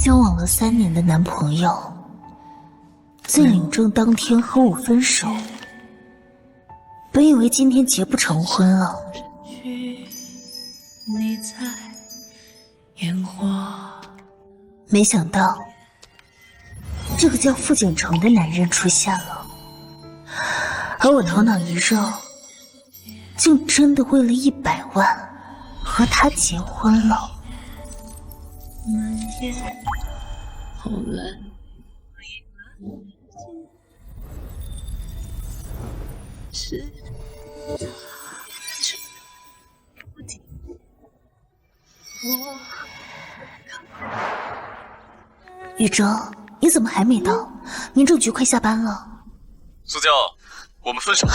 交往了3年的男朋友，在领证当天和我分手。本以为今天结不成婚了，没想到这个叫傅简成的男人出现了，而我头脑一热，竟真的为了100万和他结婚了。好蓝。是。宇哲，你怎么还没到？民政局快下班了。苏娇，我们分手了。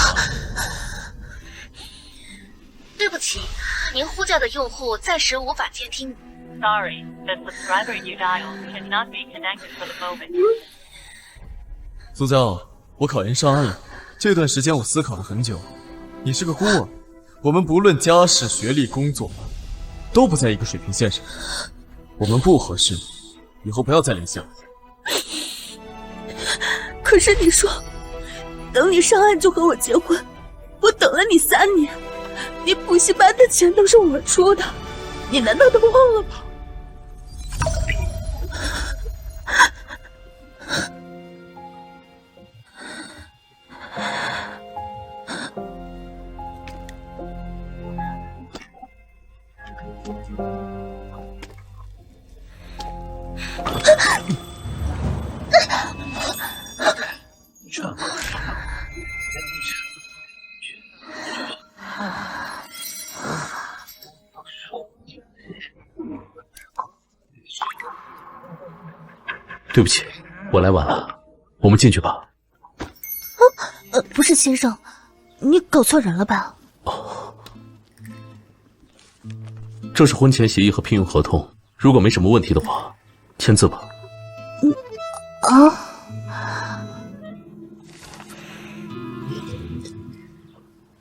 对不起，您呼叫的用户暂时无法接听。Sorry, the subscriber you dialed cannot be connected for the moment. 苏娇，我考研上岸了，这段时间我思考了很久。你是个孤儿，我们不论家世、学历、工作，都不在一个水平线上，我们不合适，以后不要再联系了。可是你说，等你上岸就和我结婚，我等了你3年，你补习班的钱都是我出的，你难道都忘了吗？对不起，我来晚了，我们进去吧。不是先生，你搞错人了吧？这是婚前协议和聘用合同，如果没什么问题的话，签字吧。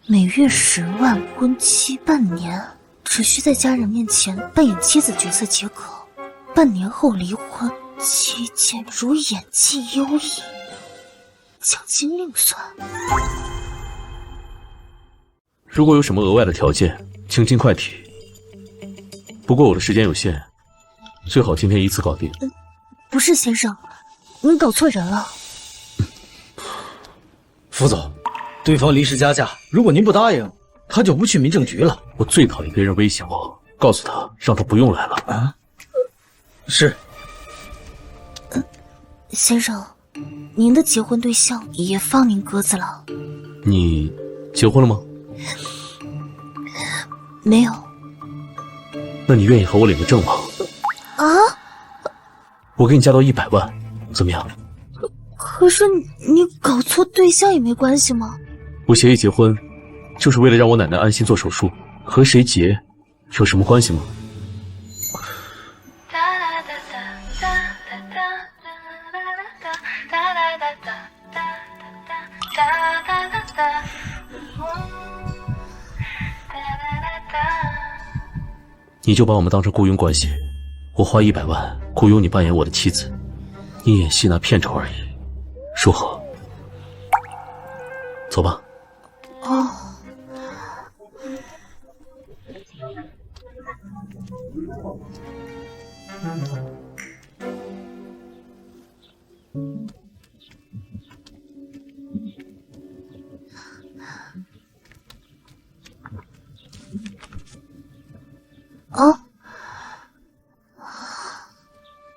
每月10万，婚期半年，只需在家人面前扮演妻子角色即可。半年后离婚，期间如演技优异，奖金另算。如果有什么额外的条件，请尽快提。不过我的时间有限，最好今天一次搞定。不是先生，您搞错人了。副总，对方离世加价，如果您不答应，他就不去民政局了。我最讨厌别人威胁我，告诉他让他不用来了。啊？是。先生，您的结婚对象也放您鸽子了。你结婚了吗？没有。那你愿意和我领个证吗？啊？我给你加到100万，怎么样？可是你搞错对象也没关系吗？我协议结婚，就是为了让我奶奶安心做手术，和谁结有什么关系吗？你就把我们当成雇佣关系，我花100万雇佣你扮演我的妻子，你演戏拿片酬而已，如何？走吧。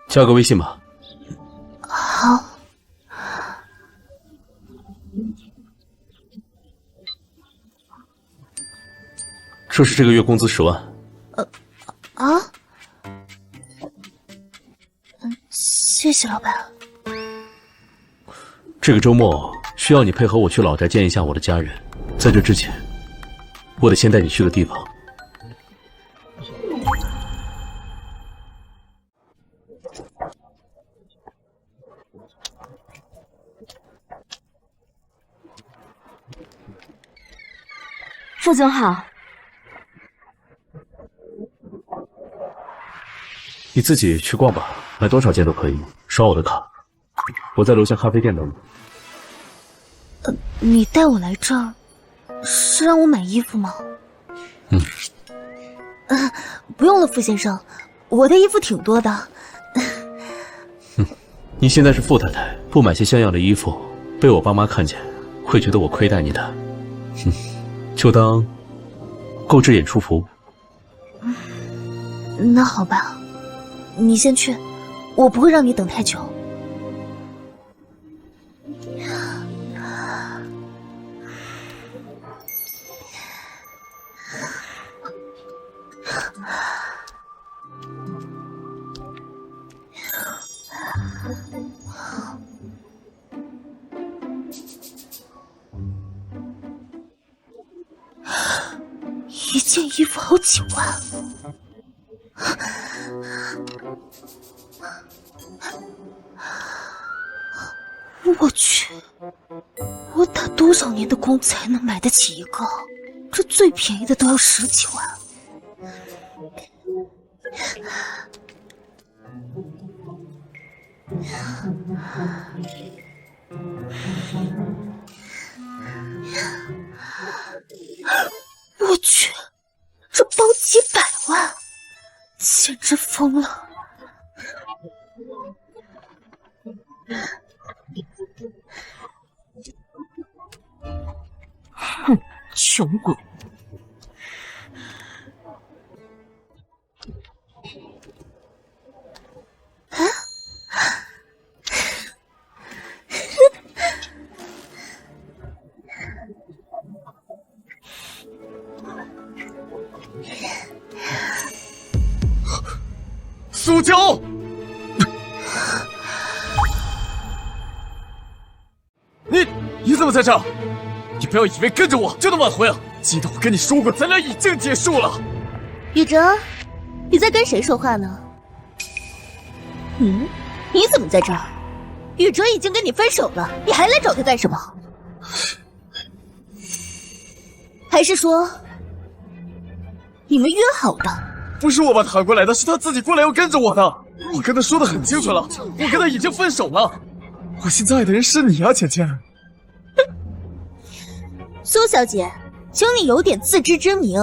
加个微信吧。好。这是这个月工资10万。谢谢老板。这个周末需要你配合我去老宅见一下我的家人，在这之前，我得先带你去个地方。副总好。你自己去逛吧，买多少件都可以，刷我的卡。我在楼下咖啡店等你。你带我来这儿，是让我买衣服吗？不用了，傅先生，我的衣服挺多的。你现在是傅太太，不买些像样的衣服，被我爸妈看见，会觉得我亏待你的。就当购置演出服。那好吧，你先去，我不会让你等太久。一件衣服好几万，我去，我打多少年的工才能买得起一个？这最便宜的都要10几万。我去，这包几百万，简直疯了！哼，穷鬼！苏娇，你怎么在这儿？你不要以为跟着我就能挽回啊！记得我跟你说过，咱俩已经结束了。雨哲，你在跟谁说话呢？你怎么在这儿？雨哲已经跟你分手了，你还来找他干什么？还是说你们约好的？不是我把他喊过来的，是他自己过来要跟着我的。我跟他说的很清楚了，我跟他已经分手了。我现在爱的人是你啊，浅浅。苏小姐，请你有点自知之明。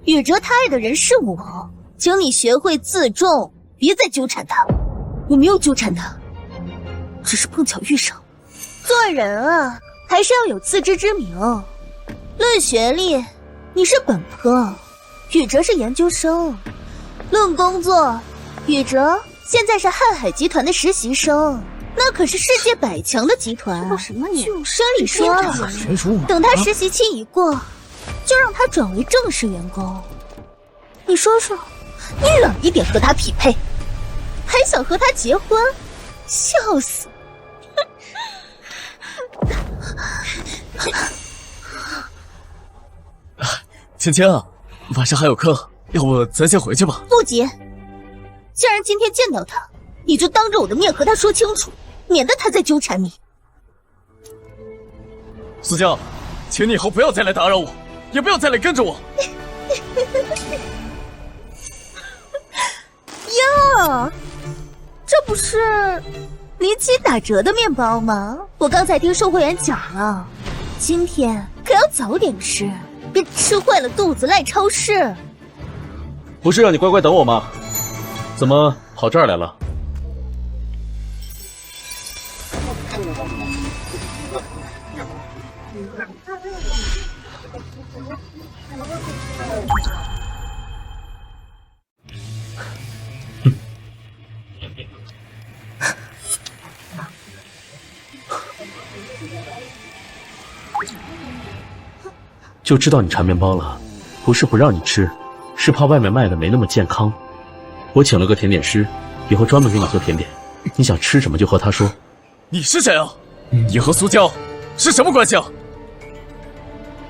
雨哲他爱的人是我，请你学会自重，别再纠缠他。我没有纠缠他，只是碰巧遇上。做人啊，还是要有自知之明。论学历，你是本科，雨哲是研究生。论工作，雨哲现在是瀚海集团的实习生，那可是世界100强的集团。说什么你？生理说，全书嘛。等他实习期一过，就让他转为正式员工。你说说，你哪一点和他匹配？还想和他结婚？笑死！芊芊啊，晚上还有课，要不咱先回去吧？不急，既然今天见到他，你就当着我的面和他说清楚，免得他再纠缠你。苏江，请你以后不要再来打扰我，也不要再来跟着我。哟，这不是离奇打折的面包吗？我刚才听售货员讲了，今天可要早点吃，别吃坏了肚子赖超市。不是让你乖乖等我吗？怎么跑这儿来了？就知道你馋面包了，不是不让你吃，是怕外面卖的没那么健康。我请了个甜点师，以后专门给你做甜点，你想吃什么就和他说。你是谁啊？你和苏娇是什么关系啊？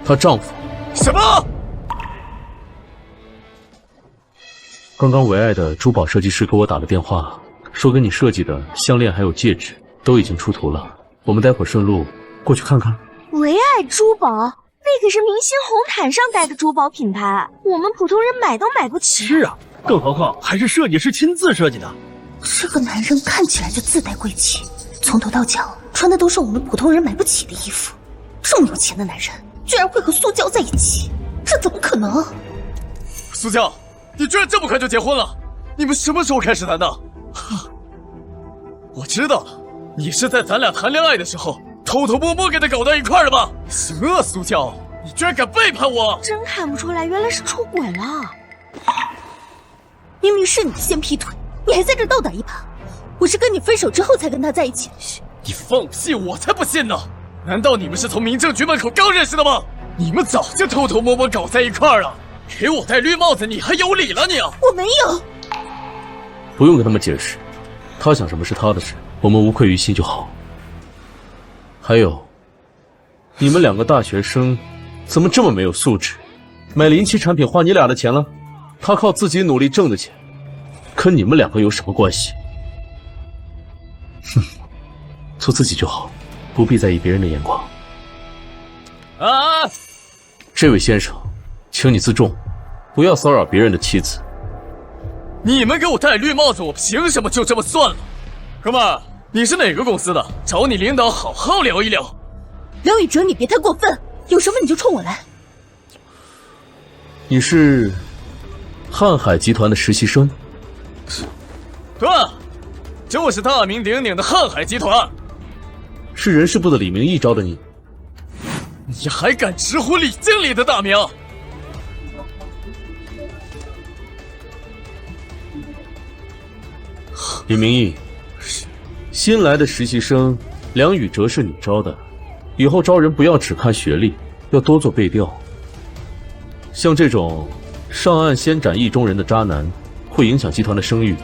她丈夫。什么？刚刚唯爱的珠宝设计师给我打了电话，说给你设计的项链还有戒指都已经出图了，我们待会儿顺路过去看看。唯爱珠宝，那可是明星红毯上戴的珠宝品牌，我们普通人买都买不起。是啊，更何况还是设计师亲自设计的。这个男人看起来就自带贵气，从头到脚穿的都是我们普通人买不起的衣服。这么有钱的男人，居然会和苏娇在一起，这怎么可能？苏娇，你居然这么快就结婚了？你们什么时候开始谈的？我知道了，你是在咱俩谈恋爱的时候偷偷摸摸给他搞到一块儿的吧？行啊，苏娇，你居然敢背叛我！真看不出来，原来是出轨了。明明是你先劈腿，你还在这倒打一耙。我是跟你分手之后才跟他在一起的。你放屁，我才不信呢！难道你们是从民政局门口刚认识的吗？你们早就偷偷摸摸搞在一块儿了。给我戴绿帽子，你还有理了你啊！我没有。不用跟他们解释，他想什么是他的事，我们无愧于心就好。还有，你们两个大学生怎么这么没有素质？买临期产品花你俩的钱了，他靠自己努力挣的钱，跟你们两个有什么关系？哼，做自己就好，不必在意别人的眼光。啊！这位先生，请你自重，不要骚扰别人的妻子。你们给我戴绿帽子，我凭什么就这么算了？哥们儿，你是哪个公司的？找你领导好好聊一聊。梁宇哲，你别太过分，有什么你就冲我来。你是瀚海集团的实习生？对，就是大名鼎鼎的瀚海集团。是人事部的李明义招的你？你还敢直呼李经理的大名？李明义，新来的实习生梁宇哲是你招的，以后招人不要只看学历，要多做背调。像这种上岸先斩意中人的渣男，会影响集团的声誉。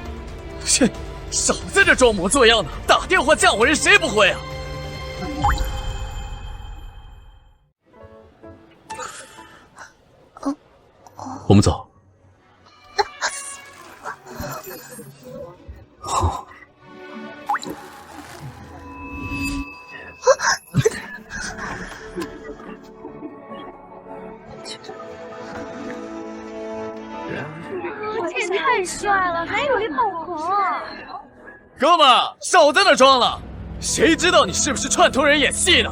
切，少在这装模作样的，打电话嫁我人谁不会啊？我们走。这也太帅了，还有一爆红啊！哥们儿，少在那装了，谁知道你是不是串通人演戏呢？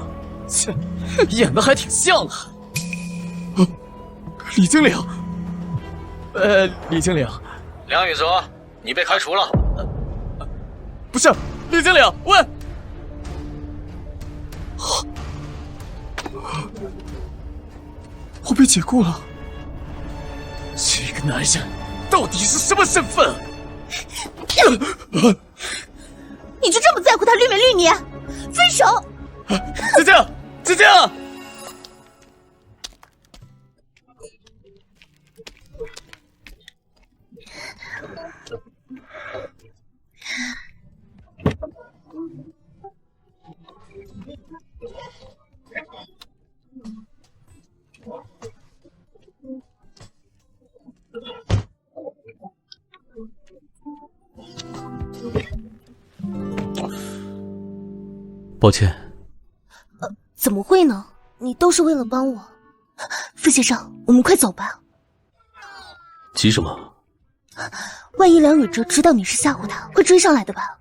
切，演的还挺像啊。李经理，李经理，梁宇哲，你被开除了。不是，李经理，喂，我被解雇了。这个男人到底是什么身份？你就这么在乎他绿没绿你？分手！姐姐，姐姐！抱歉。怎么会呢？你都是为了帮我。傅先生，我们快走吧。急什么？万一梁宇哲知道你是吓唬他，会追上来的吧？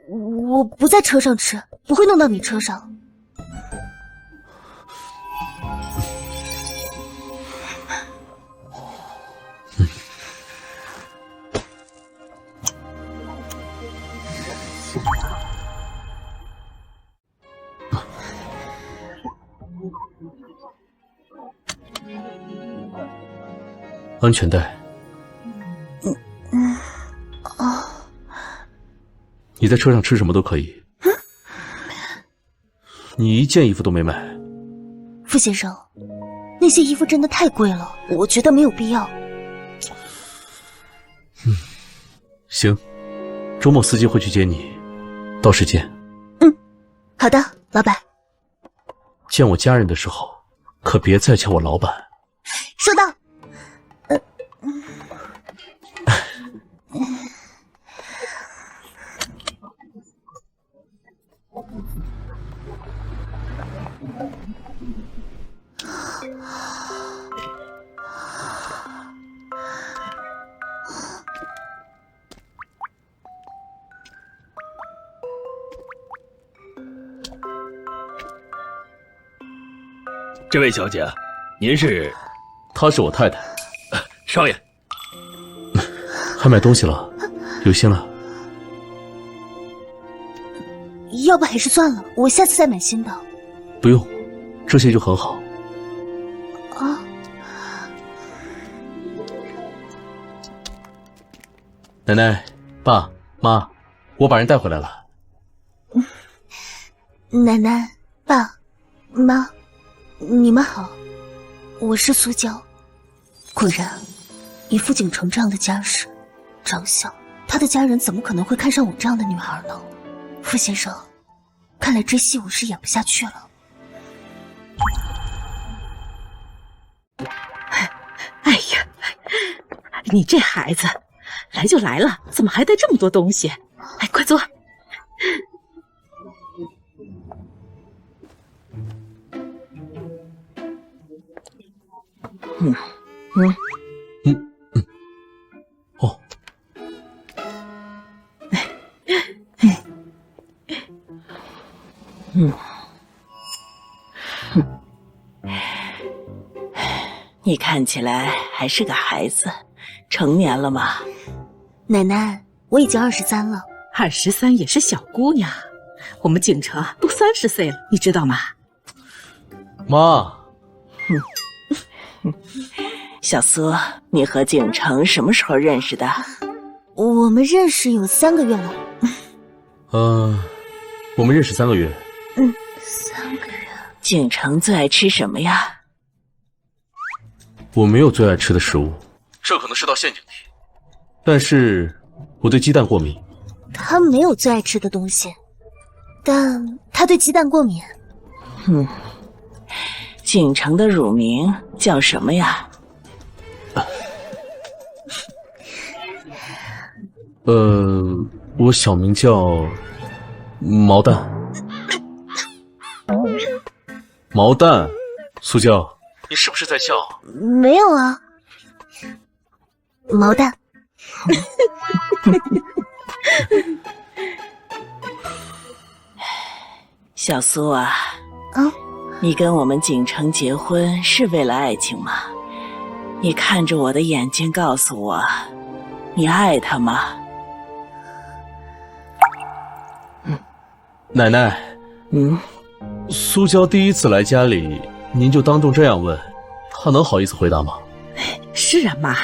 我不在车上吃，不会弄到你车上。安全带。你在车上吃什么都可以。你一件衣服都没买。傅先生，那些衣服真的太贵了，我觉得没有必要。行，周末司机会去接你，到时见。好的，老板。见我家人的时候，可别再叫我老板。收到。这位小姐，您是？她是我太太。少爷，还买东西了？有心了？要不还是算了，我下次再买新的。不用，这些就很好。啊。奶奶、爸妈，我把人带回来了。奶奶、爸妈，你们好，我是苏娇。果然，以傅景城这样的家世、长相，他的家人怎么可能会看上我这样的女孩呢？傅先生，看来这戏我是演不下去了。哎呀，你这孩子，来就来了，怎么还带这么多东西？哎，快坐。哦。你看起来还是个孩子，成年了吗？奶奶，我已经23了。23也是小姑娘，我们景城都30岁了，你知道吗？妈。小苏，你和景城什么时候认识的？我们认识有3个月了。我们认识3个月。3个月。景城最爱吃什么呀？我没有最爱吃的食物，这可能是道陷阱题。但是我对鸡蛋过敏。他没有最爱吃的东西，但他对鸡蛋过敏。景城的乳名叫什么呀？我小名叫毛蛋。毛蛋，苏娇，你是不是在笑？没有啊，毛蛋。小苏啊，你跟我们景城结婚是为了爱情吗？你看着我的眼睛告诉我，你爱他吗？奶奶，苏娇第一次来家里，您就当众这样问，她能好意思回答吗？是啊，妈，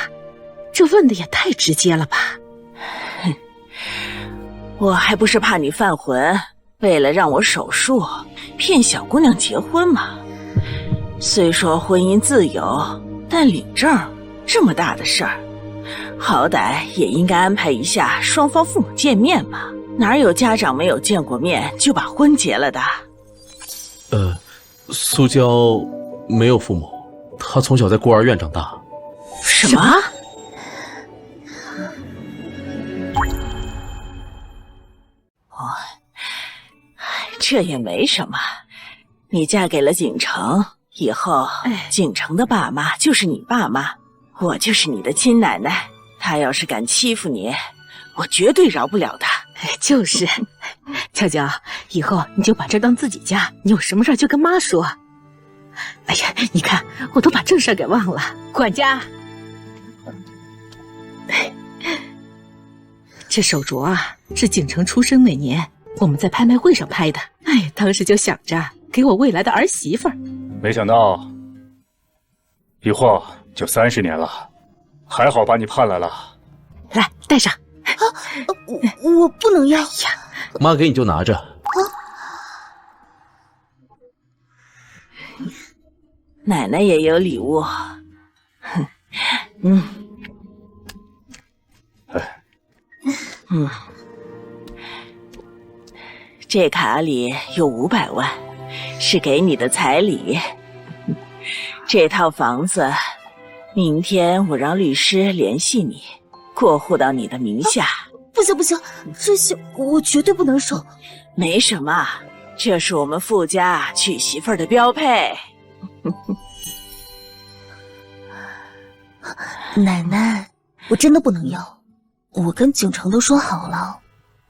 这问的也太直接了吧？我还不是怕你犯浑，为了让我手术，骗小姑娘结婚嘛。虽说婚姻自由，但领证这么大的事儿，好歹也应该安排一下双方父母见面嘛。哪有家长没有见过面就把婚结了的？苏娇没有父母，她从小在孤儿院长大。什么？这也没什么。你嫁给了景城以后，景城的爸妈就是你爸妈，我就是你的亲奶奶。他要是敢欺负你，我绝对饶不了他。就是，娇娇，以后你就把这当自己家，你有什么事就跟妈说。哎呀，你看，我都把正事给忘了。管家，这手镯啊，是景城出生那年我们在拍卖会上拍的。哎，当时就想着给我未来的儿媳妇儿。没想到一晃就30年了，还好把你盼来了。来，戴上。我不能要呀！妈给你就拿着。奶奶也有礼物。这卡里有500万，是给你的彩礼。这套房子，明天我让律师联系你，过户到你的名下。不行，这些我绝对不能收。没什么，这是我们傅家娶媳妇儿的标配。奶奶，我真的不能要。我跟景城都说好了，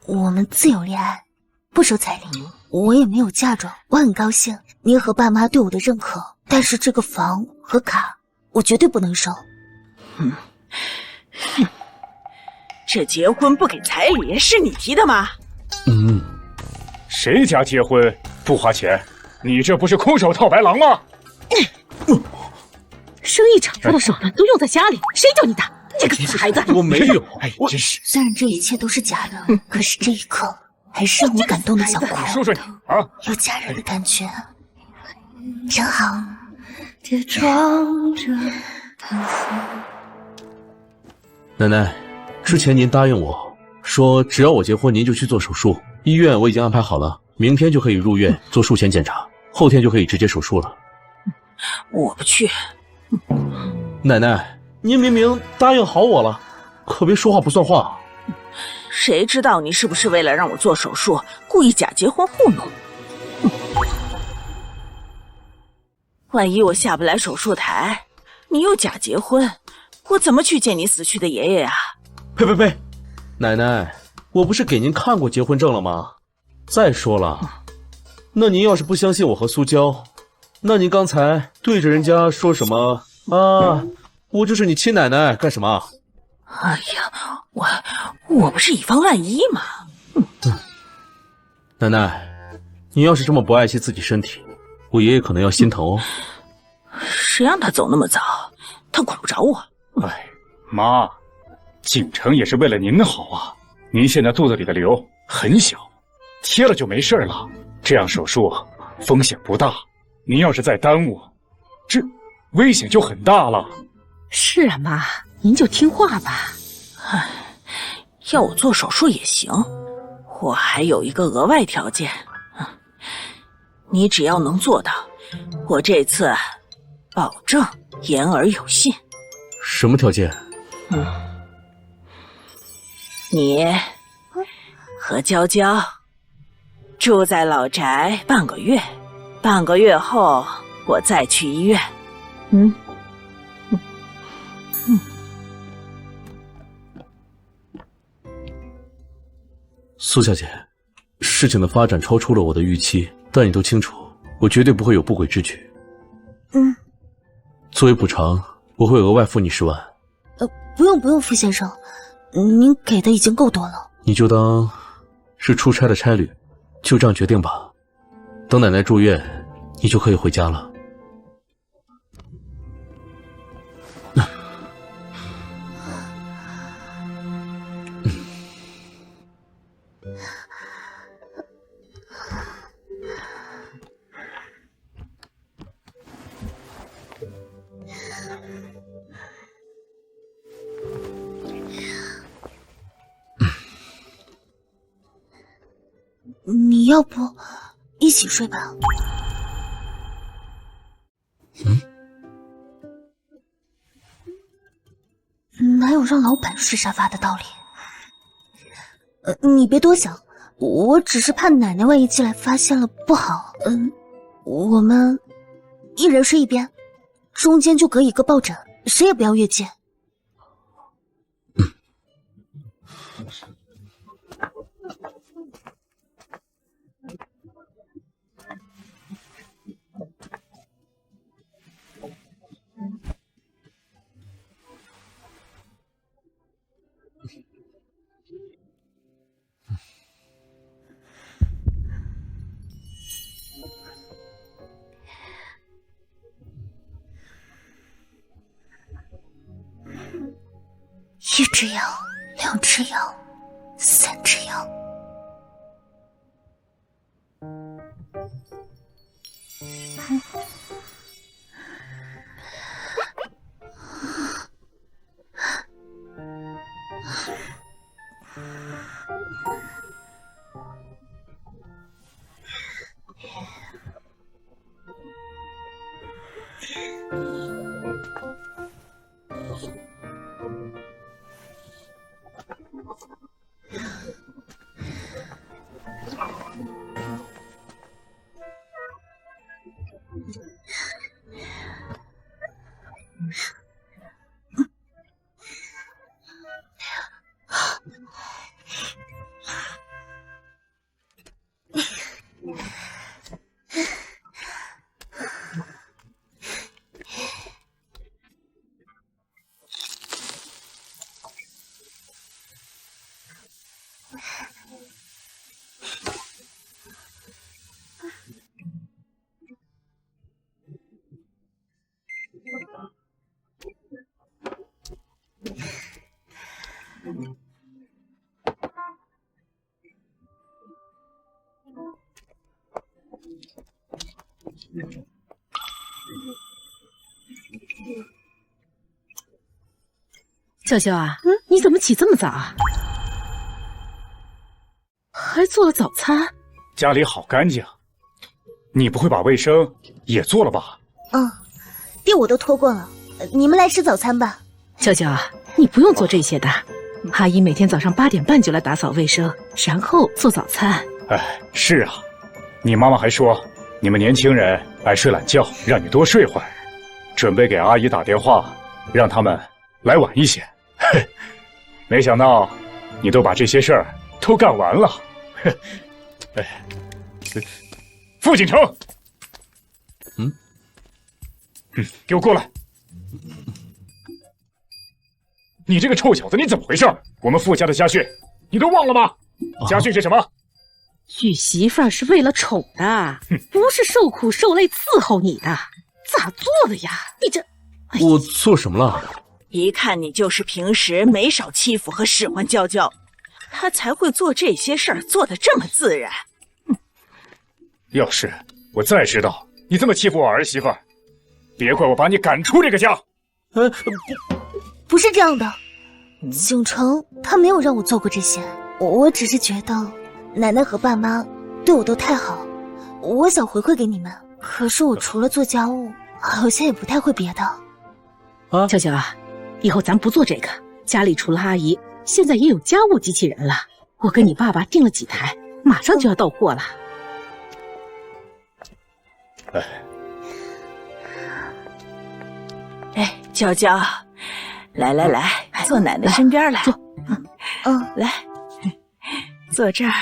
我们自由恋爱，不收彩礼。我也没有嫁妆，我很高兴您和爸妈对我的认可，但是这个房和卡，我绝对不能收。这结婚不给彩礼是你提的吗？谁家结婚不花钱？你这不是空手套白狼吗？生意场上的手段都用在家里，谁叫你打？这个死孩子！我没有，我真是。虽然这一切都是假的，可是这一刻还是让我感动的想哭。说说你啊，有家人的感觉，真好。奶奶，之前您答应我说，只要我结婚，您就去做手术。医院我已经安排好了，明天就可以入院做术前检查，后天就可以直接手术了。我不去。奶奶，您明明答应好我了，可别说话不算话。谁知道你是不是为了让我做手术，故意假结婚糊弄？万一我下不来手术台，你又假结婚，我怎么去见你死去的爷爷啊？呸！奶奶，我不是给您看过结婚证了吗？再说了，那您要是不相信我和苏娇，那您刚才对着人家说什么啊？我就是你亲奶奶干什么？哎呀，我不是以防万一吗？奶奶，你要是这么不爱惜自己身体，我爷爷可能要心疼哦。谁让他走那么早？他管不着我。哎，妈，景城也是为了您好啊。您现在肚子里的瘤很小，贴了就没事了。这样手术风险不大，您要是再耽误，这危险就很大了。是啊，妈，您就听话吧。唉，要我做手术也行，我还有一个额外条件。你只要能做到，我这次保证言而有信。什么条件？你和娇娇住在老宅半个月，半个月后我再去医院。苏小姐，事情的发展超出了我的预期，但你都清楚，我绝对不会有不轨之举。作为补偿，我会额外付你10万。不用，傅先生，您给的已经够多了。你就当是出差的差旅，就这样决定吧。等奶奶住院，你就可以回家了。你要不一起睡吧？哪有让老板睡沙发的道理？你别多想，我只是怕奶奶万一进来发现了不好。我们一人睡一边，中间就隔一个抱枕，谁也不要越界。1只羊，2只羊，3只羊。娇娇啊，你怎么起这么早啊？还做了早餐？家里好干净，你不会把卫生也做了吧？地我都拖过了，你们来吃早餐吧。娇娇啊，你不用做这些的，阿姨每天早上8点半就来打扫卫生，然后做早餐。哎，是啊，你妈妈还说你们年轻人爱睡懒觉，让你多睡会儿，准备给阿姨打电话，让他们来晚一些。嘿，没想到你都把这些事儿都干完了。哎，傅锦城，给我过来！你这个臭小子，你怎么回事？我们傅家的家训，你都忘了吗？家训是什么？娶媳妇儿是为了宠的，不是受苦受累伺候你的。咋做的呀？你这……我做什么了？一看你就是平时没少欺负和使唤娇娇，他才会做这些事儿，做得这么自然。要是我再知道你这么欺负我儿媳妇儿，别怪我把你赶出这个家。不是这样的，景城他没有让我做过这些，我只是觉得奶奶和爸妈对我都太好，我想回馈给你们。可是我除了做家务，好像也不太会别的。娇娇啊，以后咱不做这个，家里除了阿姨，现在也有家务机器人了。我跟你爸爸订了几台，马上就要到货了。哎，娇娇，来，坐奶奶身边来。坐，来，坐这儿。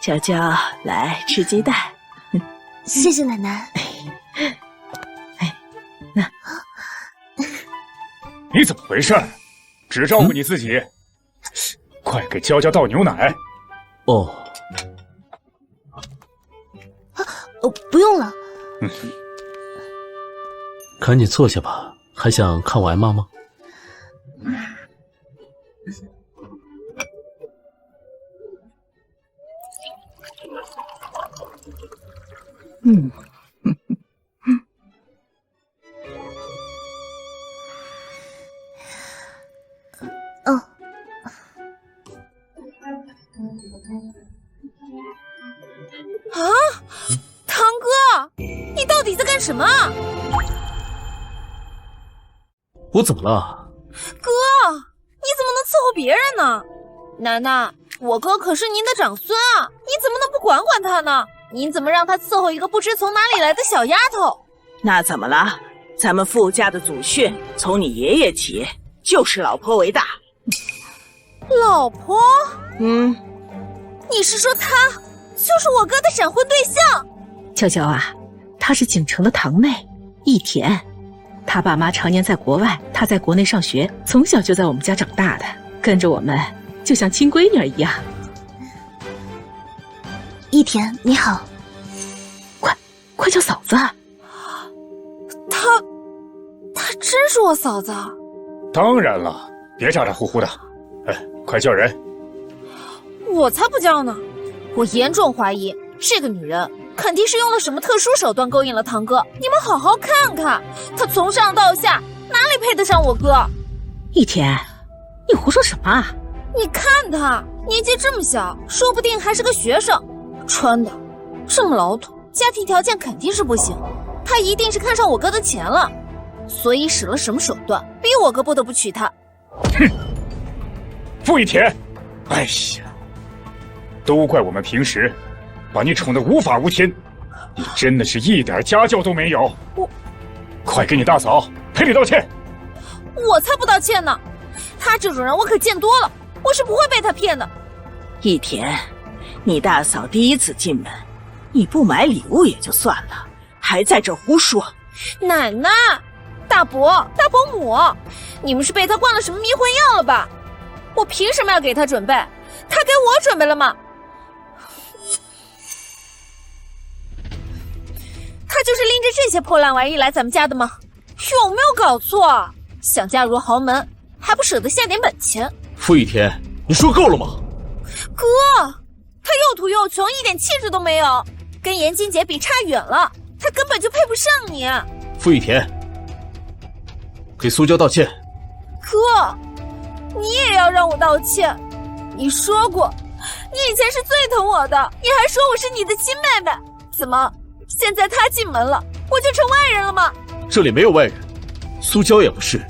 娇娇，来吃鸡蛋。谢谢奶奶。那你怎么回事？只照顾你自己，快给娇娇倒牛奶。不用了。赶紧坐下吧，还想看我挨骂吗？堂哥，你到底在干什么？我怎么了？哥，你怎么能伺候别人呢？奶奶，我哥可是您的长孙啊，你怎么能不管管他呢？您怎么让他伺候一个不知从哪里来的小丫头？那怎么了？咱们傅家的祖训，从你爷爷起就是老婆为大。老婆？你是说他就是我哥的闪婚对象？娇娇啊，她是景城的堂妹一田，她爸妈常年在国外，她在国内上学，从小就在我们家长大的，跟着我们就像亲闺女儿一样。一田你好。快叫嫂子。她真是我嫂子？当然了，别咋咋呼呼的，快叫人。我才不叫呢！我严重怀疑这个女人肯定是用了什么特殊手段勾引了堂哥。你们好好看看，她从上到下哪里配得上我哥？一田，你胡说什么啊？你看她年纪这么小，说不定还是个学生，穿的这么老土，家庭条件肯定是不行。她一定是看上我哥的钱了，所以使了什么手段，逼我哥不得不娶她。傅一田，哎呀，都怪我们平时把你宠得无法无天，你真的是一点家教都没有。快给你大嫂赔礼道歉。我才不道歉呢，她这种人我可见多了，我是不会被她骗的。一田，你大嫂第一次进门，你不买礼物也就算了，还在这胡说。奶奶、大伯、大伯母，你们是被她灌了什么迷魂药了吧？我凭什么要给她准备？她给我准备了吗？她就是拎着这些破烂玩意来咱们家的吗？有没有搞错？想嫁入豪门，还不舍得下点本钱？傅一田，你说够了吗？哥，他又土又穷，一点气质都没有，跟严金姐比差远了，他根本就配不上你。傅玉田，给苏娇道歉。哥，你也要让我道歉。你说过，你以前是最疼我的，你还说我是你的亲妹妹，怎么现在他进门了，我就成外人了吗？这里没有外人，苏娇也不是，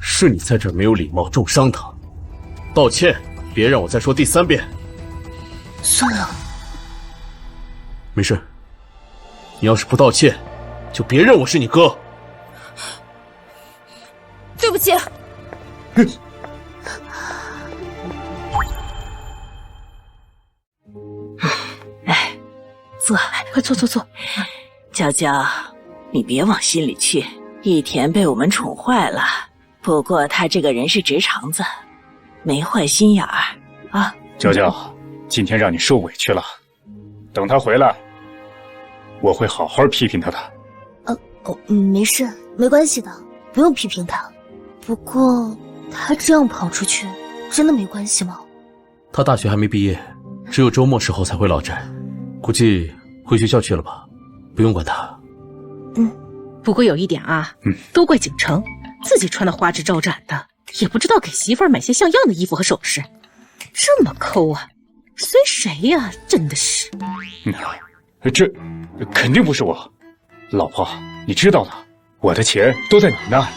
是你在这儿没有礼貌，重伤她。道歉，别让我再说第3遍。算了，没事。你要是不道歉，就别认我是你哥。对不起。哎，坐，快坐坐坐。娇娇，你别往心里去。一田被我们宠坏了，不过他这个人是直肠子，没坏心眼儿啊。娇娇，今天让你受委屈了，等他回来，我会好好批评他的。没事，没关系的，不用批评他。不过他这样跑出去，真的没关系吗？他大学还没毕业，只有周末时候才回老宅，估计回学校去了吧，不用管他。不过有一点啊，都怪景城，自己穿的花枝招展的，也不知道给媳妇儿买些像样的衣服和首饰，这么抠啊，随谁呀？真的是。这肯定不是我，老婆，你知道的，我的钱都在你那儿。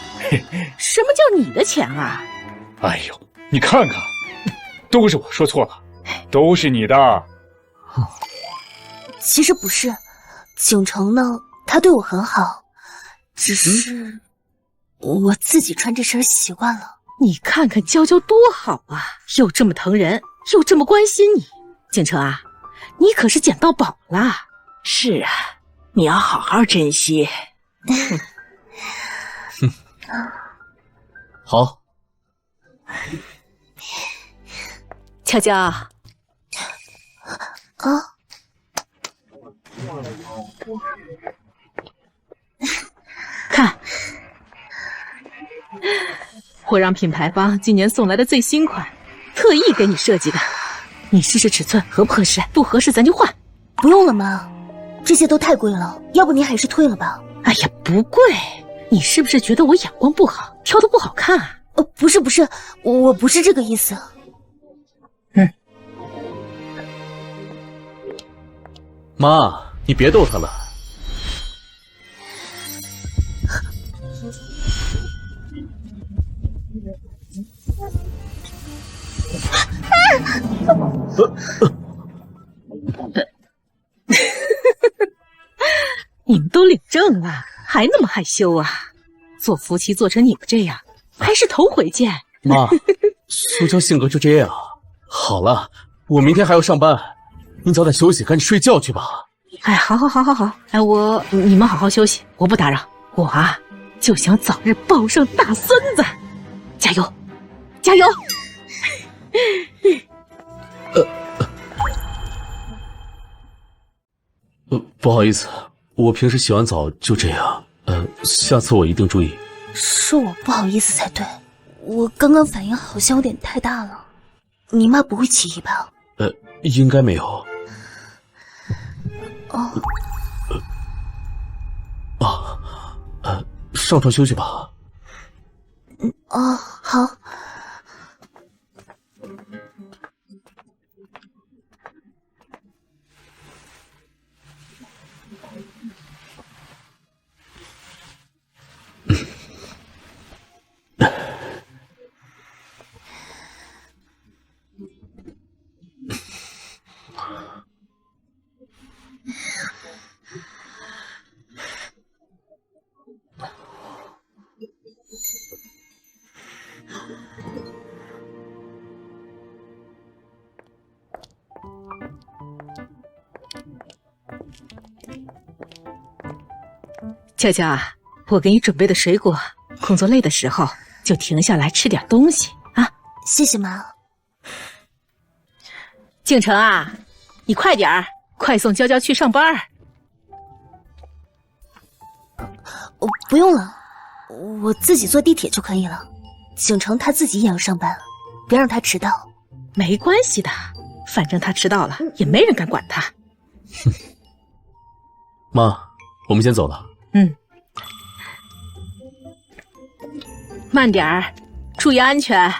什么叫你的钱啊？哎呦，你看看，都是我说错了，都是你的。其实不是，景城呢，他对我很好，只是我自己穿这身习惯了。你看看娇娇多好啊，又这么疼人，又这么关心你。景城啊，你可是捡到宝了。是啊，你要好好珍惜。好。娇娇。看，我让品牌方今年送来的最新款，特意给你设计的。你试试尺寸合不合适，不合适咱就换。不用了妈，这些都太贵了，要不您还是退了吧。哎呀，不贵，你是不是觉得我眼光不好，挑的不好看啊？不是，我不是这个意思。妈，你别逗他了。你们都领证了，还那么害羞啊？做夫妻做成你们这样，还是头回见。妈，苏娇性格就这样。好了，我明天还要上班，您早点休息，赶紧睡觉去吧。哎，好。哎，你们好好休息，我不打扰。我啊，就想早日抱上大孙子，加油，加油！不好意思，我平时洗完澡就这样。下次我一定注意。是我不好意思才对，我刚刚反应好像有点太大了。你妈不会起疑吧？应该没有。上床休息吧。好。娇娇啊，我给你准备的水果，工作累的时候就停下来吃点东西啊。谢谢妈。景城啊，你快点儿，快送娇娇去上班。不用了，我自己坐地铁就可以了。景城他自己也要上班，别让他迟到。没关系的，反正他迟到了，也没人敢管他。妈，我们先走了。慢点儿，注意安全。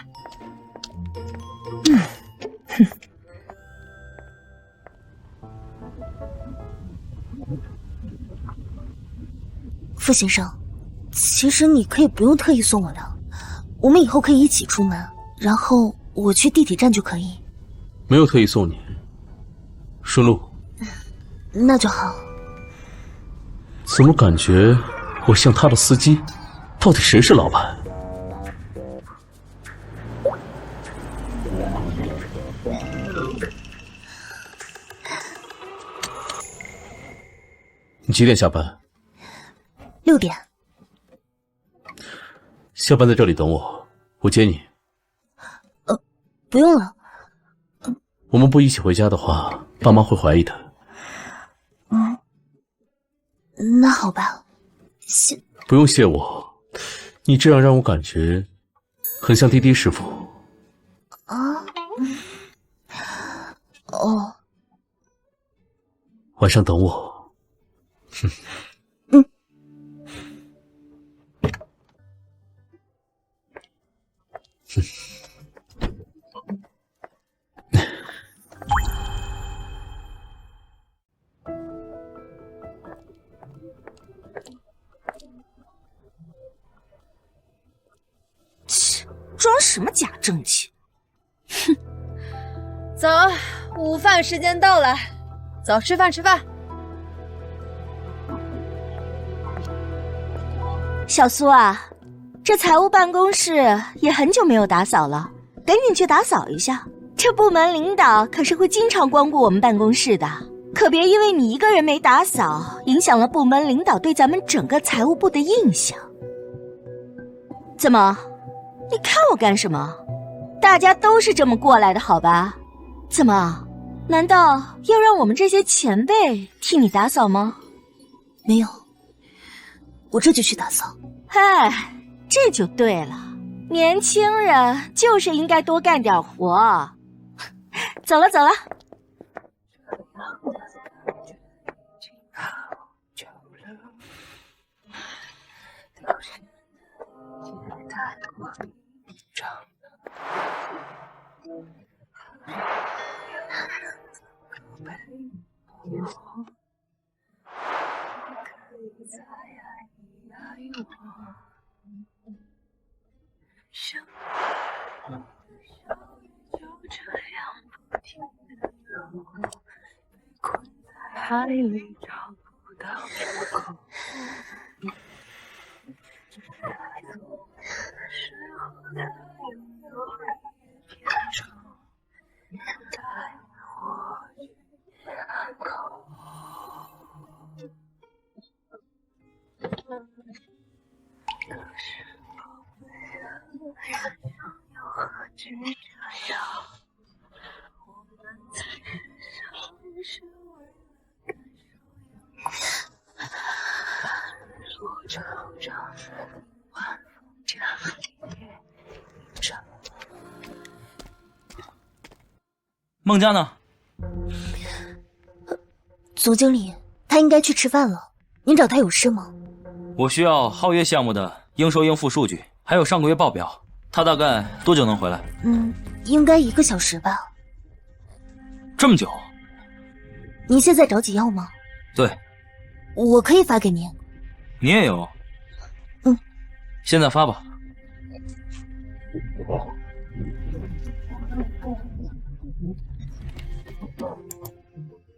傅先生，其实你可以不用特意送我的，我们以后可以一起出门，然后我去地铁站就可以。没有特意送你，顺路。那就好。怎么感觉我像他的司机？到底谁是老板？你几点下班？6点。下班在这里等我，我接你。不用了。我们不一起回家的话，爸妈会怀疑的。那好吧，不用谢我，你这样让我感觉很像滴滴师傅。哦。晚上等我。装什么假正气？哼！走，午饭时间到了，走，吃饭吃饭。小苏啊，这财务办公室也很久没有打扫了，赶紧去打扫一下。这部门领导可是会经常光顾我们办公室的，可别因为你一个人没打扫，影响了部门领导对咱们整个财务部的印象。怎么？你看我干什么？大家都是这么过来的，好吧？怎么？难道要让我们这些前辈替你打扫吗？没有，我这就去打扫。哎，这就对了，年轻人就是应该多干点活。走了走了。海里找不到出口。孟佳呢？总经理，他应该去吃饭了。您找他有事吗？我需要皓月项目的应收应付数据，还有上个月报表。他大概多久能回来？应该1个小时吧。这么久？您现在着急要吗？对，我可以发给您。你也有？现在发吧。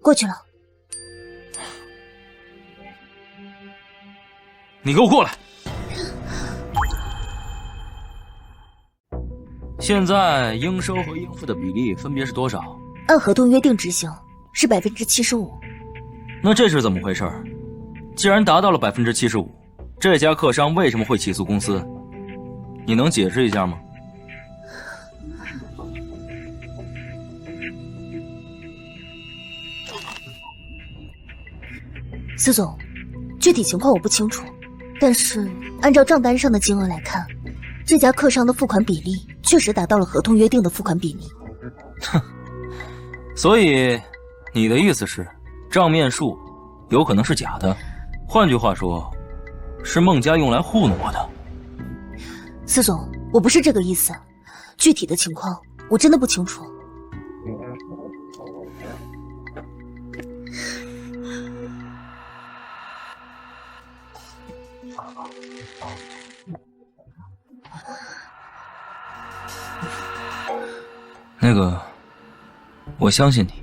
过去了。你给我过来！现在应收和应付的比例分别是多少？按合同约定执行，是75%。那这是怎么回事？既然达到了75%，这家客商为什么会起诉公司？你能解释一下吗？司总，具体情况我不清楚，但是按照账单上的金额来看，这家客商的付款比例确实达到了合同约定的付款比例。哼，所以你的意思是，账面数有可能是假的？换句话说，是孟家用来糊弄我的？司总，我不是这个意思，具体的情况我真的不清楚。那个，我相信你。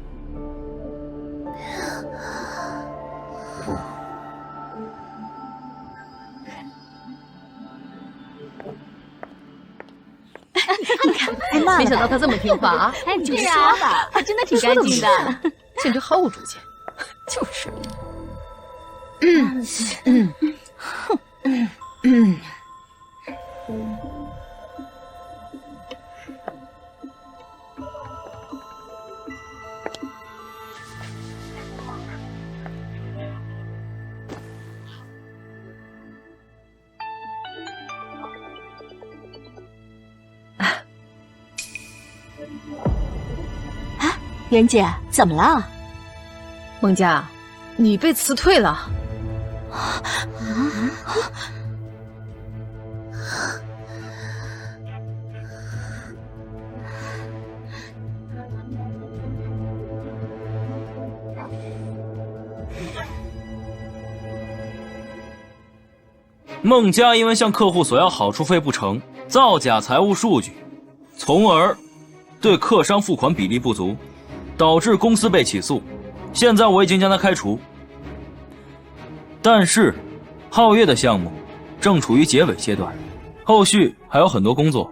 你看，没想到他这么听话啊！哎，你就说吧，他真的挺干净的，简直毫无主见。就是。袁姐，怎么了？孟佳，你被辞退了。孟佳因为向客户索要好处费不成，造假财务数据，从而对客商付款比例不足，导致公司被起诉。现在我已经将他开除，但是皓月的项目正处于结尾阶段，后续还有很多工作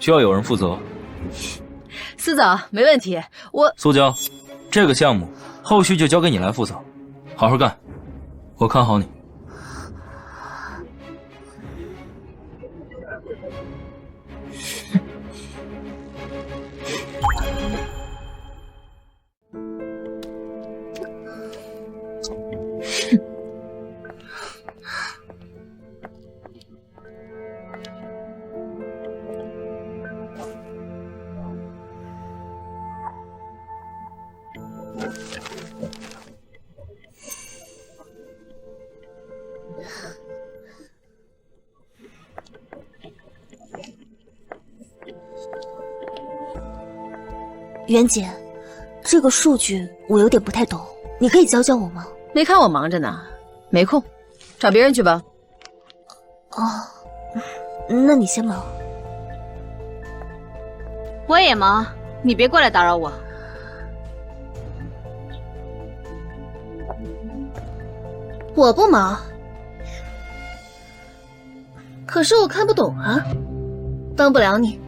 需要有人负责。司总，没问题，我苏娇，这个项目后续就交给你来负责，好好干，我看好你。袁姐，这个数据我有点不太懂，你可以教教我吗？没看我忙着呢，没空，找别人去吧。哦，那你先忙。我也忙，你别过来打扰我。我不忙，可是我看不懂啊，帮不了你。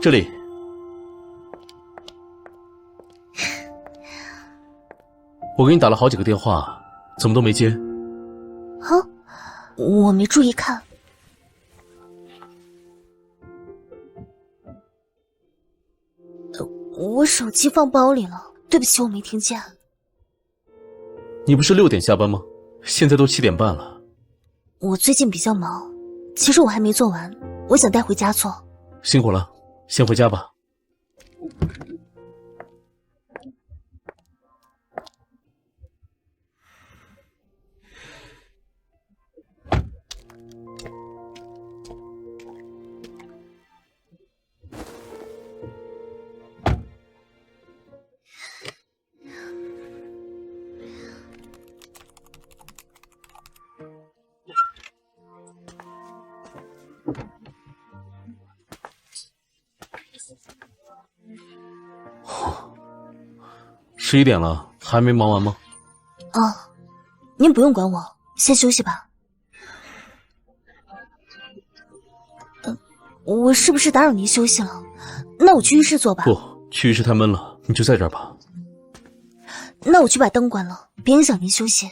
这里，我给你打了好几个电话，怎么都没接？啊，我没注意看。我手机放包里了，对不起，我没听见。你不是6点下班吗？现在都7点半了。我最近比较忙，其实我还没做完，我想带回家做。辛苦了，先回家吧。11点了，还没忙完吗？哦，您不用管我，先休息吧。我是不是打扰您休息了？那我去浴室坐吧。不，去浴室太闷了，你就在这儿吧。那我去把灯关了，别影响您休息。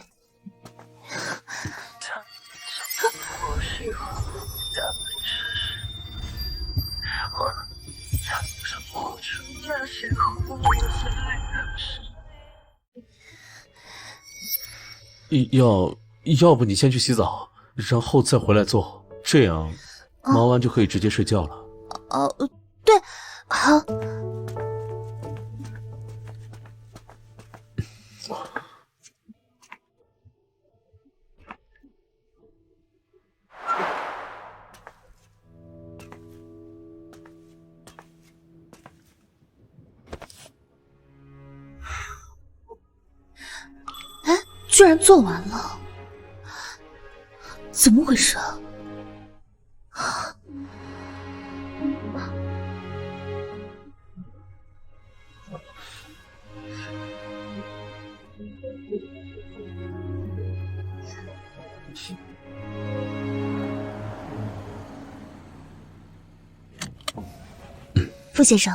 要不你先去洗澡，然后再回来做，这样忙完就可以直接睡觉了。对，好。哎，居然做完了，怎么回事啊？傅先生，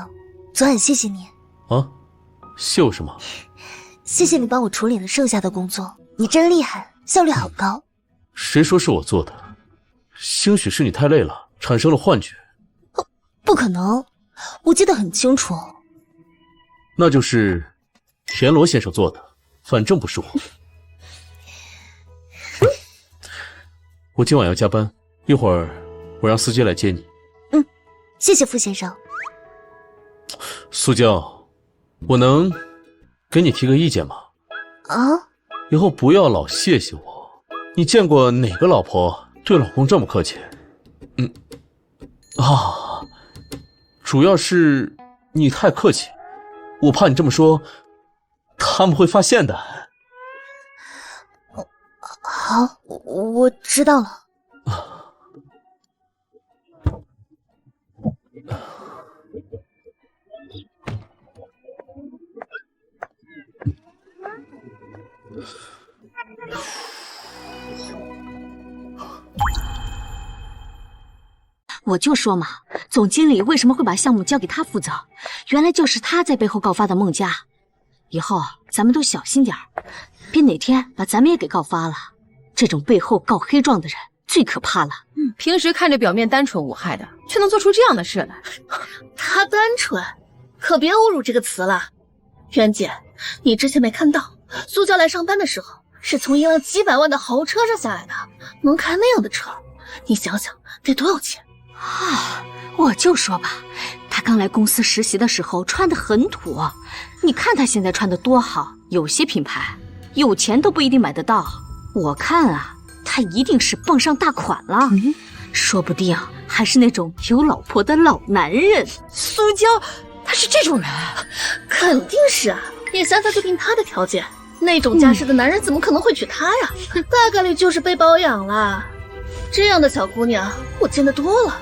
昨晚谢谢你啊，谢我什么？谢谢你帮我处理了剩下的工作，你真厉害，效率好高。谁说是我做的？兴许是你太累了，产生了幻觉。不可能，我记得很清楚。那就是田螺先生做的，反正不是我。我今晚要加班，一会儿我让司机来接你。谢谢傅先生。苏娇，我能给你提个意见吗？啊？以后不要老谢谢我。你见过哪个老婆对老公这么客气？主要是你太客气，我怕你这么说，他们会发现的。好，我知道了。我就说嘛，总经理为什么会把项目交给他负责？原来就是他在背后告发的孟家。以后咱们都小心点儿，别哪天把咱们也给告发了。这种背后告黑状的人最可怕了。平时看着表面单纯无害的，却能做出这样的事来。他单纯，可别侮辱这个词了。袁姐，你之前没看到苏娇来上班的时候是从一辆几百万的豪车上下来的，能开那样的车，你想想得多少钱？我就说吧，他刚来公司实习的时候穿得很土，你看他现在穿得多好，有些品牌有钱都不一定买得到。我看啊，他一定是傍上大款了，说不定还是那种有老婆的老男人。苏娇，他是这种人？肯定是啊，眼下就凭他的条件，那种家世的男人怎么可能会娶她呀？大概率就是被包养了。这样的小姑娘我见得多了。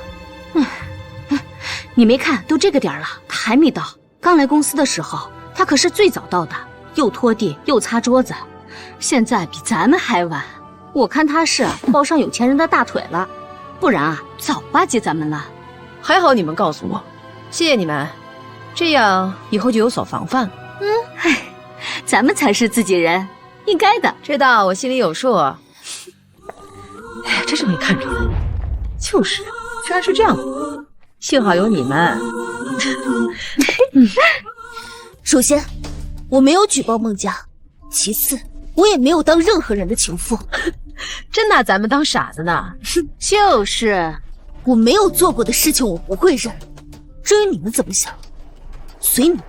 你没看都这个点了，他还没到。刚来公司的时候，他可是最早到的，又拖地又擦桌子。现在比咱们还晚，我看他是抱上有钱人的大腿了，不然啊，早巴结咱们了。还好你们告诉我，谢谢你们，这样以后就有所防范。咱们才是自己人，应该的。知道，我心里有数。真是没看出来，就是，居然是这样的。幸好有你们。首先，我没有举报孟家；其次，我也没有当任何人的情妇。真拿咱们当傻子呢？就是，我没有做过的事情我不会认。至于你们怎么想，随你们。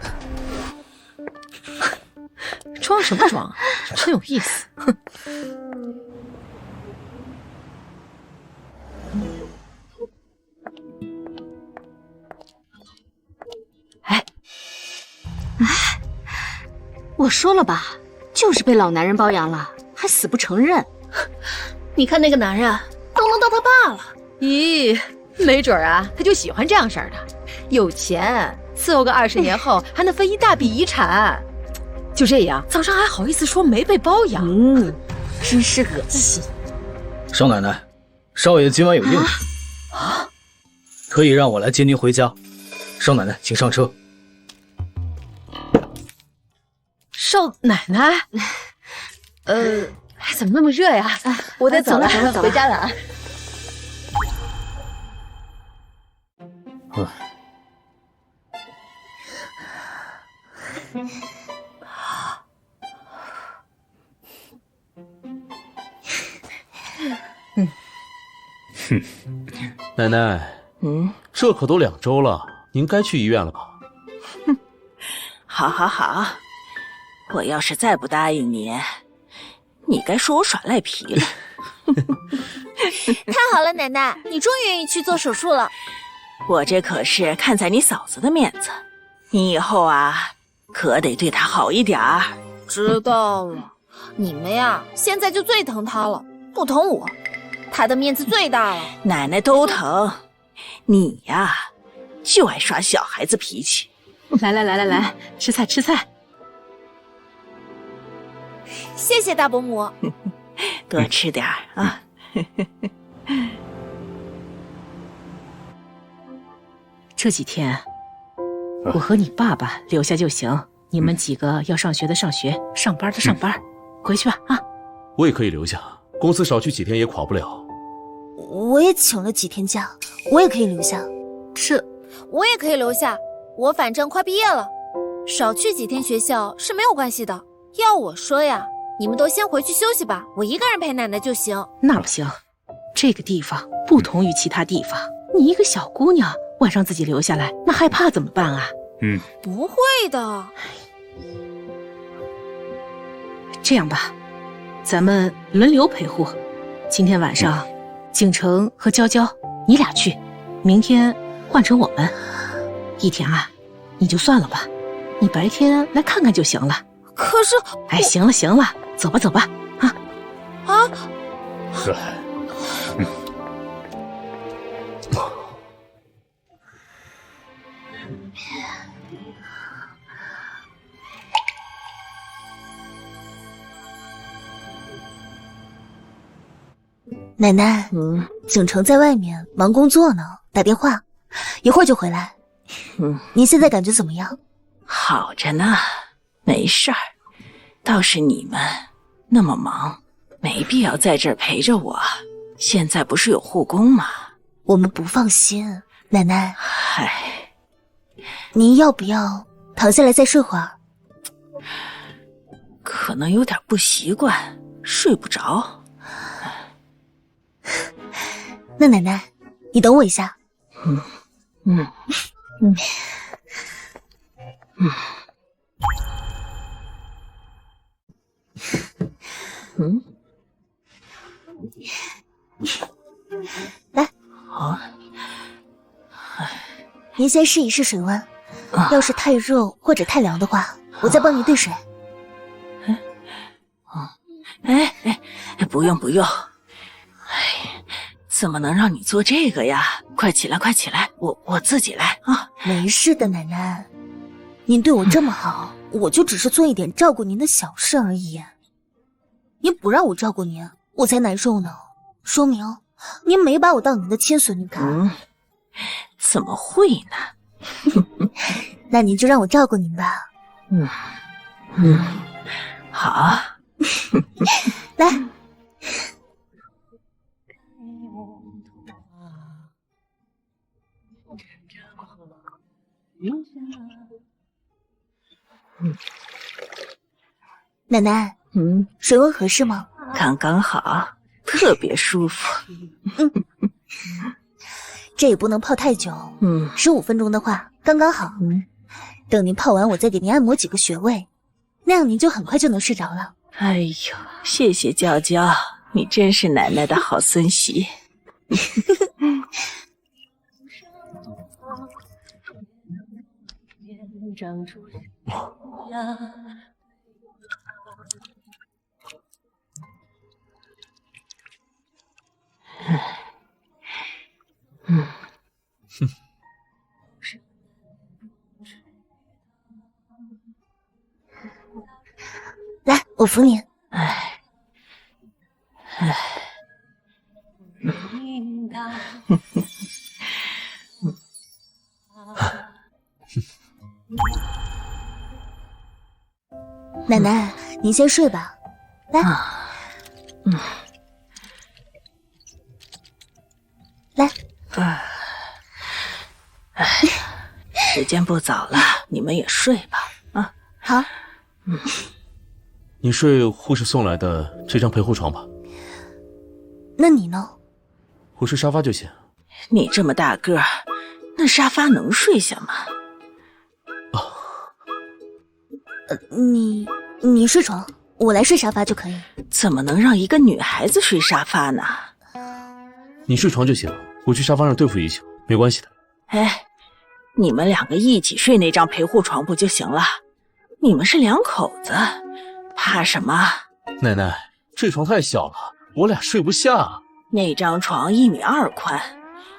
装什么装？真有意思。哼。我说了吧，就是被老男人包养了，还死不承认。你看那个男人都能当他爸了。咦，没准啊，他就喜欢这样式的，有钱，伺候个20年后还能分一大笔遗产。就这样，早上还好意思说没被包养？真是恶心。少奶奶，少爷今晚有应酬，可以让我来接您回家。少奶奶，请上车。少少奶奶，怎么那么热呀？我得走了，回家了啊。奶奶，这可都2周了，您该去医院了吧？好，好，好，我要是再不答应你，你该说我耍赖皮了。太好了，奶奶，你终于愿意去做手术了。我这可是看在你嫂子的面子，你以后啊，可得对她好一点儿。知道了，你们呀，现在就最疼她了，不疼我，她的面子最大了。奶奶都疼，你呀，就爱耍小孩子脾气。来，吃菜吃菜。谢谢大伯母，多吃点儿啊。这几天我和你爸爸留下就行，你们几个要上学的上学，上班的上班，回去吧啊。我也可以留下，公司少去几天也垮不了。我也请了几天假，我也可以留下。我也可以留下，我反正快毕业了，少去几天学校是没有关系的。要我说呀，你们都先回去休息吧，我一个人陪奶奶就行。那不行，这个地方不同于其他地方，你一个小姑娘晚上自己留下来，那害怕怎么办啊？不会的。这样吧，咱们轮流陪护。今天晚上，景城和娇娇你俩去，明天换成我们。一田啊，你就算了吧，你白天来看看就行了。可是，行了，走吧，啊。奶奶，景城在外面忙工作呢，打电话，一会儿就回来。您现在感觉怎么样？好着呢，没事儿。倒是你们那么忙，没必要在这儿陪着我。现在不是有护工吗？我们不放心，奶奶。唉，您要不要躺下来再睡会儿？可能有点不习惯，睡不着。那奶奶，你等我一下。来，您先试一试水温，要是太热或者太凉的话，我再帮您兑水。不用。怎么能让你做这个呀？快起来，我自己来啊！没事的，奶奶，您对我这么好，我就只是做一点照顾您的小事而已。您不让我照顾您，我才难受呢，说明您没把我当您的亲孙女看。怎么会呢？那您就让我照顾您吧。好，来。奶奶，水温合适吗？刚刚好，特别舒服。这也不能泡太久，15分钟的话刚刚好。等您泡完，我再给您按摩几个穴位，那样您就很快就能睡着了。哎呦，谢谢娇娇，你真是奶奶的好孙媳。来，我扶您。奶奶，您先睡吧。来，来。时间不早了，你们也睡吧。啊，好。你睡护士送来的这张陪护床吧。那你呢？我睡沙发就行。你这么大个儿，那沙发能睡下吗？你睡床，我来睡沙发就可以。怎么能让一个女孩子睡沙发呢？你睡床就行，我去沙发上对付一宿，没关系的。哎，你们两个一起睡那张陪护床不就行了？你们是两口子，怕什么？奶奶，这床太小了，我俩睡不下。那张床1.2米宽，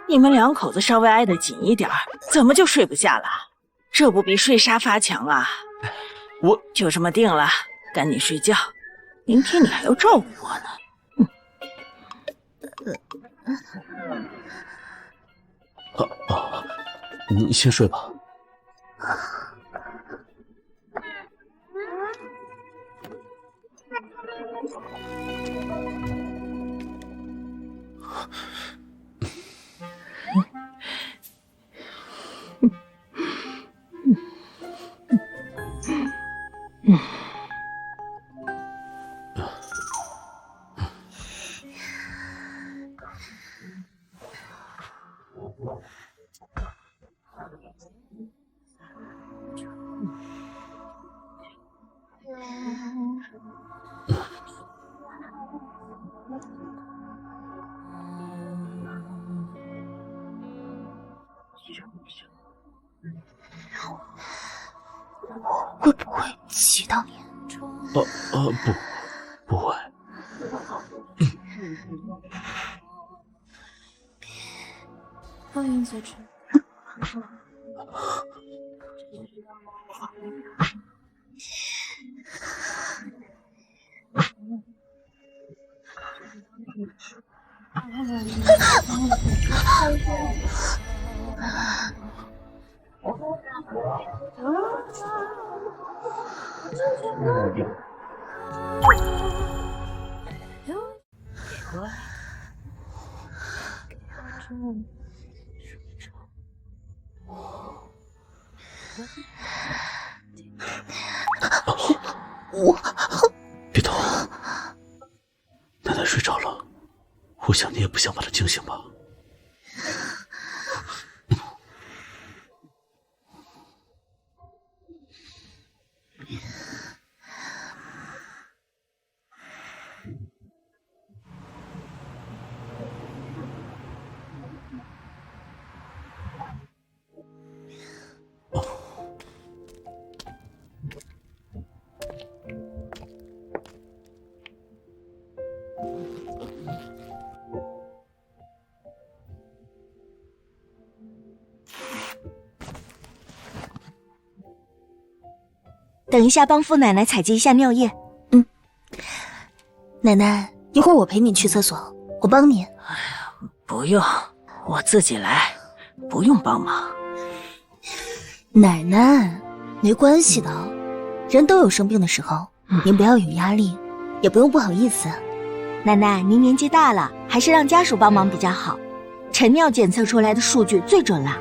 你们两口子稍微挨得紧一点，怎么就睡不下了？这不比睡沙发强啊？我就这么定了，赶紧睡觉，明天你还要照顾我呢。你先睡吧。会不会骑到你？不会。欢迎组织。别动，奶奶睡着了，我想你也不想把她惊醒吧。等一下帮傅奶奶采集一下尿液。奶奶，一会儿我陪你去厕所，我帮你。不用，我自己来，不用帮忙。奶奶，没关系的，人都有生病的时候，您不要有压力，也不用不好意思。奶奶，您年纪大了，还是让家属帮忙比较好。晨尿检测出来的数据最准了。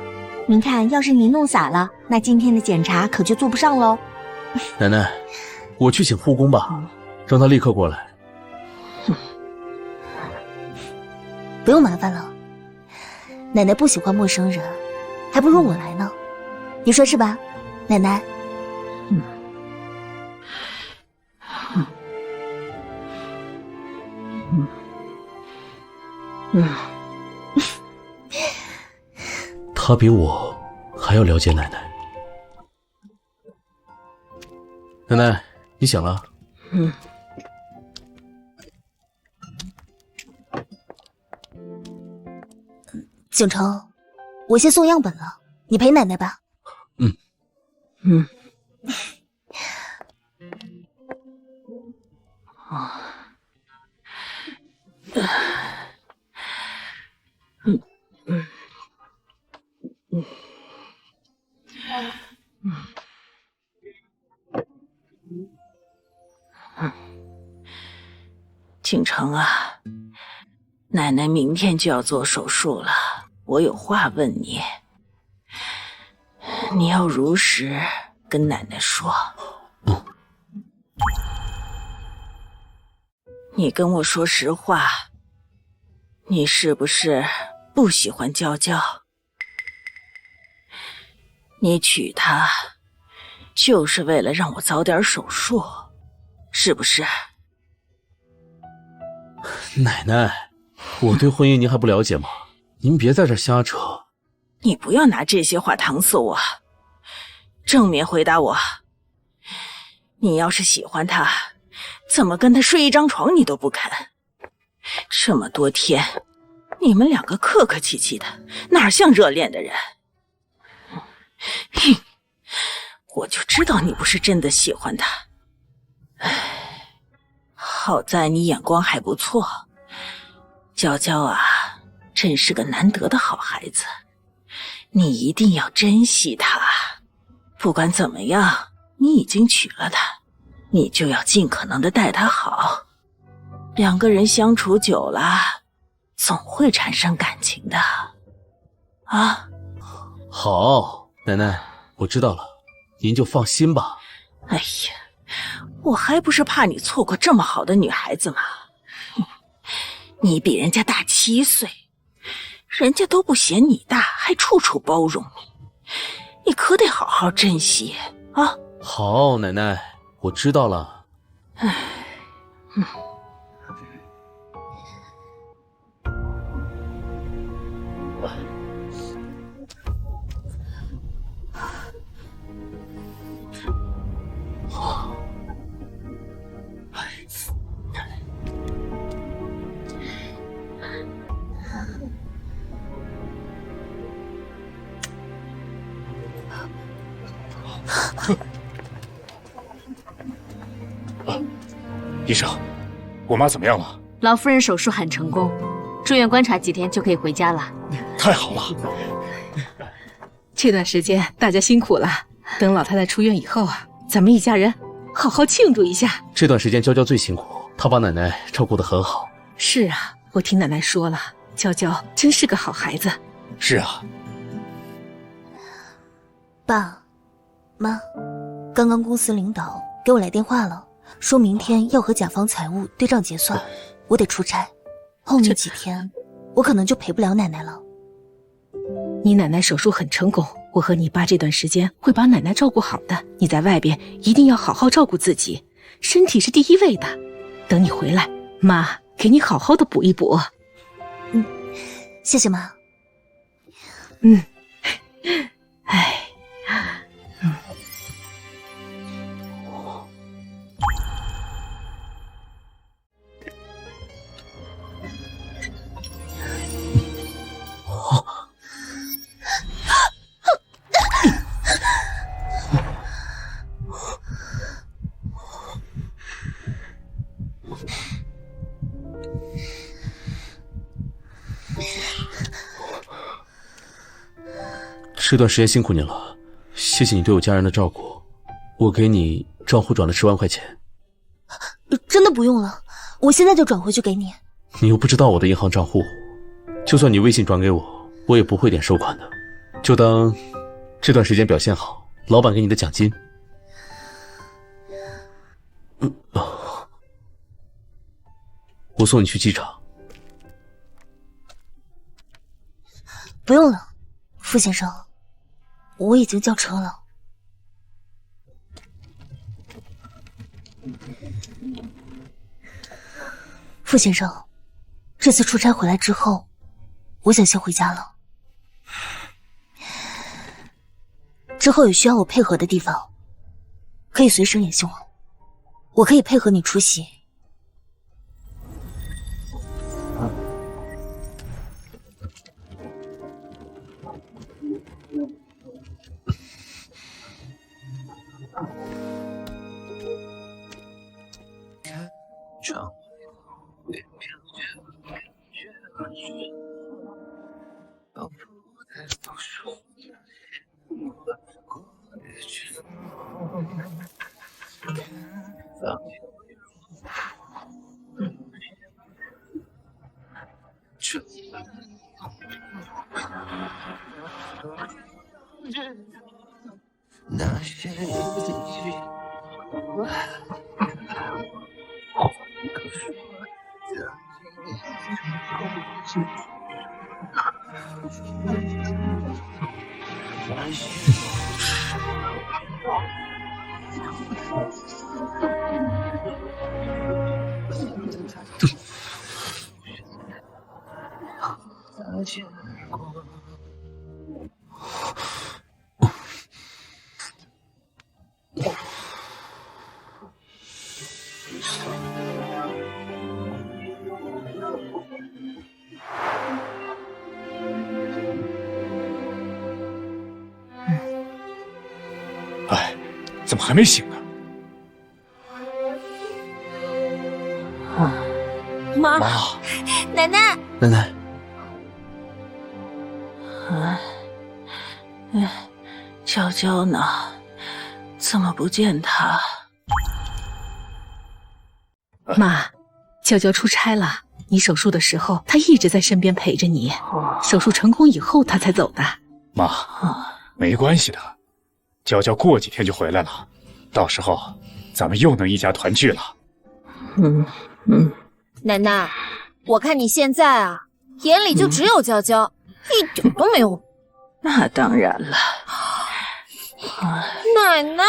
您看，要是您弄洒了，那今天的检查可就做不上喽。奶奶，我去请护工吧，让他立刻过来。不用麻烦了，奶奶不喜欢陌生人，还不如我来呢。你说是吧，奶奶？他比我还要了解奶奶。奶奶，你醒了？景城，我先送样本了，你陪奶奶吧。景城啊，奶奶明天就要做手术了，我有话问你，你要如实跟奶奶说。你跟我说实话，你是不是不喜欢娇娇？你娶她就是为了让我早点手术，是不是？奶奶，我对婚姻您还不了解吗？您别在这瞎扯。你不要拿这些话搪塞我，正面回答我。你要是喜欢他，怎么跟他睡一张床你都不肯？这么多天，你们两个客客气气的，哪像热恋的人？我就知道你不是真的喜欢他。唉，好在你眼光还不错，娇娇啊，真是个难得的好孩子，你一定要珍惜他。不管怎么样，你已经娶了她，你就要尽可能的待她好。两个人相处久了，总会产生感情的。啊，好，奶奶，我知道了，您就放心吧。哎呀，我还不是怕你错过这么好的女孩子吗？你比人家大7岁，人家都不嫌你大，还处处包容你，你可得好好珍惜啊！好，奶奶，我知道了。唉，医生，我妈怎么样了？老夫人手术很成功，住院观察几天就可以回家了。太好了！这段时间大家辛苦了，等老太太出院以后啊，咱们一家人好好庆祝一下。这段时间娇娇最辛苦，她把奶奶照顾得很好。是啊，我听奶奶说了，娇娇真是个好孩子。是啊。爸妈，刚刚公司领导给我来电话了，说明天要和甲方财务对账结算，我得出差，后面几天我可能就陪不了奶奶了。你奶奶手术很成功，我和你爸这段时间会把奶奶照顾好的。你在外边一定要好好照顾自己，身体是第一位的。等你回来，妈给你好好的补一补。谢谢妈。哎，这段时间辛苦你了，谢谢你对我家人的照顾。我给你账户转了10万块钱。真的不用了，我现在就转回去给你。你又不知道我的银行账户，就算你微信转给我，我也不会点收款的。就当这段时间表现好，老板给你的奖金。我送你去机场。不用了，傅先生，我已经叫车了。傅先生，这次出差回来之后，我想先回家了。之后有需要我配合的地方，可以随时联系我，我可以配合你出席。哎，怎么还没醒呢？妈，奶奶，奶奶，娇娇呢？怎么不见她？妈，娇娇出差了。你手术的时候，她一直在身边陪着你。手术成功以后，她才走的。妈，没关系的，娇娇过几天就回来了，到时候咱们又能一家团聚了。奶奶，我看你现在啊，眼里就只有娇娇，一点都没有。那当然了。奶奶，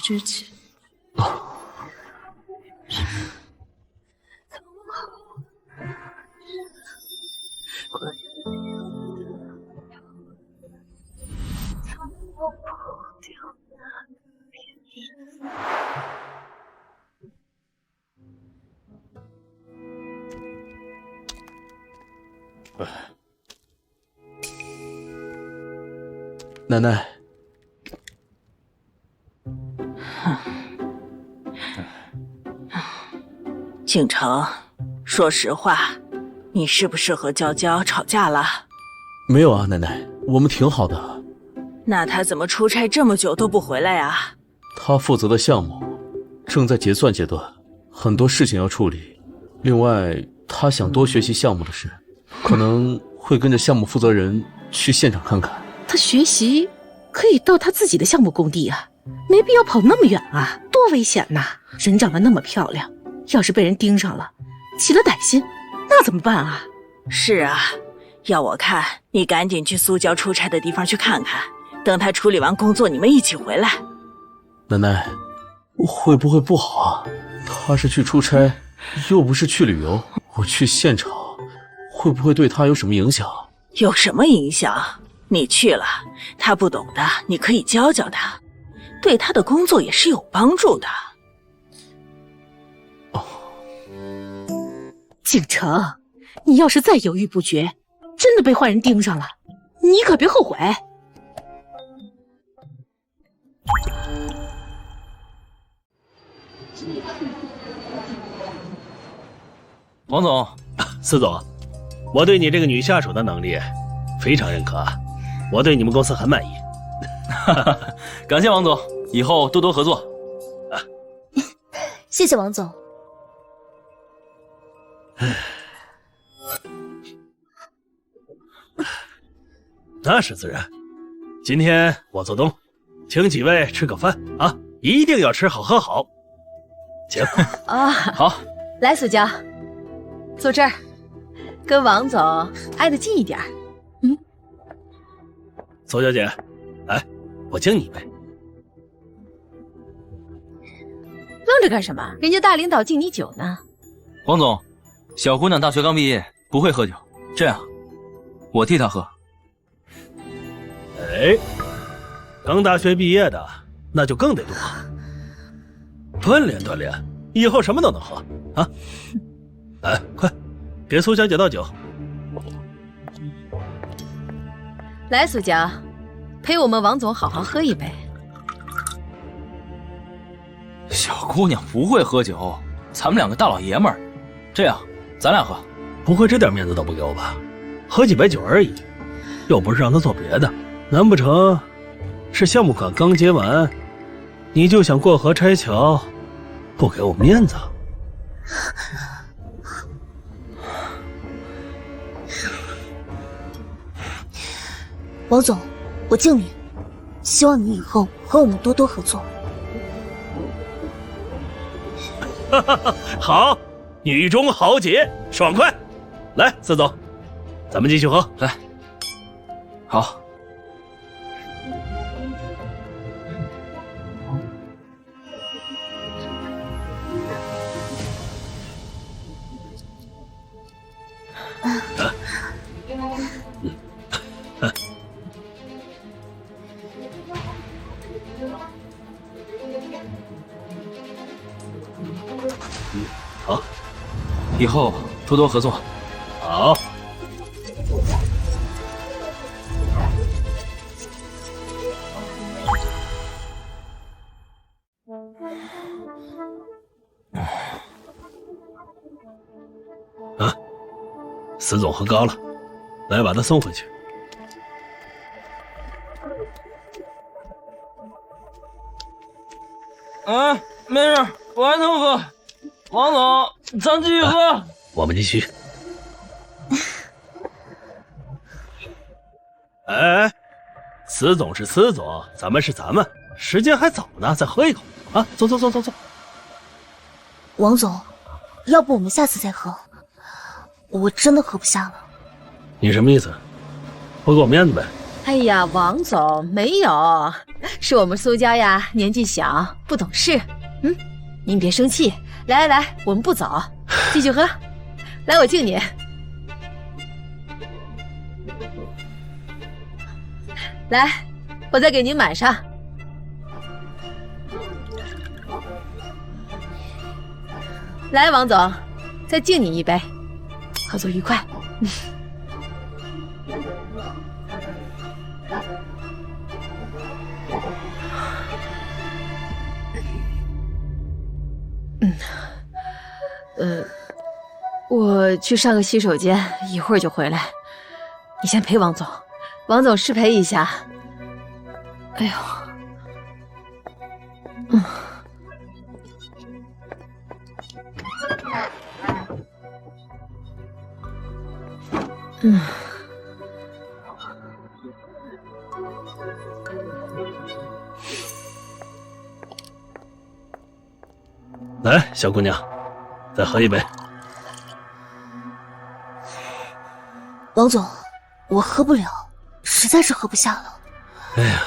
之前，奶奶。景城，说实话，你是不是和娇娇吵架了？没有啊，奶奶，我们挺好的。那他怎么出差这么久都不回来啊？他负责的项目正在结算阶段，很多事情要处理。另外，他想多学习项目的事，可能会跟着项目负责人去现场看看。他学习可以到他自己的项目工地啊，没必要跑那么远啊，多危险呐！人长得那么漂亮，要是被人盯上了，起了歹心，那怎么办啊？是啊，要我看，你赶紧去苏娇出差的地方去看看，等他处理完工作，你们一起回来。奶奶，会不会不好啊？他是去出差，又不是去旅游，我去现场，会不会对他有什么影响？有什么影响？你去了，他不懂的，你可以教教他，对他的工作也是有帮助的。景城，你要是再犹豫不决，真的被坏人盯上了，你可别后悔。王总，司总，我对你这个女下属的能力非常认可，我对你们公司很满意。感谢王总，以后多多合作。谢谢王总。那是自然。今天我做东，请几位吃个饭啊，一定要吃好喝好。请啊，好，来苏娇，坐这儿，跟王总挨得近一点。苏小姐，来，我敬你一杯。愣着干什么？人家大领导敬你酒呢。王总，小姑娘大学刚毕业，不会喝酒，这样，我替她喝。哎，刚大学毕业的，那就更得多锻炼锻炼，以后什么都能喝啊！快给苏小姐倒酒。来，苏娇，陪我们王总好好喝一杯。小姑娘不会喝酒，咱们两个大老爷们儿，这样咱俩喝。不会这点面子都不给我吧？喝几杯酒而已，又不是让他做别的，难不成是项目款刚结完，你就想过河拆桥，不给我面子？王总，我敬你，希望你以后和我们多多合作。好，女中豪杰，爽快！来，司总，咱们继续喝。来，好。好，以后多多合作。好。啊，司总喝高了，来把他送回去。没事，我还能喝。王总，咱继续喝。我们继续。哎，司总是司总，咱们是咱们，时间还早呢，再喝一口啊！走。王总，要不我们下次再喝？我真的喝不下了。你什么意思？不给我面子呗？哎呀，王总没有，是我们苏娇呀，年纪小不懂事。您别生气。来，我们不走，继续喝。来，我敬你。来，我再给您满上。来，王总，再敬你一杯，合作愉快。我去上个洗手间，一会儿就回来。你先陪王总，王总失陪一下。哎呦，来，小姑娘，再喝一杯。王总，我喝不了，实在是喝不下了。哎呀，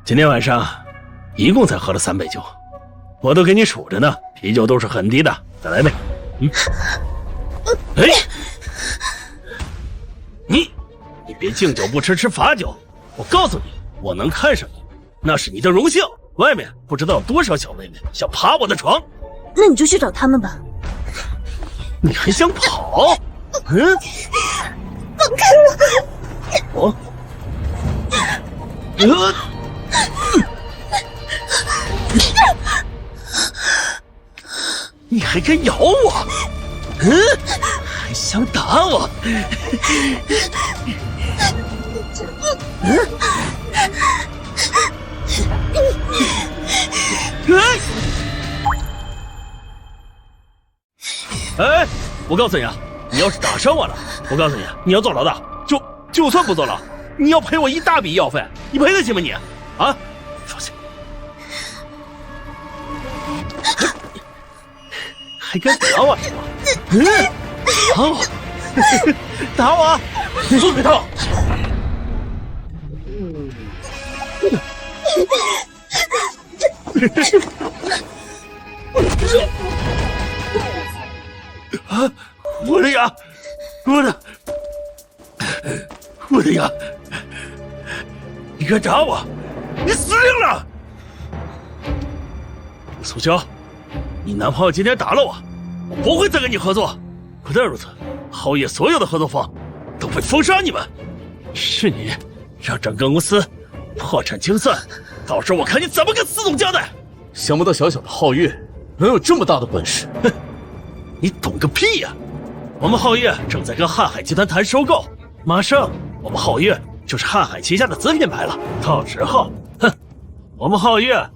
今天晚上一共才喝了3杯酒，我都给你数着呢，啤酒都是很低的，再来杯。哎，你别敬酒不吃吃罚酒，我告诉你，我能看上你，那是你的荣幸。外面不知道有多少小妹妹想爬我的床，那你就去找他们吧。你还想跑？放开我！你还敢咬我？还想打我？哎，我告诉你啊，你要是打伤我了，我告诉你，你要坐牢的。就算不坐牢，你要赔我一大笔医药费，你赔得起吗你？啊，说去。还敢打我是吧？打我，打我，松开他！啊！我的牙，我的牙！你敢打我，你死定了！苏娇，你男朋友今天打了我，我不会再跟你合作。不但如此，皓夜所有的合作方都会封杀你们。是你让整个公司破产清算，到时候我看你怎么跟司总交代。想不到小小的皓月能有这么大的本事，哼，你懂个屁呀！我们皓月正在跟瀚海集团谈收购，马上我们皓月就是瀚海旗下的子品牌了。到时候，哼，我们皓月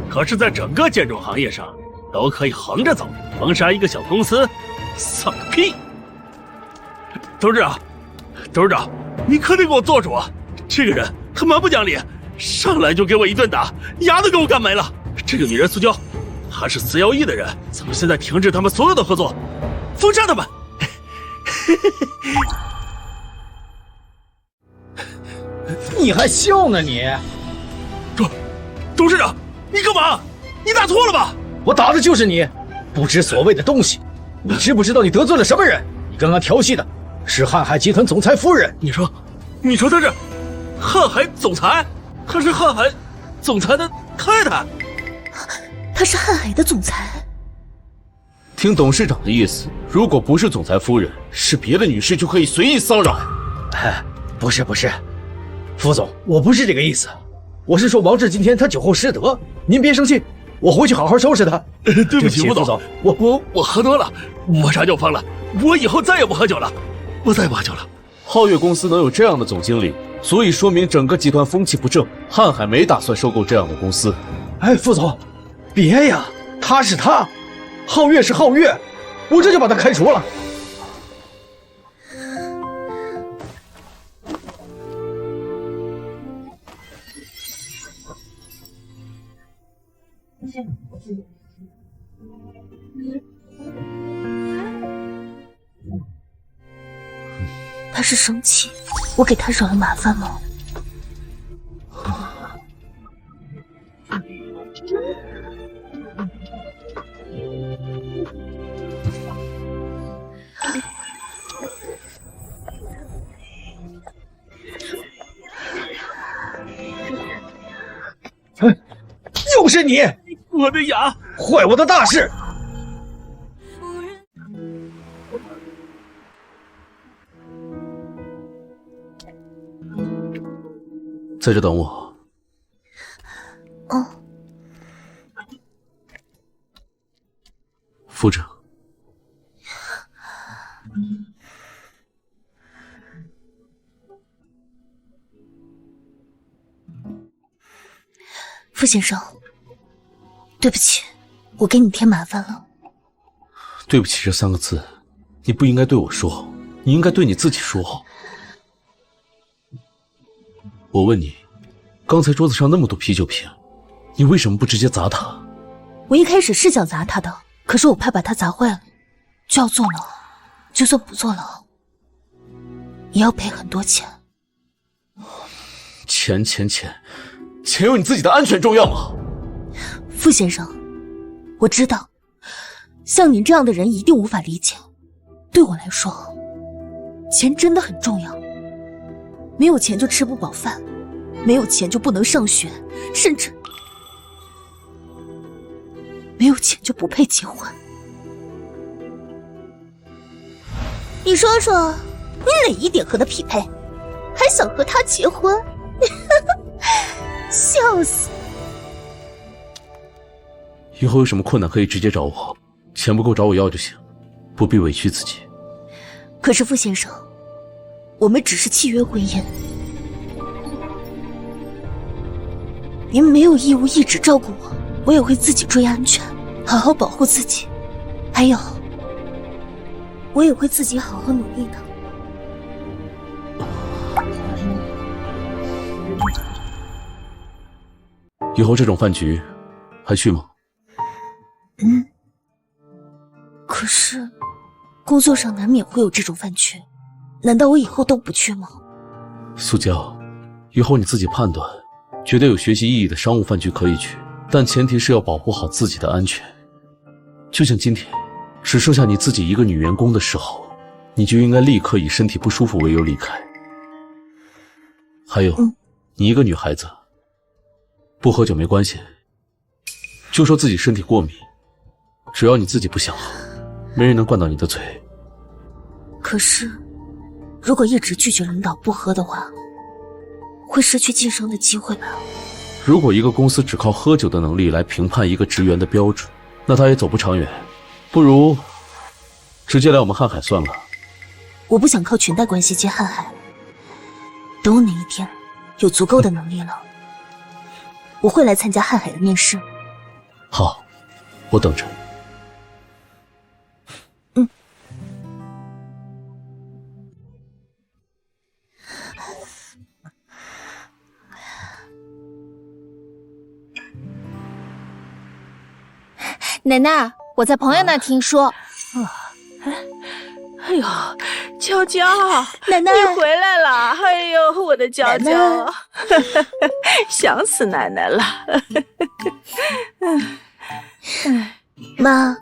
可是在整个建筑行业上都可以横着走，封杀一个小公司，算个屁！董事长，董事长，你可得给我做主啊！这个人他蛮不讲理，上来就给我一顿打，牙都给我干没了。这个女人苏娇，她是411的人，怎么现在停止他们所有的合作，封杀他们？你还笑呢你？董事长，你干嘛？你打错了吧？我打的就是你，不知所谓的东西！你知不知道你得罪了什么人？你刚刚调戏的是瀚海集团总裁夫人。你说他是瀚海总裁？她是瀚海总裁的太太？她是瀚海的总裁？听董事长的意思，如果不是总裁夫人，是别的女士就可以随意骚扰。哎，不是，副总，我不是这个意思，我是说王志今天他酒后失德，您别生气，我回去好好收拾他。对不起，副总，我喝多了，抹茶就疯了，我以后再也不喝酒了，我再也不喝酒了。皓月公司能有这样的总经理，所以说明整个集团风气不正，瀚海没打算收购这样的公司。哎，副总，别呀，他是他，皓月是皓月，我这就把他开除了。他是生气我给他惹了麻烦吗？又是你！我的牙，坏我的大事！在这等我。哦。扶着。傅先生，对不起，我给你添麻烦了。对不起这3个字，你不应该对我说，你应该对你自己说。我问你，刚才桌子上那么多啤酒瓶，你为什么不直接砸它？我一开始是想砸它的，可是我怕把它砸坏了，就要坐牢。就算不坐牢，也要赔很多钱。钱有你自己的安全重要吗？傅先生，我知道，像您这样的人一定无法理解。对我来说，钱真的很重要。没有钱就吃不饱饭，没有钱就不能上学，甚至没有钱就不配结婚。你说说，你哪一点和他匹配？还想和他结婚？笑死！以后有什么困难可以直接找我，钱不够找我要就行，不必委屈自己。可是傅先生，我们只是契约婚姻，您没有义务一直照顾我，我也会自己注意安全，好好保护自己。还有，我也会自己好好努力的。以后这种饭局还去吗？可是工作上难免会有这种饭局，难道我以后都不去吗？苏娇，以后你自己判断，觉得有学习意义的商务饭局可以去，但前提是要保护好自己的安全。就像今天只剩下你自己一个女员工的时候，你就应该立刻以身体不舒服为由离开。还有，你一个女孩子不喝酒没关系，就说自己身体过敏，只要你自己不想喝，没人能灌到你的嘴。可是如果一直拒绝领导不喝的话，会失去晋升的机会吧。如果一个公司只靠喝酒的能力来评判一个职员的标准，那他也走不长远。不如直接来我们瀚海算了。我不想靠裙带关系接瀚海，等我哪一天有足够的能力了，我会来参加瀚海的面试。好，我等着。奶奶，我在朋友那听说。哎呦，娇娇，奶奶，你回来了！哎呦，我的娇娇，想死奶奶了。妈，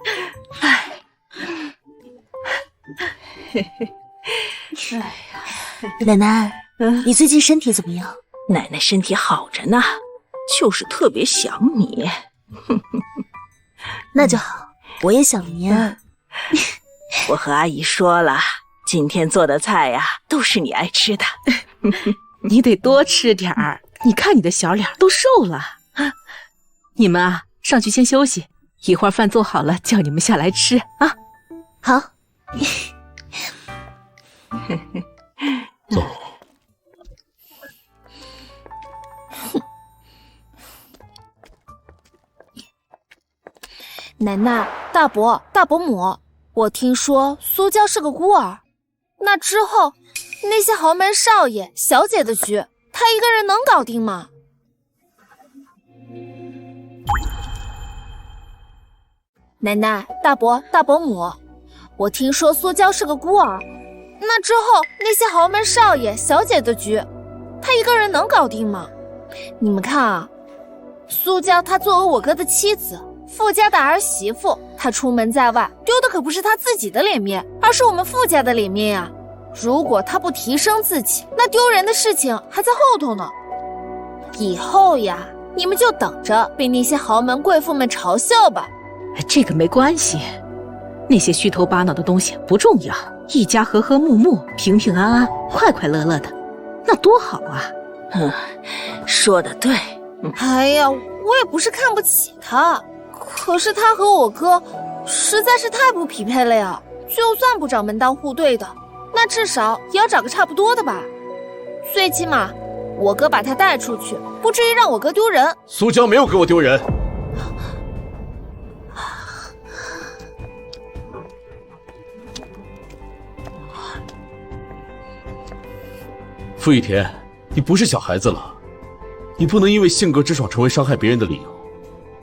奶奶，你最近身体怎么样？奶奶身体好着呢，就是特别想你。那就好，我也想您。我和阿姨说了，今天做的菜呀，都是你爱吃的。你得多吃点儿，你看你的小脸都瘦了。你们啊，上去先休息，一会儿饭做好了，叫你们下来吃啊。好。走。奶奶、大伯、大伯母，我听说苏娇是个孤儿，那之后那些豪门少爷、小姐的局，她一个人能搞定吗？奶奶、大伯、大伯母，我听说苏娇是个孤儿，那之后那些豪门少爷、小姐的局，她一个人能搞定吗？你们看啊，苏娇她作为我哥的妻子，傅家的儿媳妇，她出门在外丢的可不是她自己的脸面，而是我们傅家的脸面呀。如果她不提升自己，那丢人的事情还在后头呢。以后呀，你们就等着被那些豪门贵妇们嘲笑吧。这个没关系，那些虚头巴脑的东西不重要，一家和和睦睦、平平安安、快快乐乐的，那多好啊！说得对。哎呀，我也不是看不起他，可是他和我哥实在是太不匹配了呀。就算不找门当户对的，那至少也要找个差不多的吧。最起码我哥把他带出去，不至于让我哥丢人。苏娇没有给我丢人。傅一田，你不是小孩子了，你不能因为性格直爽成为伤害别人的理由。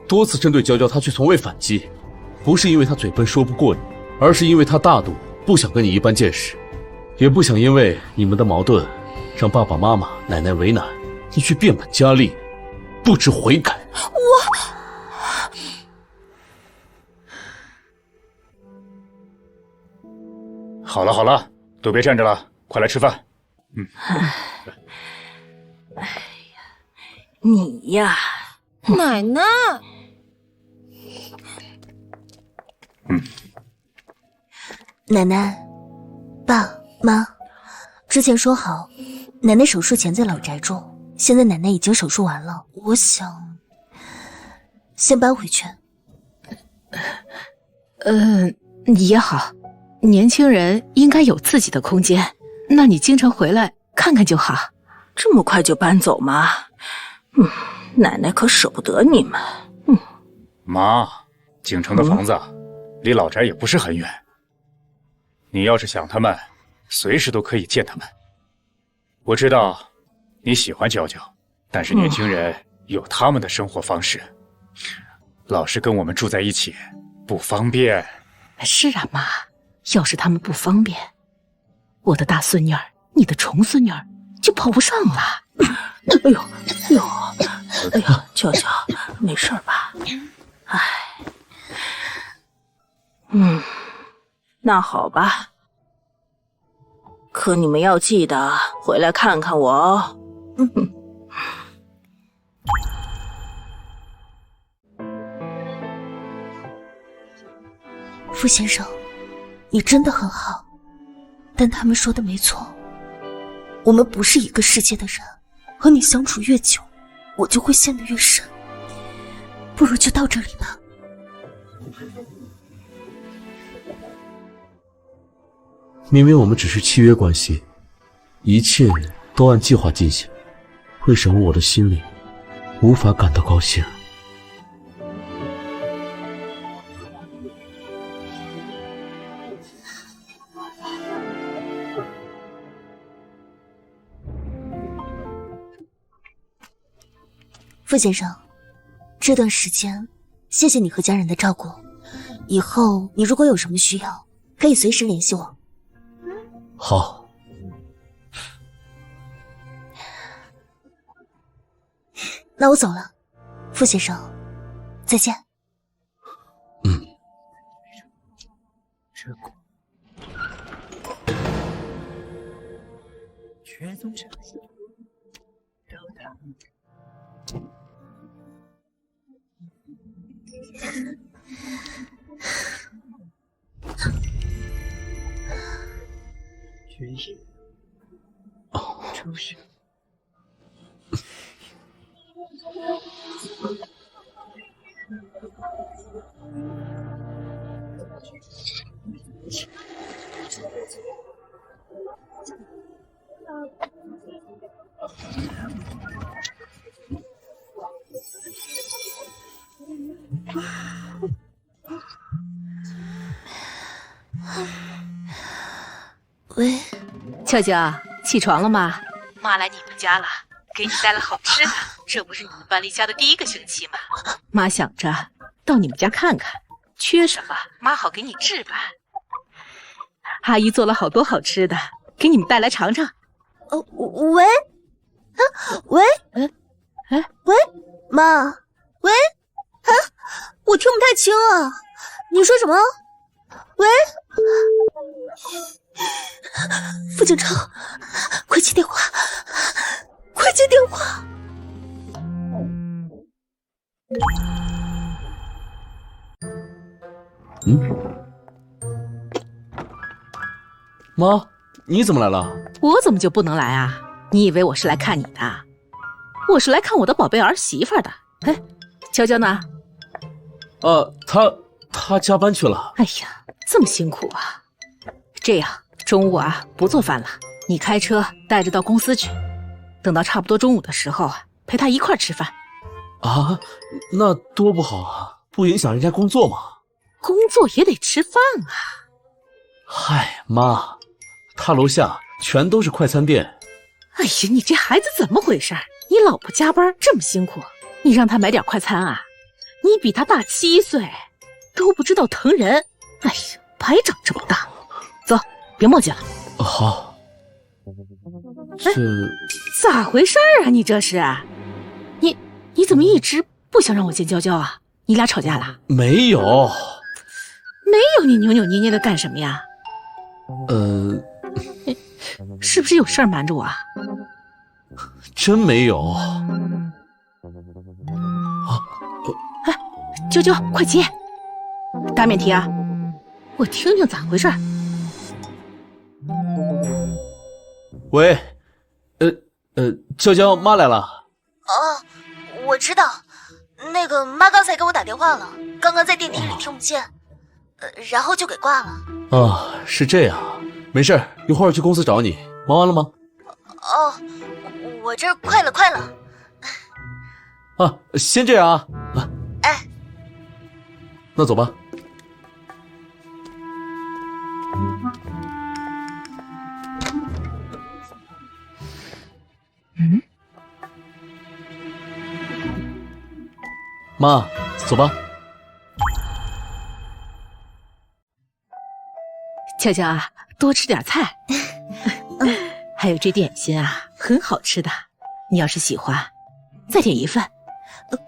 多次针对娇娇，她却从未反击，不是因为她嘴笨说不过你，而是因为她大度，不想跟你一般见识，也不想因为你们的矛盾让爸爸妈妈、奶奶为难，你去变本加厉，不知悔改。好了好了，都别站着了，快来吃饭。哎呀，你呀，奶奶。奶奶、爸妈，之前说好，奶奶手术前在老宅住，现在奶奶已经手术完了，我想先搬回去。也好，年轻人应该有自己的空间，那你经常回来看看就好。这么快就搬走吗？奶奶可舍不得你们。妈，景城的房子离老宅也不是很远，你要是想他们，随时都可以见他们。我知道你喜欢娇娇，但是年轻人有他们的生活方式，老是跟我们住在一起不方便。是啊，妈，要是他们不方便，我的大孙女儿，你的重孙女儿就跑不上了。哎呦，哎呦，娇娇，没事吧？哎，那好吧。可你们要记得回来看看我哦。傅先生，你真的很好，但他们说的没错，我们不是一个世界的人，和你相处越久，我就会陷得越深。不如就到这里吧。明明我们只是契约关系，一切都按计划进行，为什么我的心里无法感到高兴？傅先生，这段时间谢谢你和家人的照顾，以后你如果有什么需要，可以随时联系我。好。那我走了，傅先生，再见。喂，俏娇，起床了吗？妈来你们家了，给你带了好吃的。这不是你们搬离家的第1个星期吗？妈想着到你们家看看，缺什么妈好给你置办。阿姨做了好多好吃的，给你们带来尝尝。喂，喂，喂，妈，喂，我听不太清啊，你说什么？喂，傅景成，快接电话，快接电话！妈，你怎么来了？我怎么就不能来啊？你以为我是来看你的？我是来看我的宝贝儿媳妇的。哎，娇娇呢？她加班去了。哎呀，这么辛苦啊！这样，中午啊不做饭了，你开车带着到公司去，等到差不多中午的时候啊，陪她一块儿吃饭。啊，那多不好啊，不影响人家工作嘛。工作也得吃饭啊。嗨，妈，他楼下全都是快餐店。哎呀，你这孩子怎么回事？你老婆加班这么辛苦，你让她买点快餐啊？你比她大7岁，都不知道疼人。哎呀，白长这么大。走，别磨叽了。好。这咋回事啊？你这是？你怎么一直不想让我见娇娇啊？你俩吵架了？没有。没有，你扭扭捏捏的干什么呀？是不是有事儿瞒着我啊？真没有。哎，娇娇，快接！大免提啊！我听听咋回事。喂，娇娇，妈来了。哦，我知道，那个妈刚才给我打电话了，刚刚在电梯里听不见，然后就给挂了。哦，是这样，没事，一会儿去公司找你。忙完了吗？哦，我这快了。啊，先这样啊。哎，那走吧。妈，走吧。俏俏啊，多吃点菜。还有这点心啊，很好吃的。你要是喜欢，再点一份。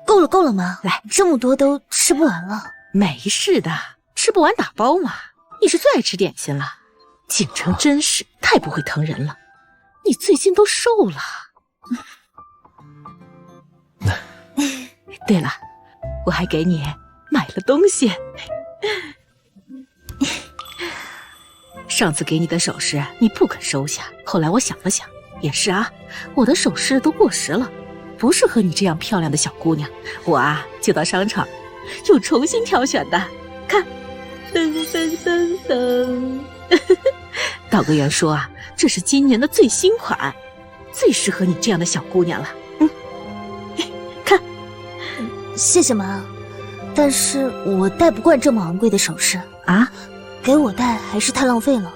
够了妈，来，这么多都吃不完了。没事的，吃不完打包嘛。你是最爱吃点心了。景城真是太不会疼人了，你最近都瘦了。对了，我还给你买了东西。上次给你的首饰你不肯收下，后来我想了想，也是啊，我的首饰都过时了，不适合你这样漂亮的小姑娘。我啊，就到商场又重新挑选的。看，噔噔噔噔。导购员说啊，这是今年的最新款，最适合你这样的小姑娘了。看，谢谢妈，但是我戴不惯这么昂贵的首饰啊，给我戴还是太浪费了，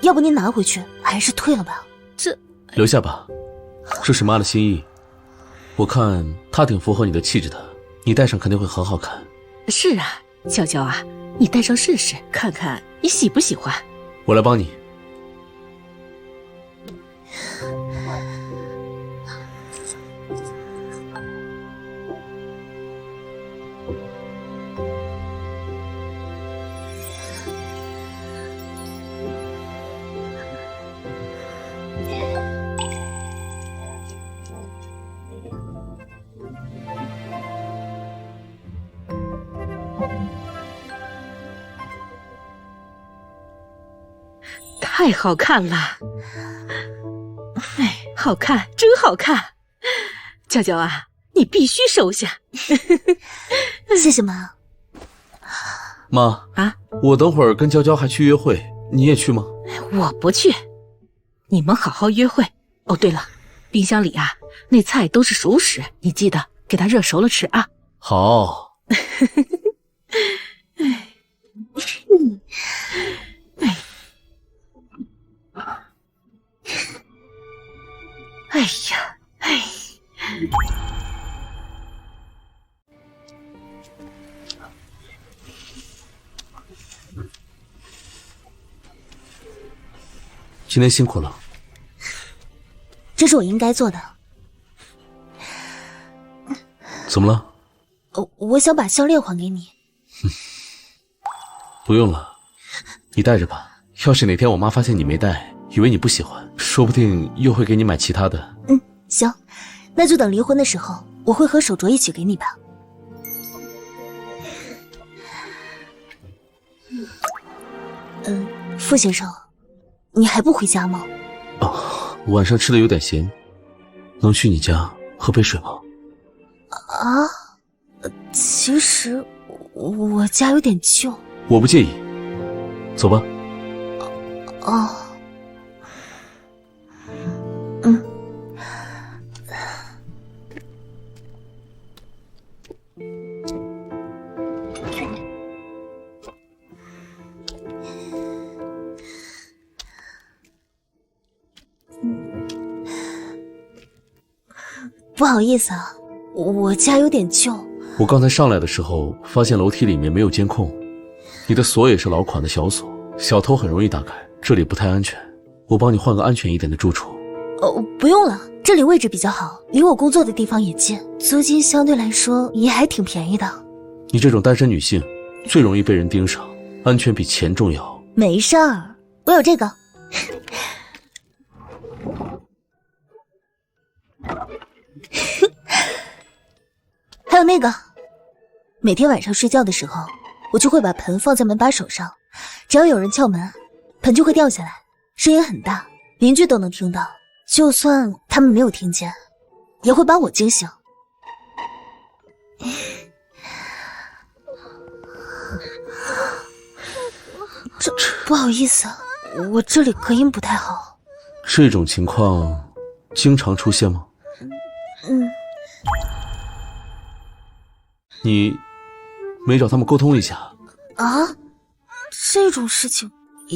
要不您拿回去，还是退了吧。留下吧，这是妈的心意，我看它挺符合你的气质的，你戴上肯定会很好看。是啊，娇娇啊，你戴上试试，看看你喜不喜欢。我来帮你。太好看了，哎，好看，真好看！娇娇啊，你必须收下。谢谢妈。妈啊，我等会儿跟娇娇还去约会，你也去吗？我不去，你们好好约会。哦，对了，冰箱里啊，那菜都是熟食，你记得给它热熟了吃啊。好。哎呀，哎。今天辛苦了。这是我应该做的。怎么了？我想把项链还给你。不用了，你带着吧。要是哪天我妈发现你没带，以为你不喜欢，说不定又会给你买其他的。行，那就等离婚的时候，我会和手镯一起给你吧。傅先生，你还不回家吗？晚上吃的有点咸，能去你家喝杯水吗？其实我家有点旧。我不介意，走吧。不好意思啊，我家有点旧。我刚才上来的时候发现楼梯里面没有监控，你的锁也是老款的小锁，小偷很容易打开，这里不太安全，我帮你换个安全一点的住处。不用了，这里位置比较好，离我工作的地方也近，租金相对来说也还挺便宜的。你这种单身女性最容易被人盯上，安全比钱重要。没事儿，我有这个。还有那个，每天晚上睡觉的时候，我就会把盆放在门把手上，只要有人敲门，盆就会掉下来，声音很大，邻居都能听到，就算他们没有听见，也会把我惊醒。不好意思，我这里隔音不太好。这种情况经常出现吗？你没找他们沟通一下？这种事情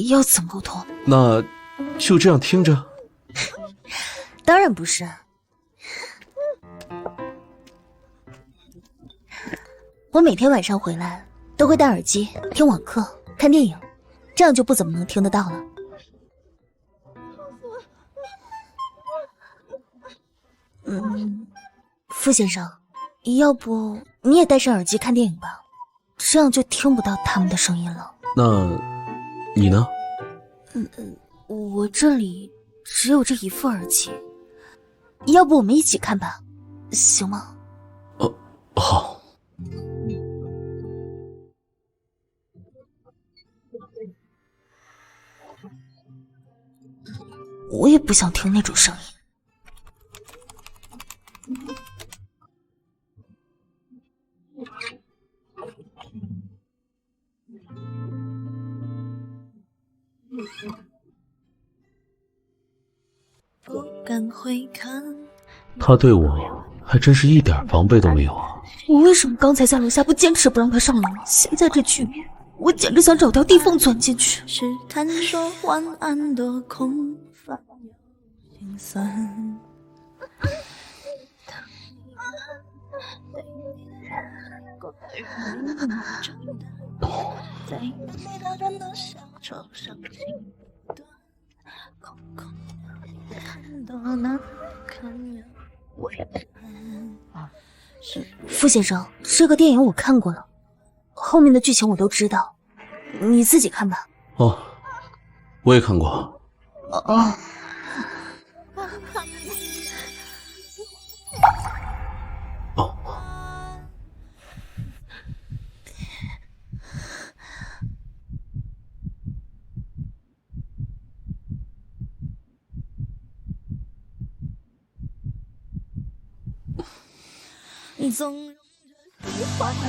要怎么沟通？那就这样听着？当然不是。我每天晚上回来都会戴耳机听网课、看电影，这样就不怎么能听得到了。傅先生，要不你也戴上耳机看电影吧，这样就听不到他们的声音了。那你呢？我这里只有这一副耳机，要不我们一起看吧，行吗？好。我也不想听那种声音。他对我还真是一点防备都没有啊！我为什么刚才在楼下不坚持不让他上楼呢？现在这局面，我简直想找条地缝钻进去。试探说晚安的空泛心酸。在你的人的小丑上心端，空空看到那看了我傅先生，这个电影我看过了，后面的剧情我都知道，你自己看吧。哦，我也看过。哦。你纵容着一环的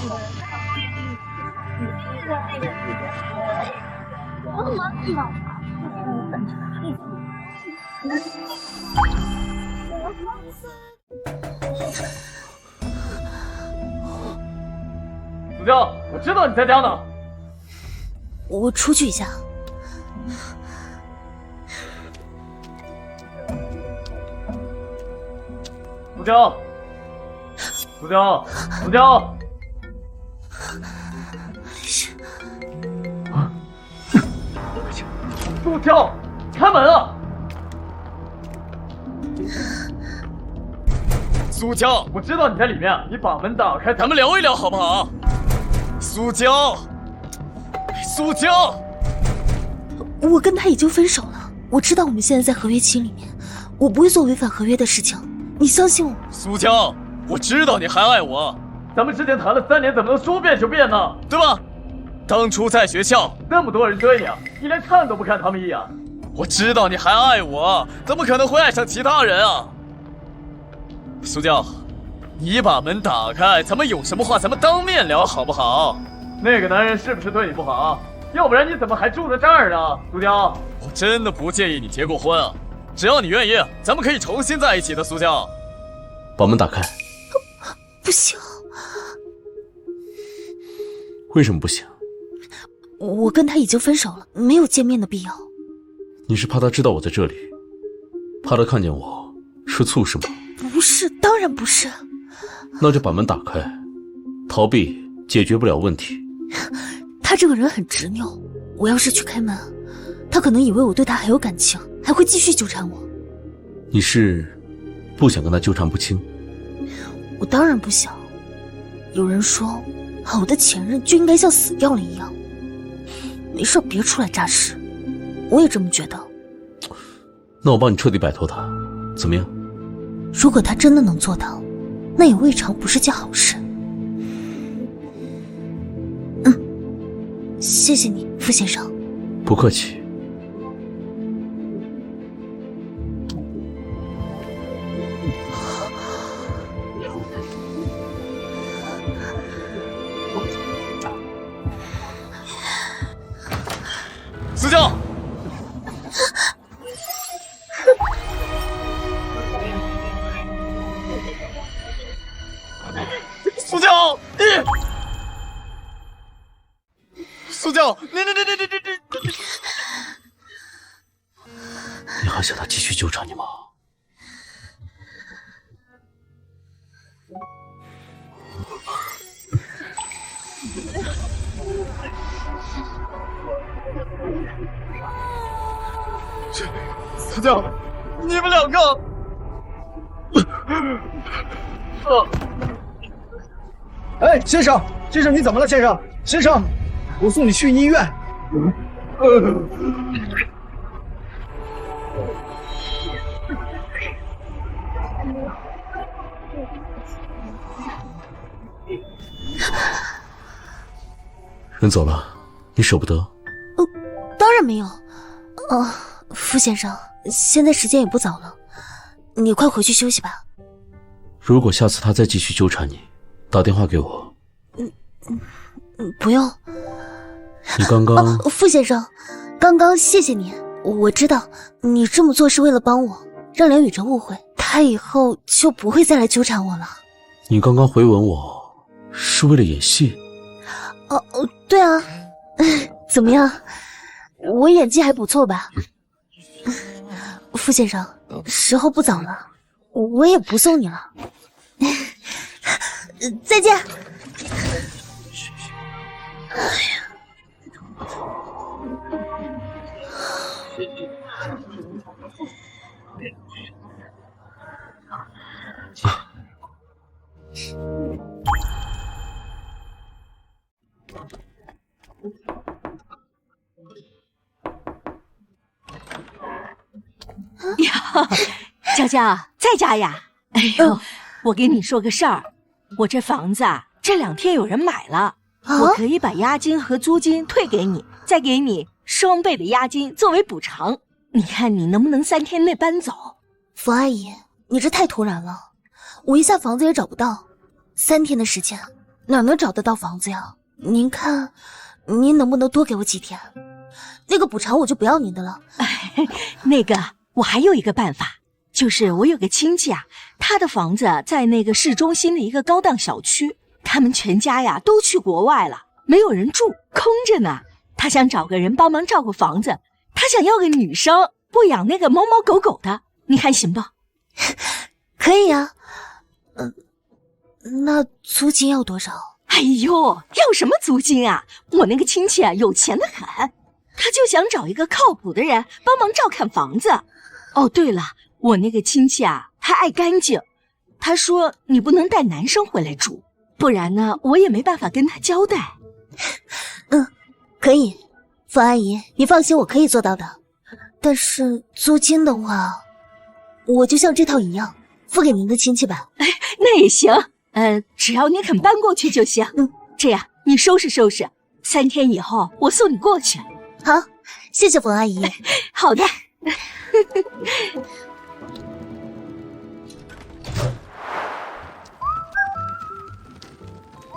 子娇，我知道你在家呢。我出去一下。子娇。苏娇，苏娇，苏娇，开门啊！苏娇，我知道你在里面，你把门打开，咱们聊一聊好不好？苏娇，苏娇，我跟他已经分手了，我知道我们现在在合约期里面，我不会做违反合约的事情，你相信我。苏娇。我知道你还爱我，咱们之前谈了3年，怎么能说变就变呢？对吧？当初在学校那么多人追你，你连看都不看他们一眼。我知道你还爱我，怎么可能会爱上其他人啊？苏娇，你把门打开，咱们有什么话咱们当面聊好不好？那个男人是不是对你不好？要不然你怎么还住在这儿呢？苏娇，我真的不介意你结过婚啊，只要你愿意，咱们可以重新在一起的。苏娇，把门打开。不行，为什么不行？我跟他已经分手了，没有见面的必要。你是怕他知道我在这里，怕他看见我吃醋是吗？不是，当然不是。那就把门打开，逃避解决不了问题。他这个人很执拗，我要是去开门，他可能以为我对他还有感情，还会继续纠缠我。你是不想跟他纠缠不清？我当然不想。有人说，好的前任就应该像死掉了一样。没事别出来炸事，我也这么觉得。那我帮你彻底摆脱他，怎么样？如果他真的能做到，那也未尝不是件好事。谢谢你，傅先生。不客气。苏娇，苏娇，苏娇，你，你还想他继续纠缠你吗？苏娇，你们两个，哎，先生，先生，你怎么了？先生，先生，我送你去医院。人走了，你舍不得？当然没有。傅先生，现在时间也不早了，你快回去休息吧。如果下次他再继续纠缠你，打电话给我。不用。你刚刚……傅先生，刚刚谢谢你，我知道你这么做是为了帮我，让梁雨辰误会，他以后就不会再来纠缠我了。你刚刚回吻我，是为了演戏？对啊，怎么样？我演技还不错吧？傅先生，时候不早了，我也不送你了。再见。哎呀。呀，娇娇在家呀？哎呦，我跟你说个事儿，我这房子啊，这2天有人买了，我可以把押金和租金退给你，再给你双倍的押金作为补偿。你看你能不能3天内搬走？冯阿姨，你这太突然了，我一下房子也找不到，3天的时间哪能找得到房子呀？您看，您能不能多给我几天？那个补偿我就不要您的了。那个，我还有一个办法，就是我有个亲戚啊，他的房子在那个市中心的一个高档小区，他们全家呀都去国外了，没有人住，空着呢。他想找个人帮忙照顾房子，他想要个女生，不养那个猫猫狗狗的，你看行不？可以啊。那租金要多少？哎呦，要什么租金啊？我那个亲戚啊，有钱得很，他就想找一个靠谱的人帮忙照看房子。哦，对了，我那个亲戚啊，他爱干净，他说你不能带男生回来住，不然呢，我也没办法跟他交代。可以，冯阿姨，你放心，我可以做到的。但是租金的话，我就像这套一样，付给您的亲戚吧。那也行，只要你肯搬过去就行。这样你收拾收拾，3天以后我送你过去。好，谢谢冯阿姨。好的。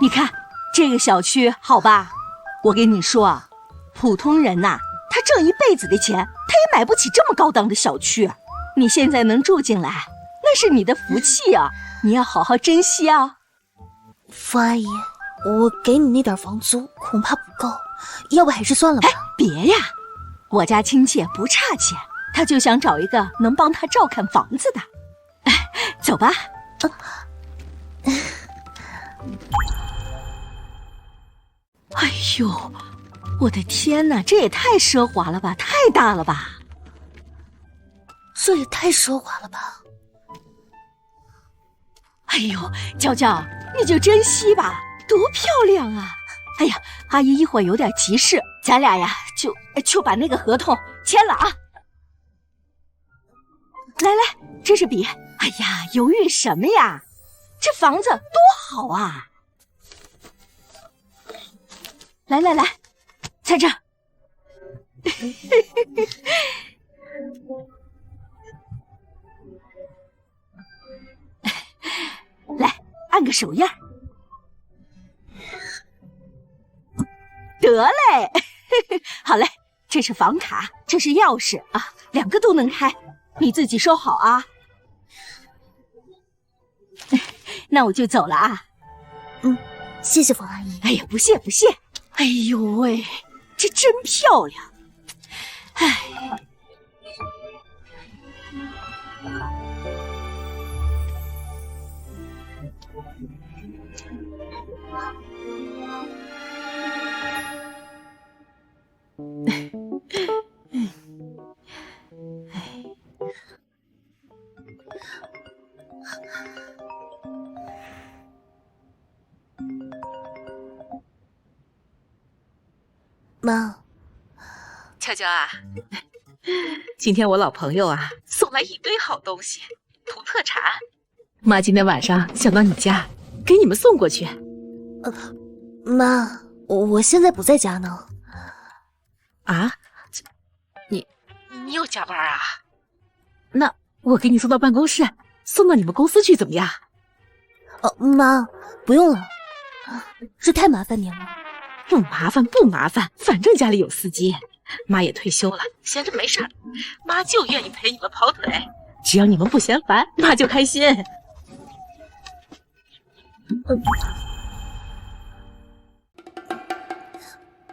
你看这个小区好吧？我跟你说啊，普通人呐，他挣一辈子的钱，他也买不起这么高档的小区。你现在能住进来，那是你的福气啊，你要好好珍惜啊。冯阿姨，我给你那点房租恐怕不够，要不还是算了吧。别呀，我家亲戚不差钱，他就想找一个能帮他照看房子的。走吧。哎呦，我的天哪，这也太奢华了吧，太大了吧！这也太奢华了吧！哎呦，娇娇，你就珍惜吧，多漂亮啊！哎呀，阿姨一会儿有点急事，咱俩呀就把那个合同签了啊！来来，这是笔。哎呀，犹豫什么呀？这房子多好啊！来来来，在这儿。来，按个手印儿。得嘞，好嘞，这是房卡，这是钥匙啊，2个都能开，你自己收好啊。那我就走了啊。谢谢冯阿姨。哎呀，不谢不谢。哎呦喂，这真漂亮！哎，妈，娇娇啊，今天我老朋友啊送来一堆好东西，土特产。妈今天晚上想到你家，给你们送过去。妈，我现在不在家呢。啊？你又加班啊？那我给你送到办公室，送到你们公司去怎么样？妈，不用了，这太麻烦您了。不麻烦不麻烦，反正家里有司机，妈也退休了，闲着没事儿，妈就愿意陪你们跑腿。只要你们不嫌烦，妈就开心。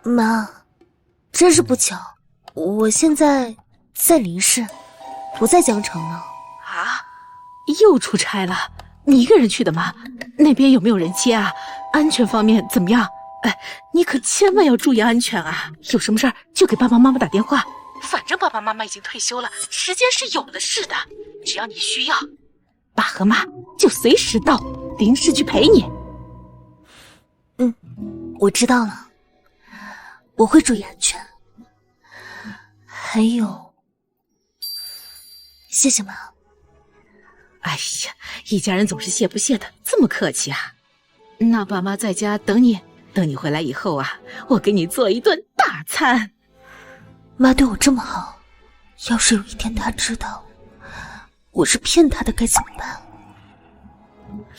妈，真是不巧，我现在在林氏，不在江城呢。啊，又出差了？你一个人去的吗？那边有没有人接啊？安全方面怎么样？哎，你可千万要注意安全啊！有什么事儿就给爸爸妈妈打电话，反正爸爸妈妈已经退休了，时间是有的是的。只要你需要，爸和妈就随时到林氏去陪你。嗯，我知道了，我会注意安全。还有，谢谢妈。哎呀，一家人总是谢不谢的，这么客气啊？那爸妈在家等你，等你回来以后啊，我给你做一顿大餐。妈对我这么好，要是有一天她知道我是骗她的，该怎么办？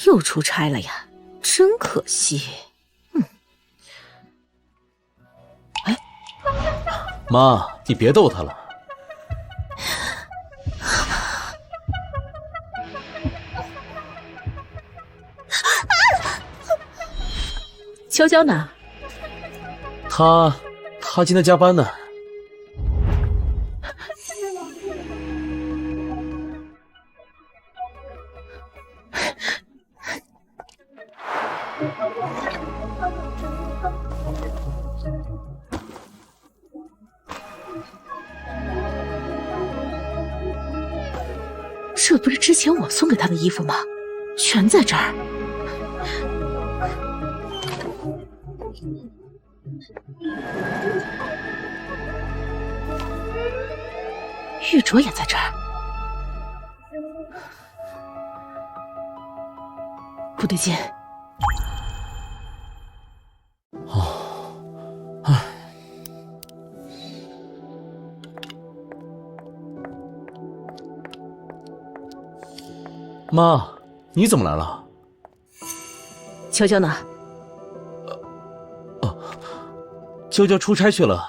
又出差了呀，真可惜。哎，妈，你别逗他了。娇娇呢？他今天加班呢。这不是之前我送给他的衣服吗？全在这儿。玉镯也在这儿。不对劲。妈，你怎么来了？娇娇呢？娇娇出差去了。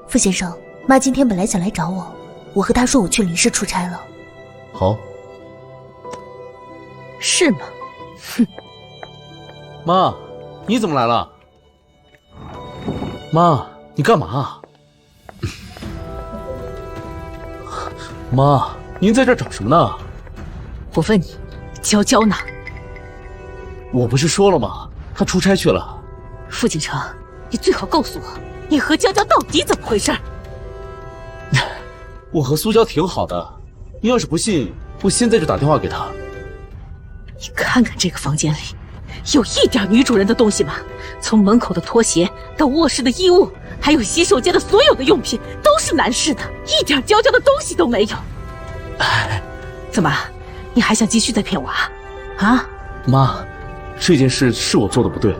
傅先生，妈今天本来想来找我，我和她说我去林氏出差了。好。是吗？哼。妈，你怎么来了？妈，你干嘛？妈，您在这找什么呢？我问你，娇娇呢？我不是说了吗？她出差去了。傅景城，你最好告诉我，你和娇娇到底怎么回事？我和苏娇挺好的，你要是不信，我现在就打电话给她。你看看这个房间里，有一点女主人的东西吗？从门口的拖鞋到卧室的衣物，还有洗手间的所有的用品，都是男士的，一点娇娇的东西都没有。怎么，你还想继续再骗我啊？啊？妈，这件事是我做的不对，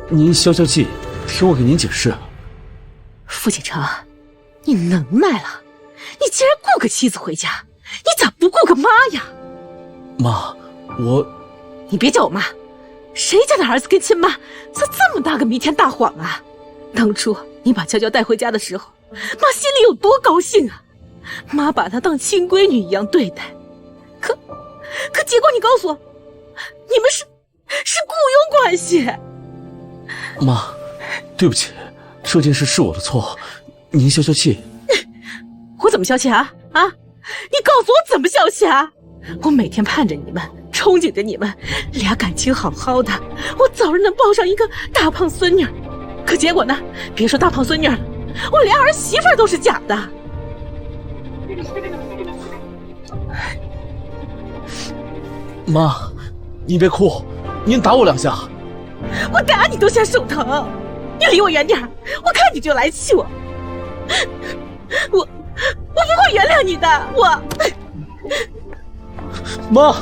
您消消气，听我给您解释。傅景城，你能耐了，你竟然雇个妻子回家，你咋不雇个妈呀？妈，你别叫我妈，谁家的儿子跟亲妈撒这么大个弥天大谎啊？当初你把娇娇带回家的时候，妈心里有多高兴啊！妈把她当亲闺女一样对待，可结果你告诉我，你们是雇佣关系。妈，对不起，这件事是我的错，您消消气。我怎么消气啊？啊，你告诉我怎么消气啊？我每天盼着你们，憧憬着你们俩感情好好的，我早日能抱上一个大胖孙女。可结果呢？别说大胖孙女了，我连儿媳妇都是假的。妈，你别哭，您打我2下。我打你都嫌手疼，你离我远点，我看你就来气我。我不会原谅你的，我。妈。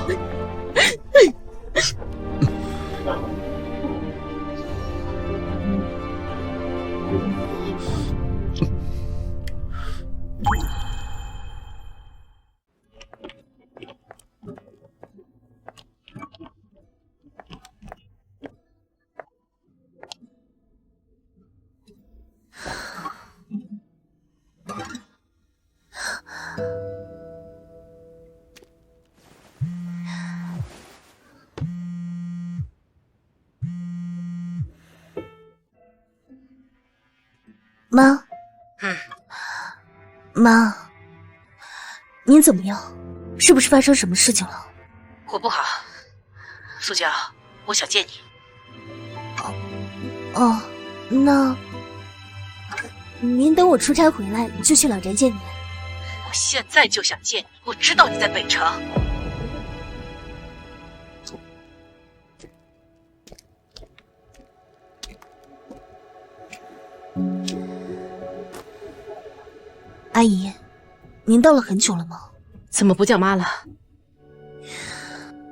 妈，妈，您怎么样？是不是发生什么事情了？我不好，苏娇，我想见你。哦，那您等我出差回来就去老宅见你。我现在就想见你，我知道你在北城。阿姨，您到了很久了吗？怎么不叫妈了？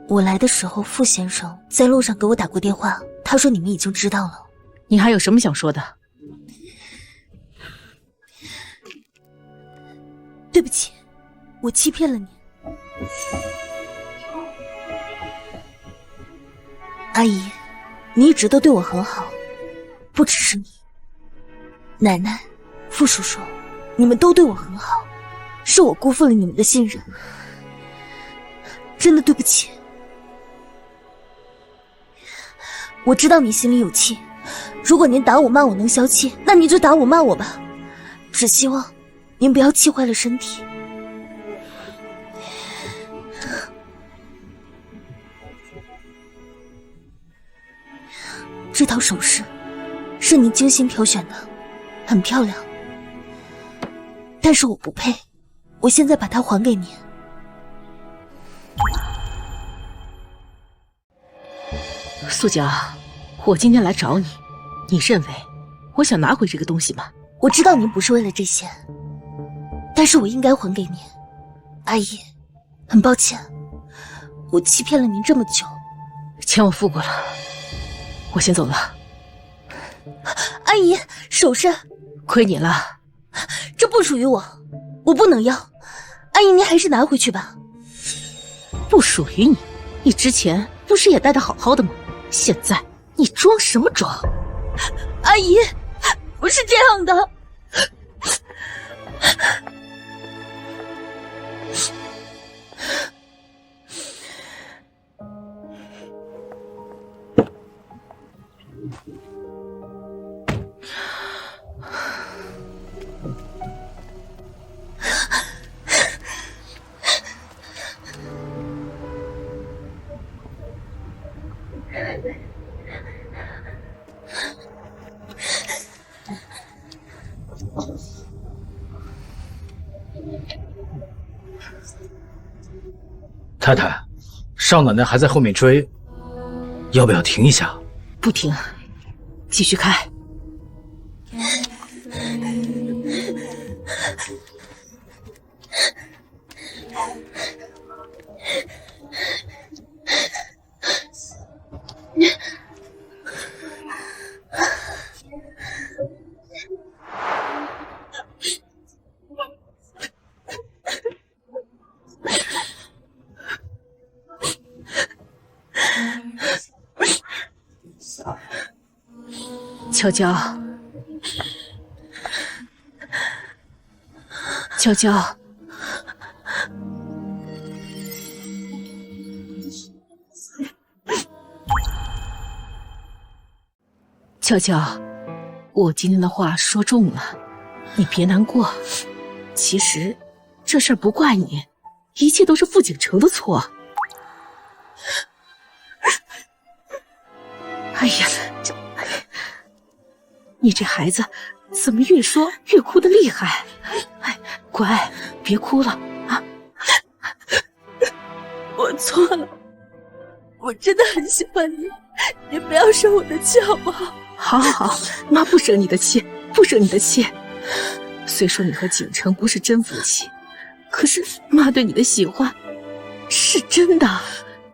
我来的时候，傅先生在路上给我打过电话，他说你们已经知道了。你还有什么想说的？对不起，我欺骗了你。阿姨，你一直都对我很好，不只是你，奶奶、傅叔叔，你们都对我很好，是我辜负了你们的信任，真的对不起。我知道你心里有气，如果您打我骂我能消气，那您就打我骂我吧，只希望您不要气坏了身体。这套首饰是您精心挑选的，很漂亮，但是我不配，我现在把它还给您。苏娇，我今天来找你，你认为我想拿回这个东西吗？我知道您不是为了这些，但是我应该还给您。阿姨，很抱歉，我欺骗了您这么久。钱我付过了，我先走了。阿姨，首饰亏你了，这不属于我，我不能要。阿姨，您还是拿回去吧。不属于你？你之前不是也戴得好好的吗？现在你装什么装？阿姨，不是这样的。太太，少奶奶还在后面追，要不要停一下？不停，继续开。娇娇，娇娇，娇娇，我今天的话说重了，你别难过。其实这事儿不怪你，一切都是傅景成的错。哎呀，你这孩子怎么越说越哭得厉害？哎，乖，别哭了啊！我错了，我真的很喜欢你，你不要生我的气好不好？好好好，妈不生你的气，不生你的气。虽说你和景成不是真夫妻，可是妈对你的喜欢是真的。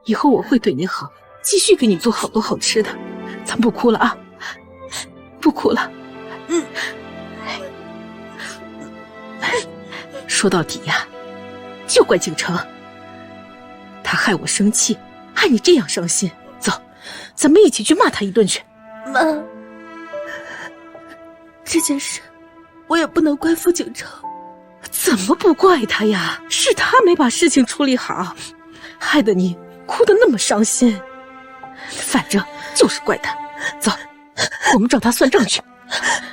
以后我会对你好，继续给你做好多好吃的。咱不哭了啊，不哭了。说到底呀，就怪景成，他害我生气，害你这样伤心。走，咱们一起去骂他一顿去。妈，这件事我也不能怪傅景成。怎么不怪他呀？是他没把事情处理好，害得你哭得那么伤心。反正就是怪他。走，我们找他算账去。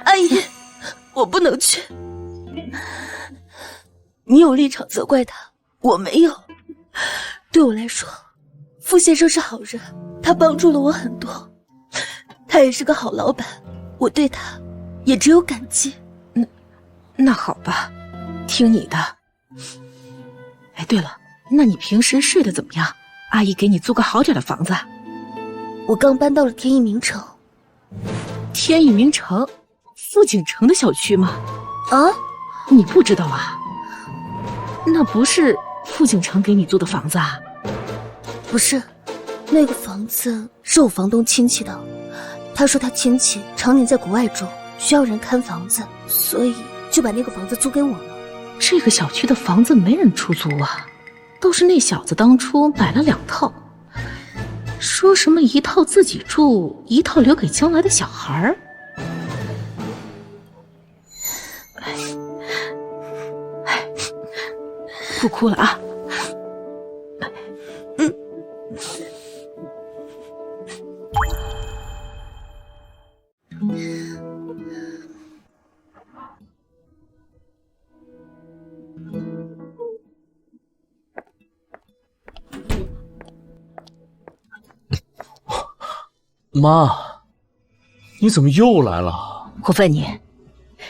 阿姨，我不能去。你有立场责怪他，我没有。对我来说，傅先生是好人，他帮助了我很多，他也是个好老板，我对他也只有感激。那好吧，听你的。哎，对了，那你平时睡得怎么样？阿姨给你租个好点的房子。我刚搬到了天意名城。天意名城，傅景城的小区吗？啊，你不知道啊？那不是傅景城给你租的房子啊？不是，那个房子是我房东亲戚的。他说他亲戚常年在国外住，需要人看房子，所以就把那个房子租给我了。这个小区的房子没人出租啊，都是那小子当初买了2套，说什么1套自己住，1套留给将来的小孩儿。不哭了啊。妈，你怎么又来了？我问你，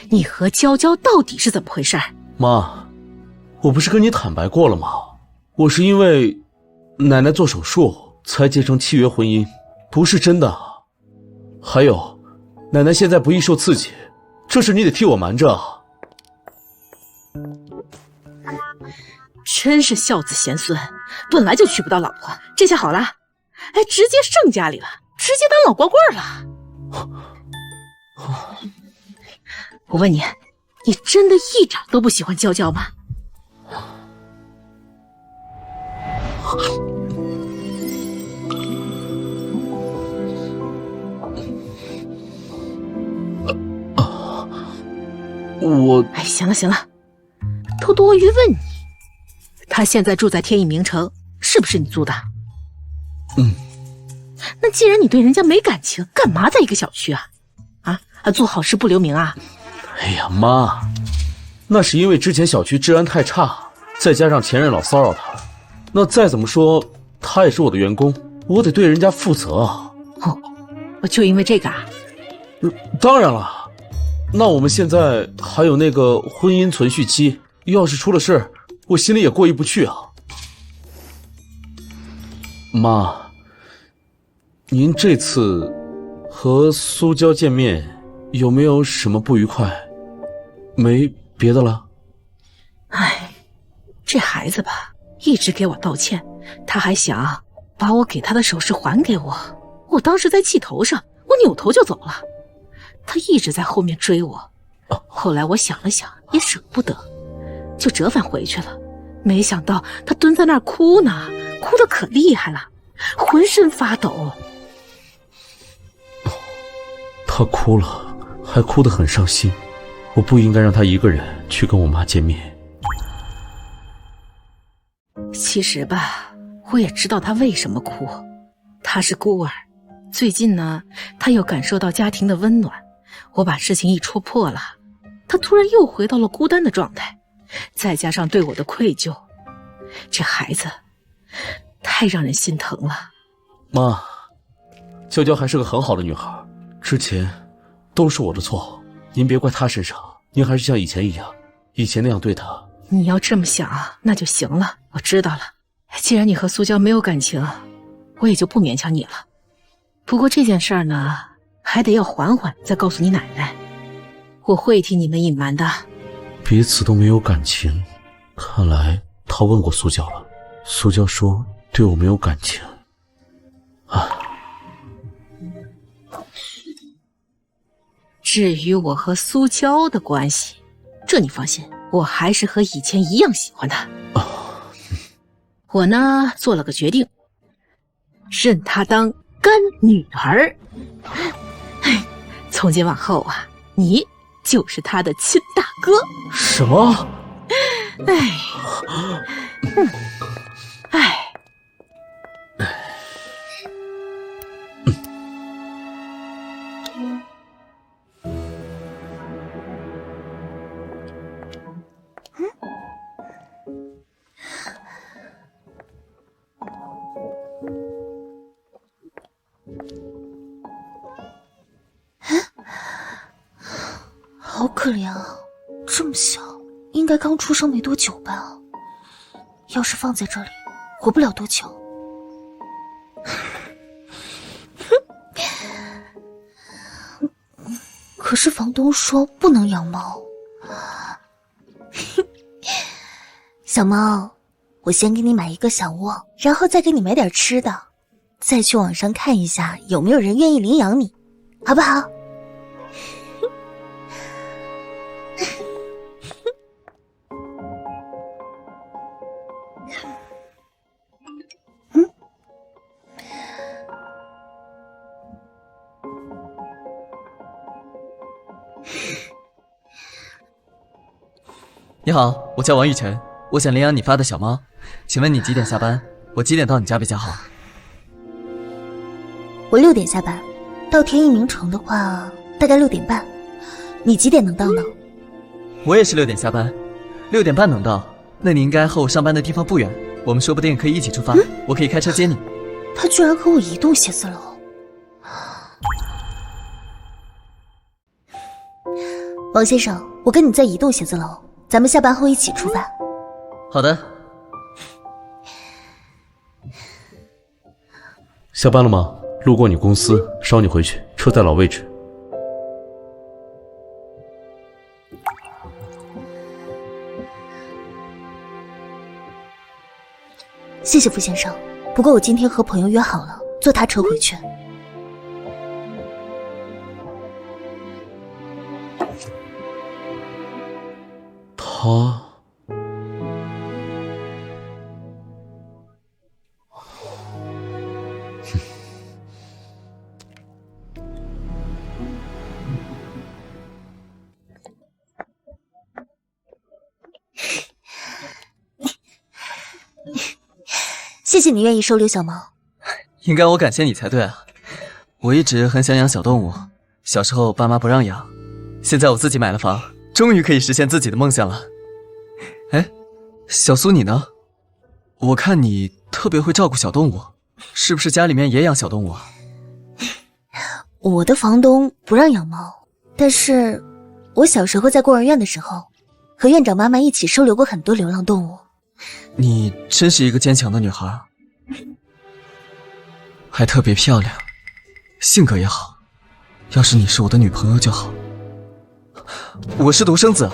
你和娇娇到底是怎么回事？妈，我不是跟你坦白过了吗？我是因为奶奶做手术才结成契约婚姻，不是真的。还有，奶奶现在不易受刺激，这事你得替我瞒着。真是孝子贤孙，本来就娶不到老婆，这下好了，哎，直接剩家里了，直接当老光棍了。我问你，你真的一点都不喜欢娇娇吗？哎，行了行了，都多余问你，他现在住在天意名城，是不是你租的？那既然你对人家没感情，干嘛在一个小区啊？做好事不留名啊？哎呀，妈，那是因为之前小区治安太差，再加上前任老骚扰他，那再怎么说他也是我的员工，我得对人家负责啊。就因为这个啊？当然了，那我们现在还有那个婚姻存续期，要是出了事，我心里也过意不去啊。妈，您这次和苏娇见面有没有什么不愉快？没别的了？哎，这孩子吧，一直给我道歉，他还想把我给他的首饰还给我。我当时在气头上，我扭头就走了。他一直在后面追我，后来我想了想，也舍不得，就折返回去了。没想到他蹲在那儿哭呢，哭得可厉害了，浑身发抖。他哭了，还哭得很伤心。我不应该让他一个人去跟我妈见面。其实吧，我也知道他为什么哭。他是孤儿，最近呢，他又感受到家庭的温暖。我把事情一戳破了，他突然又回到了孤单的状态，再加上对我的愧疚，这孩子太让人心疼了。妈，娇娇还是个很好的女孩，之前都是我的错，您别怪她身上，您还是像以前一样，以前那样对她。你要这么想，那就行了，我知道了。既然你和苏娇没有感情，我也就不勉强你了。不过这件事儿呢，还得要缓缓再告诉你奶奶，我会替你们隐瞒的。彼此都没有感情，看来他问过苏娇了，苏娇说对我没有感情。至于我和苏娇的关系，这你放心，我还是和以前一样喜欢她。我呢，做了个决定，认她当干女儿。从今往后啊，你就是她的亲大哥。什么？可怜啊，这么小，应该刚出生没多久吧？要是放在这里，活不了多久。可是房东说不能养猫。小猫，我先给你买一个小窝，然后再给你买点吃的，再去网上看一下有没有人愿意领养你，好不好？你好，我叫王玉晨，我想领养你发的小猫，请问你几点下班？我几点到你家比较好？我6点下班，到天一名城的话大概6点半。你几点能到呢？我也是6点下班，6点半能到。那你应该和我上班的地方不远，我们说不定可以一起出发，我可以开车接你。他居然和我一栋写字楼。王先生，我跟你在一栋写字楼，咱们下班后一起出发。好的。下班了吗？路过你公司，捎你回去，车在老位置。谢谢傅先生，不过我今天和朋友约好了，坐他车回去。他谢谢你愿意收留小猫。应该我感谢你才对啊！我一直很想养小动物，小时候爸妈不让养，现在我自己买了房，终于可以实现自己的梦想了。哎，小苏你呢？我看你特别会照顾小动物，是不是家里面也养小动物啊？我的房东不让养猫，但是我小时候在孤儿院的时候，和院长妈妈一起收留过很多流浪动物。你真是一个坚强的女孩，还特别漂亮，性格也好。要是你是我的女朋友就好。我是独生子，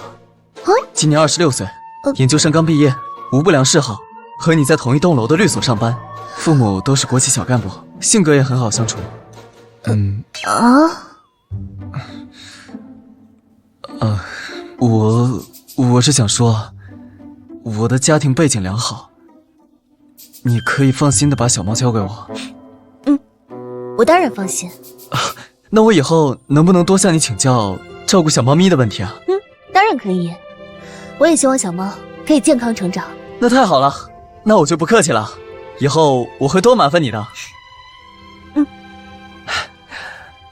今年26岁，研究生刚毕业，无不良嗜好，和你在同一栋楼的律所上班，父母都是国企小干部，性格也很好相处。我是想说，我的家庭背景良好，你可以放心的把小猫交给我。我当然放心。那我以后能不能多向你请教照顾小猫咪的问题啊？当然可以。我也希望小猫可以健康成长。那太好了，那我就不客气了，以后我会多麻烦你的。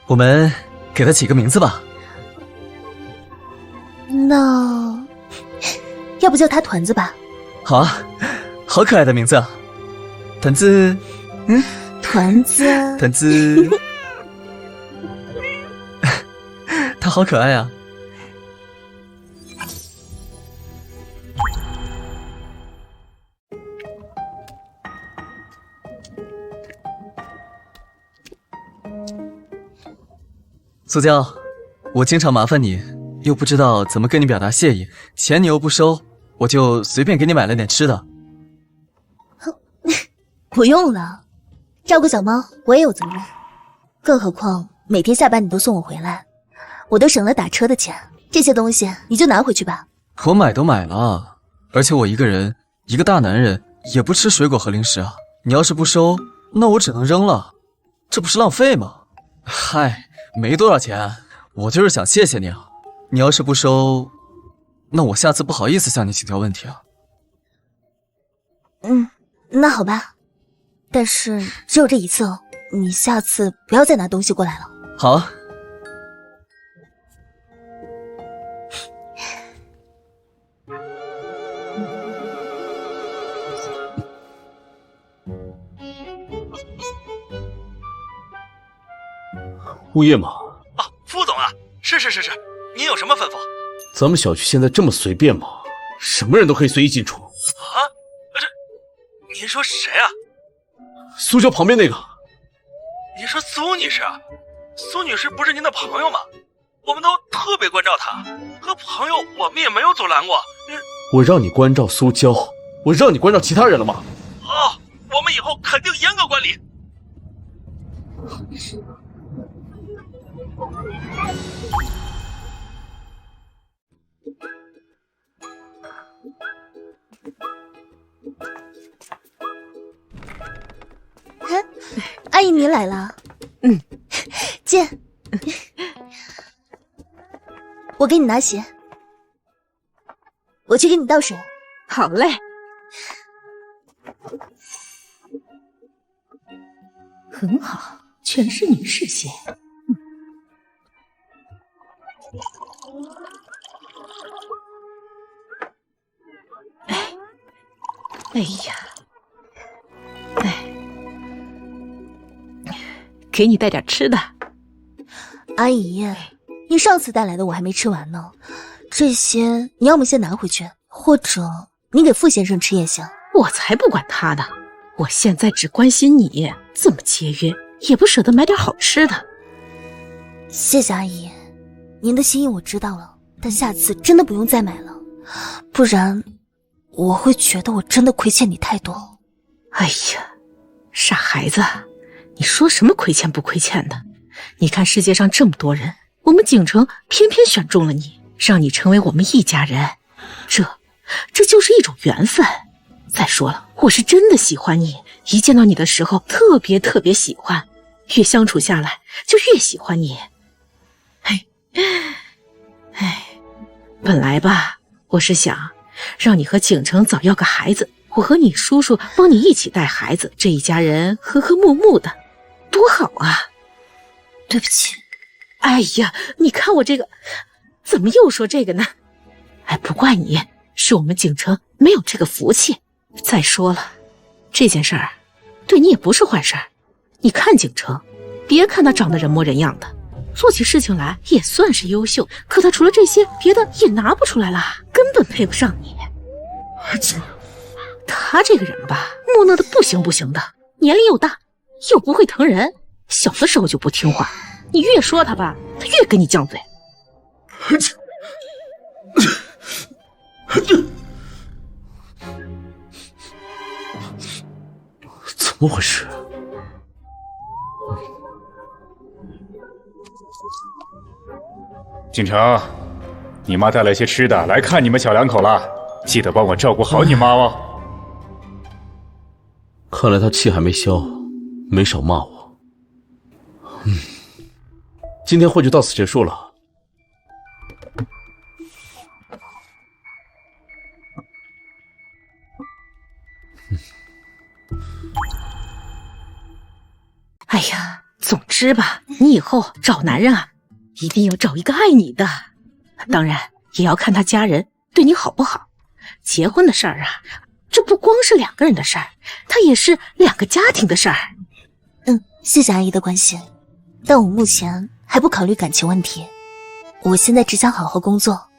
我们给它起个名字吧。那要不叫它团子吧？好啊，好可爱的名字啊！团子，团子，团子，它好可爱啊！苏娇，我经常麻烦你，又不知道怎么跟你表达谢意，钱你又不收，我就随便给你买了点吃的。不用了，照顾小猫我也有责任，更何况每天下班你都送我回来，我都省了打车的钱，这些东西你就拿回去吧。我买都买了，而且我一个人，一个大男人也不吃水果和零食啊，你要是不收，那我只能扔了，这不是浪费吗？嗨，没多少钱，我就是想谢谢你啊，你要是不收，那我下次不好意思向你请教问题啊。那好吧，但是只有这一次哦，你下次不要再拿东西过来了。好啊。物业吗？副总啊，是，您有什么吩咐？咱们小区现在这么随便吗？什么人都可以随意进出。啊？您说谁啊？苏娇旁边那个。你说苏女士？苏女士不是您的朋友吗？我们都特别关照她，和朋友我们也没有阻拦过。我让你关照苏娇，我让你关照其他人了吗？哦，我们以后肯定严格管理。阿姨你来了。见。我给你拿鞋，我去给你倒水。好嘞。很好，全是女士鞋。哎呀，给你带点吃的。阿姨，你上次带来的我还没吃完呢，这些你要么先拿回去，或者你给傅先生吃也行。我才不管他的，我现在只关心你，这么节约也不舍得买点好吃的。谢谢阿姨，您的心意我知道了，但下次真的不用再买了，不然我会觉得我真的亏欠你太多。哎呀，傻孩子，你说什么亏欠不亏欠的？你看世界上这么多人，我们景城偏偏选中了你，让你成为我们一家人，这就是一种缘分。再说了，我是真的喜欢你，一见到你的时候特别特别喜欢，越相处下来就越喜欢你。本来吧，我是想让你和景城早要个孩子，我和你叔叔帮你一起带孩子，这一家人和和睦睦的，多好啊！对不起。哎呀，你看我这个，怎么又说这个呢？哎，不怪你，是我们景城没有这个福气。再说了，这件事儿对你也不是坏事儿。你看景城，别看他长得人模人样的，做起事情来也算是优秀，可他除了这些，别的也拿不出来了，根本配不上你。他这个人吧，木讷的不行不行的，年龄又大，又不会疼人，小的时候就不听话，你越说他吧，他越跟你犟嘴。怎么回事？景城，你妈带了些吃的来看你们小两口了，记得帮我照顾好你妈哦。看来他气还没消，没少骂我。今天会就到此结束了。哎呀，总之吧，你以后找男人啊，一定要找一个爱你的，当然也要看他家人对你好不好。结婚的事儿啊，这不光是两个人的事儿，它也是两个家庭的事儿。谢谢阿姨的关心，但我目前还不考虑感情问题，我现在只想好好工作。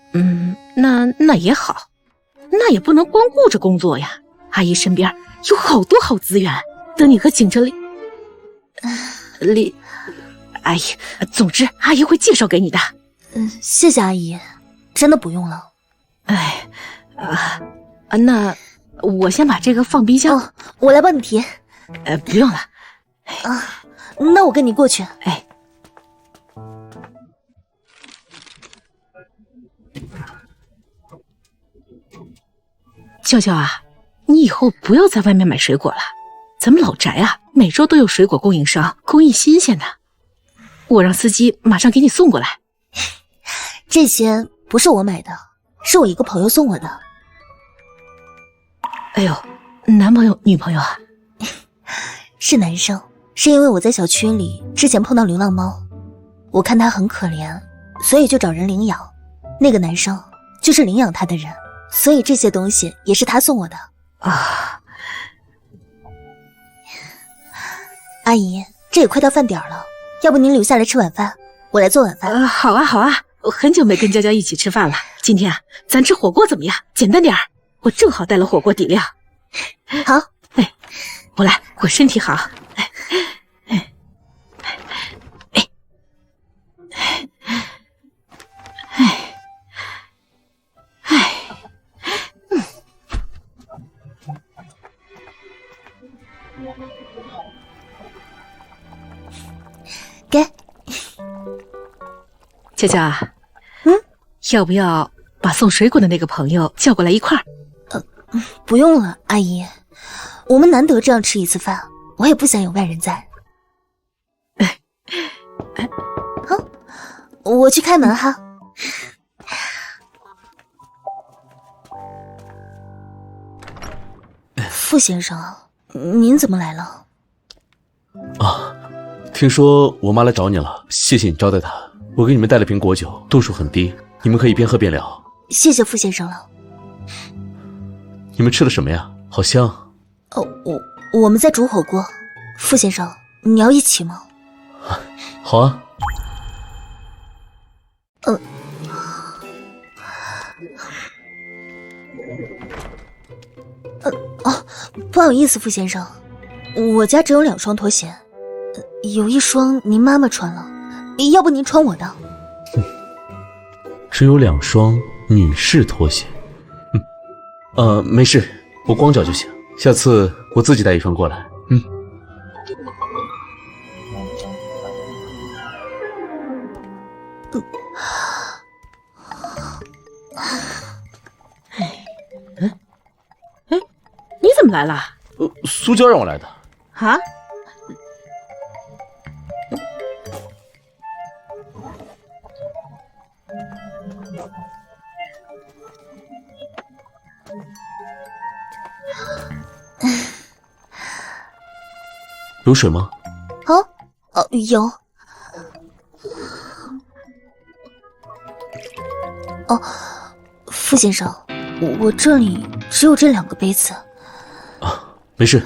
那也好，那也不能光顾着工作呀。阿姨身边有好多好资源，等你和景城哎呀，总之阿姨会介绍给你的。谢谢阿姨，真的不用了。那我先把这个放冰箱。我来帮你提。不用了。那我跟你过去。娇娇啊，你以后不要在外面买水果了，咱们老宅啊，每周都有水果供应商供应新鲜的，我让司机马上给你送过来。这些不是我买的，是我一个朋友送我的。哎呦，男朋友女朋友啊？是男生，是因为我在小区里之前碰到流浪猫，我看它很可怜，所以就找人领养，那个男生就是领养他的人，所以这些东西也是他送我的。阿姨，这也快到饭点了，要不您留下来吃晚饭，我来做晚饭。好啊好啊，我很久没跟娇娇一起吃饭了，今天啊，咱吃火锅怎么样？简单点儿，我正好带了火锅底料。好，哎，我来，我身体好。给，娇娇啊，要不要把送水果的那个朋友叫过来一块儿？不用了，阿姨，我们难得这样吃一次饭，我也不想有外人在。好，我去开门哈。傅先生，您怎么来了？啊，听说我妈来找你了，谢谢你招待她。我给你们带了瓶果酒，度数很低，你们可以边喝边聊。谢谢傅先生了。你们吃的什么呀？好香。我们在煮火锅。傅先生，你要一起吗？好啊。不好意思，傅先生，我家只有2双拖鞋，有1双您妈妈穿了，要不您穿我的？只有2双女士拖鞋。没事，我光脚就行。下次我自己带1双过来。你怎么来了？苏娇让我来的。啊？有水吗？有。傅先生，我这里只有这2个杯子。没事。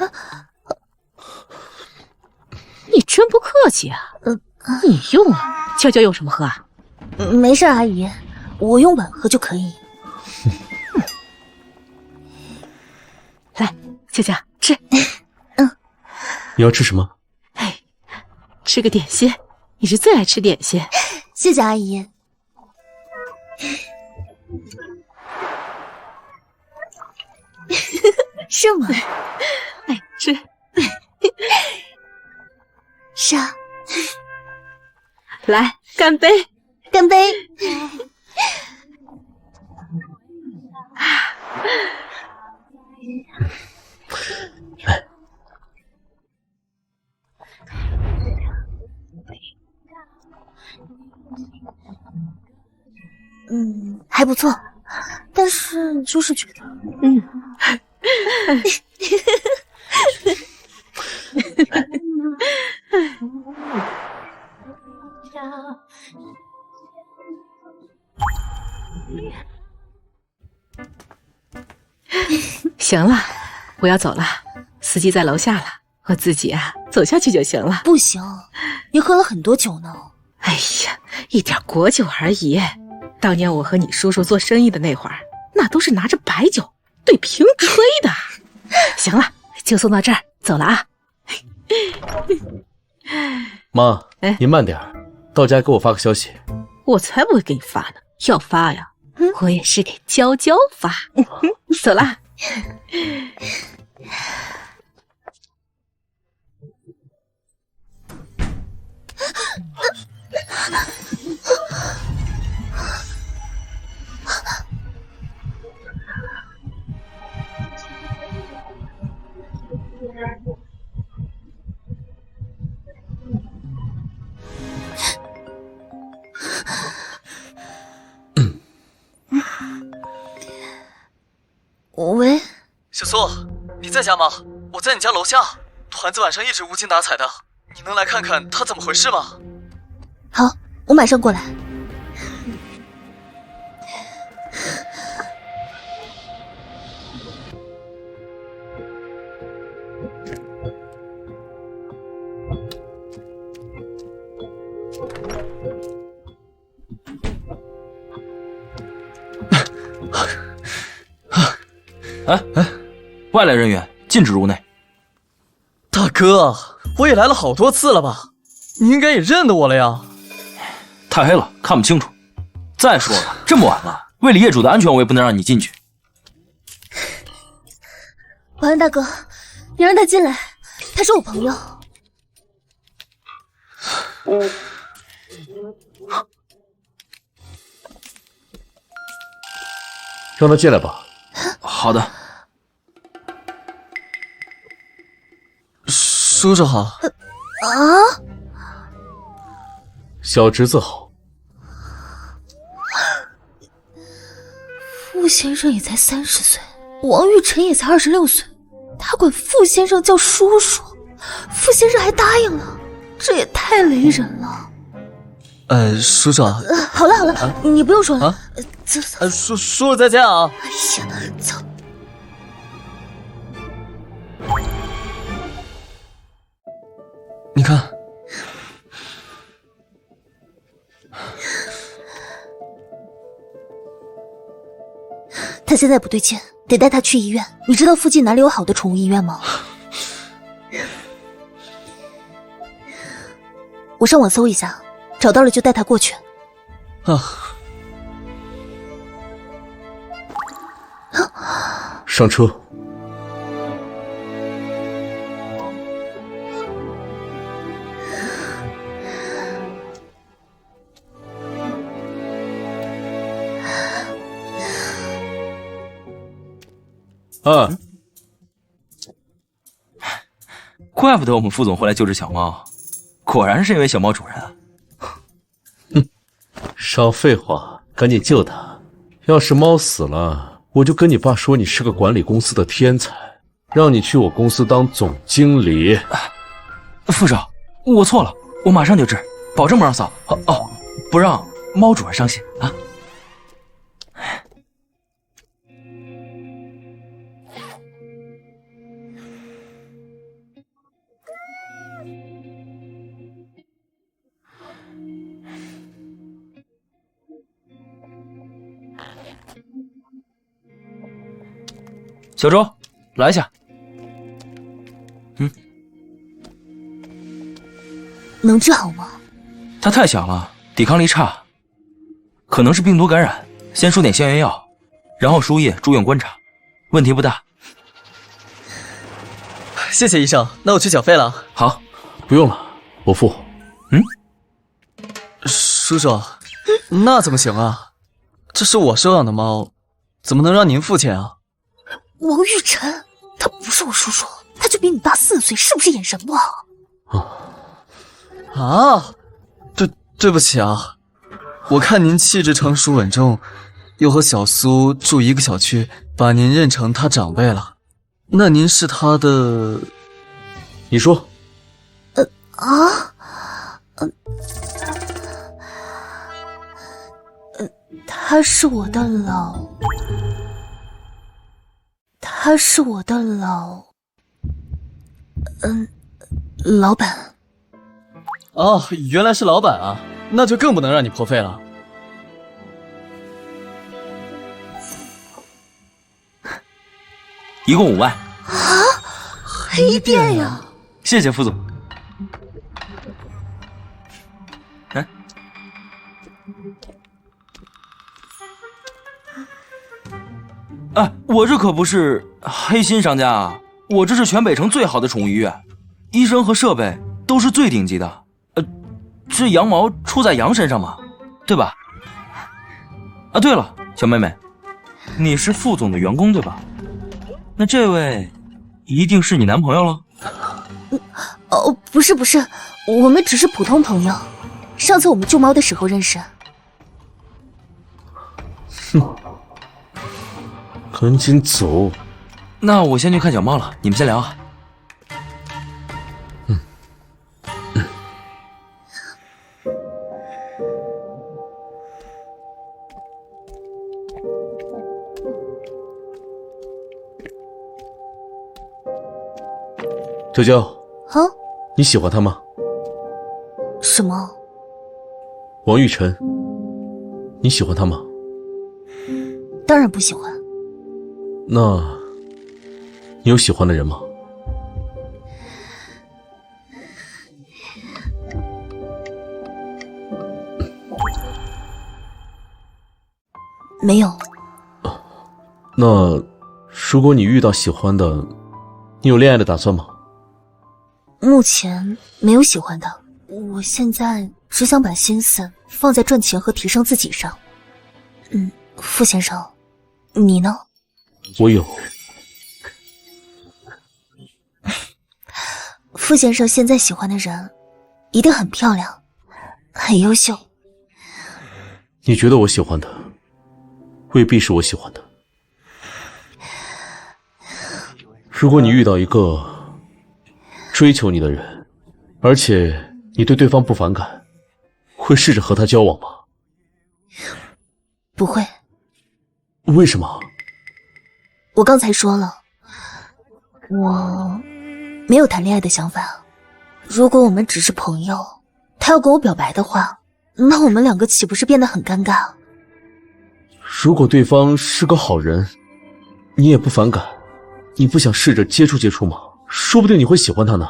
你真不客气啊！你用啊，娇娇用什么喝啊？没事，阿姨，我用碗喝就可以。来，娇娇吃。你要吃什么？吃个点心，你是最爱吃点心。谢谢阿姨。是吗？吃。是啊。来，干杯！干杯！还不错，但是就是觉得，行了，我要走了，司机在楼下了，我自己啊走下去就行了。不行，你喝了很多酒呢。哎呀，一点果酒而已。当年我和你叔叔做生意的那会儿，那都是拿着白酒对瓶吹的。行了，就送到这儿，走了啊。妈，您慢点，到家给我发个消息。我才不会给你发呢，要发呀，我也是给娇娇发。走了。喂，小苏，你在家吗？我在你家楼下，团子晚上一直无精打采的，你能来看看他怎么回事吗？好，我马上过来。外来人员禁止入内。大哥，我也来了好多次了吧？你应该也认得我了呀。太黑了，看不清楚。再说了，这么晚了，为了业主的安全，我也不能让你进去。保安大哥，你让他进来，他是我朋友。让他进来吧。好的。叔叔好。小侄子好。傅先生也才30岁，王玉晨也才26岁，他管傅先生叫叔叔，傅先生还答应了，这也太雷人了。叔叔啊。好了，你不用说了。走。叔叔再见啊。哎呀，走。你看。他现在不对劲，得带他去医院。你知道附近哪里有好的宠物医院吗？我上网搜一下，找到了就带他过去。上车。怪不得我们副总会来救治小猫，果然是因为小猫主人啊。少废话，赶紧救它。要是猫死了，我就跟你爸说你是个管理公司的天才，让你去我公司当总经理。副手，我错了，我马上就治，保证不让嫂不让猫主人伤心啊。小周，来一下。能治好吗？他太小了，抵抗力差，可能是病毒感染。先输点消炎药，然后输液住院观察，问题不大。谢谢医生，那我去缴费了。好，不用了，我付。叔叔，那怎么行啊？这是我收养的猫，怎么能让您付钱啊？王玉晨，他不是我叔叔，他就比你大4岁，是不是眼神不好？对不起啊，我看您气质成熟稳重，又和小苏住一个小区，把您认成他长辈了。那您是他的？你说。他是我的老板。哦，原来是老板啊，那就更不能让你破费了。一共5万。黑店呀！谢谢副总。我这可不是黑心商家啊，我这是全北城最好的宠物医院，医生和设备都是最顶级的。这羊毛出在羊身上嘛，对吧？对了，小妹妹，你是副总的员工对吧？那这位一定是你男朋友了？不是，我们只是普通朋友，上次我们救猫的时候认识。赶紧走。那我先去看小猫了，你们先聊啊。娇娇，你喜欢他吗？什么？王玉晨，你喜欢他吗？当然不喜欢。那你有喜欢的人吗？没有。那如果你遇到喜欢的，你有恋爱的打算吗？目前没有喜欢的，我现在只想把心思放在赚钱和提升自己上。傅先生，你呢？我有。傅先生现在喜欢的人一定很漂亮，很优秀。你觉得我喜欢的，未必是我喜欢的。如果你遇到一个追求你的人，而且你对对方不反感，会试着和他交往吗？不会。为什么？我刚才说了，我没有谈恋爱的想法。如果我们只是朋友，他要跟我表白的话，那我们两个岂不是变得很尴尬？如果对方是个好人，你也不反感，你不想试着接触接触吗？说不定你会喜欢他呢。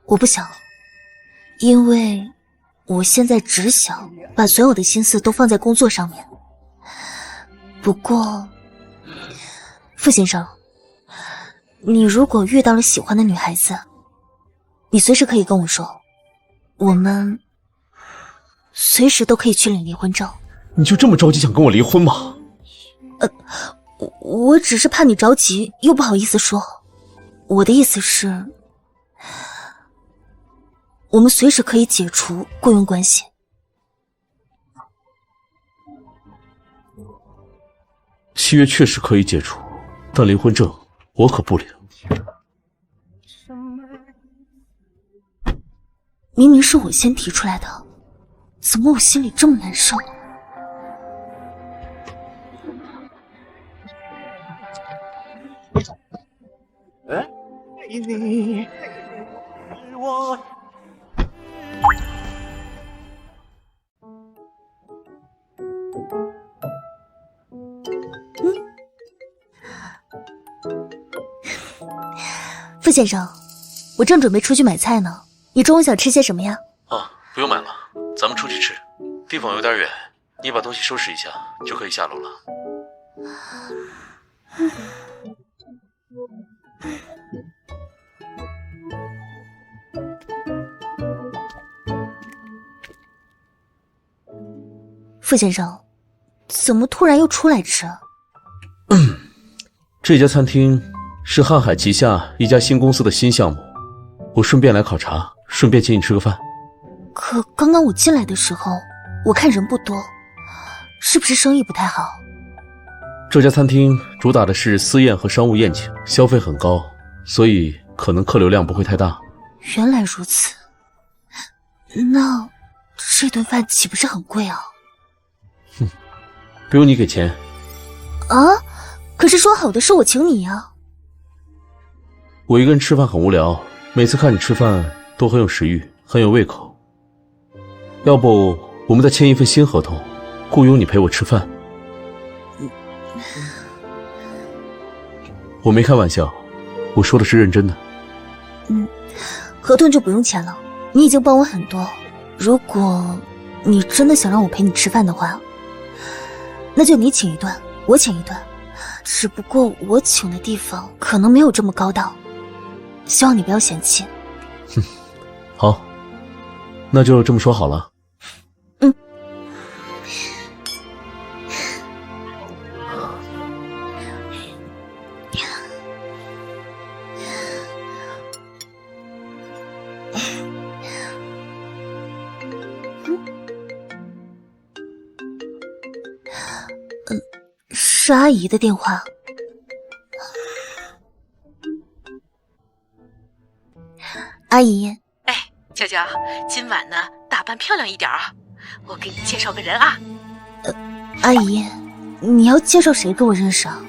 我不想，因为我现在只想把所有的心思都放在工作上面。不过，傅先生，你如果遇到了喜欢的女孩子，你随时可以跟我说，我们随时都可以去领离婚证。你就这么着急想跟我离婚吗？我只是怕你着急，又不好意思说。我的意思是，我们随时可以解除雇佣关系。契约确实可以解除，但离婚证我可不领。明明是我先提出来的，怎么我心里这么难受？你我傅先生，我正准备出去买菜呢，你中午想吃些什么呀？不用买了，咱们出去吃，地方有点远，你把东西收拾一下就可以下楼了。傅先生，怎么突然又出来吃？这家餐厅是瀚海旗下一家新公司的新项目，我顺便来考察，顺便请你吃个饭。可刚刚我进来的时候，我看人不多，是不是生意不太好？这家餐厅主打的是私宴和商务宴请，消费很高，所以可能客流量不会太大。原来如此，那这顿饭岂不是很贵啊？不用你给钱。啊？可是说好的是我请你呀。我一个人吃饭很无聊，每次看你吃饭都很有食欲，很有胃口。要不我们再签一份新合同，雇佣你陪我吃饭。我没开玩笑，我说的是认真的。合同就不用签了，你已经帮我很多。如果你真的想让我陪你吃饭的话，那就你请一顿，我请一顿。只不过我请的地方可能没有这么高档，希望你不要嫌弃。好，那就这么说好了。是阿姨的电话。阿姨，娇娇，今晚呢打扮漂亮一点啊，我给你介绍个人啊。阿姨，你要介绍谁给我认识啊？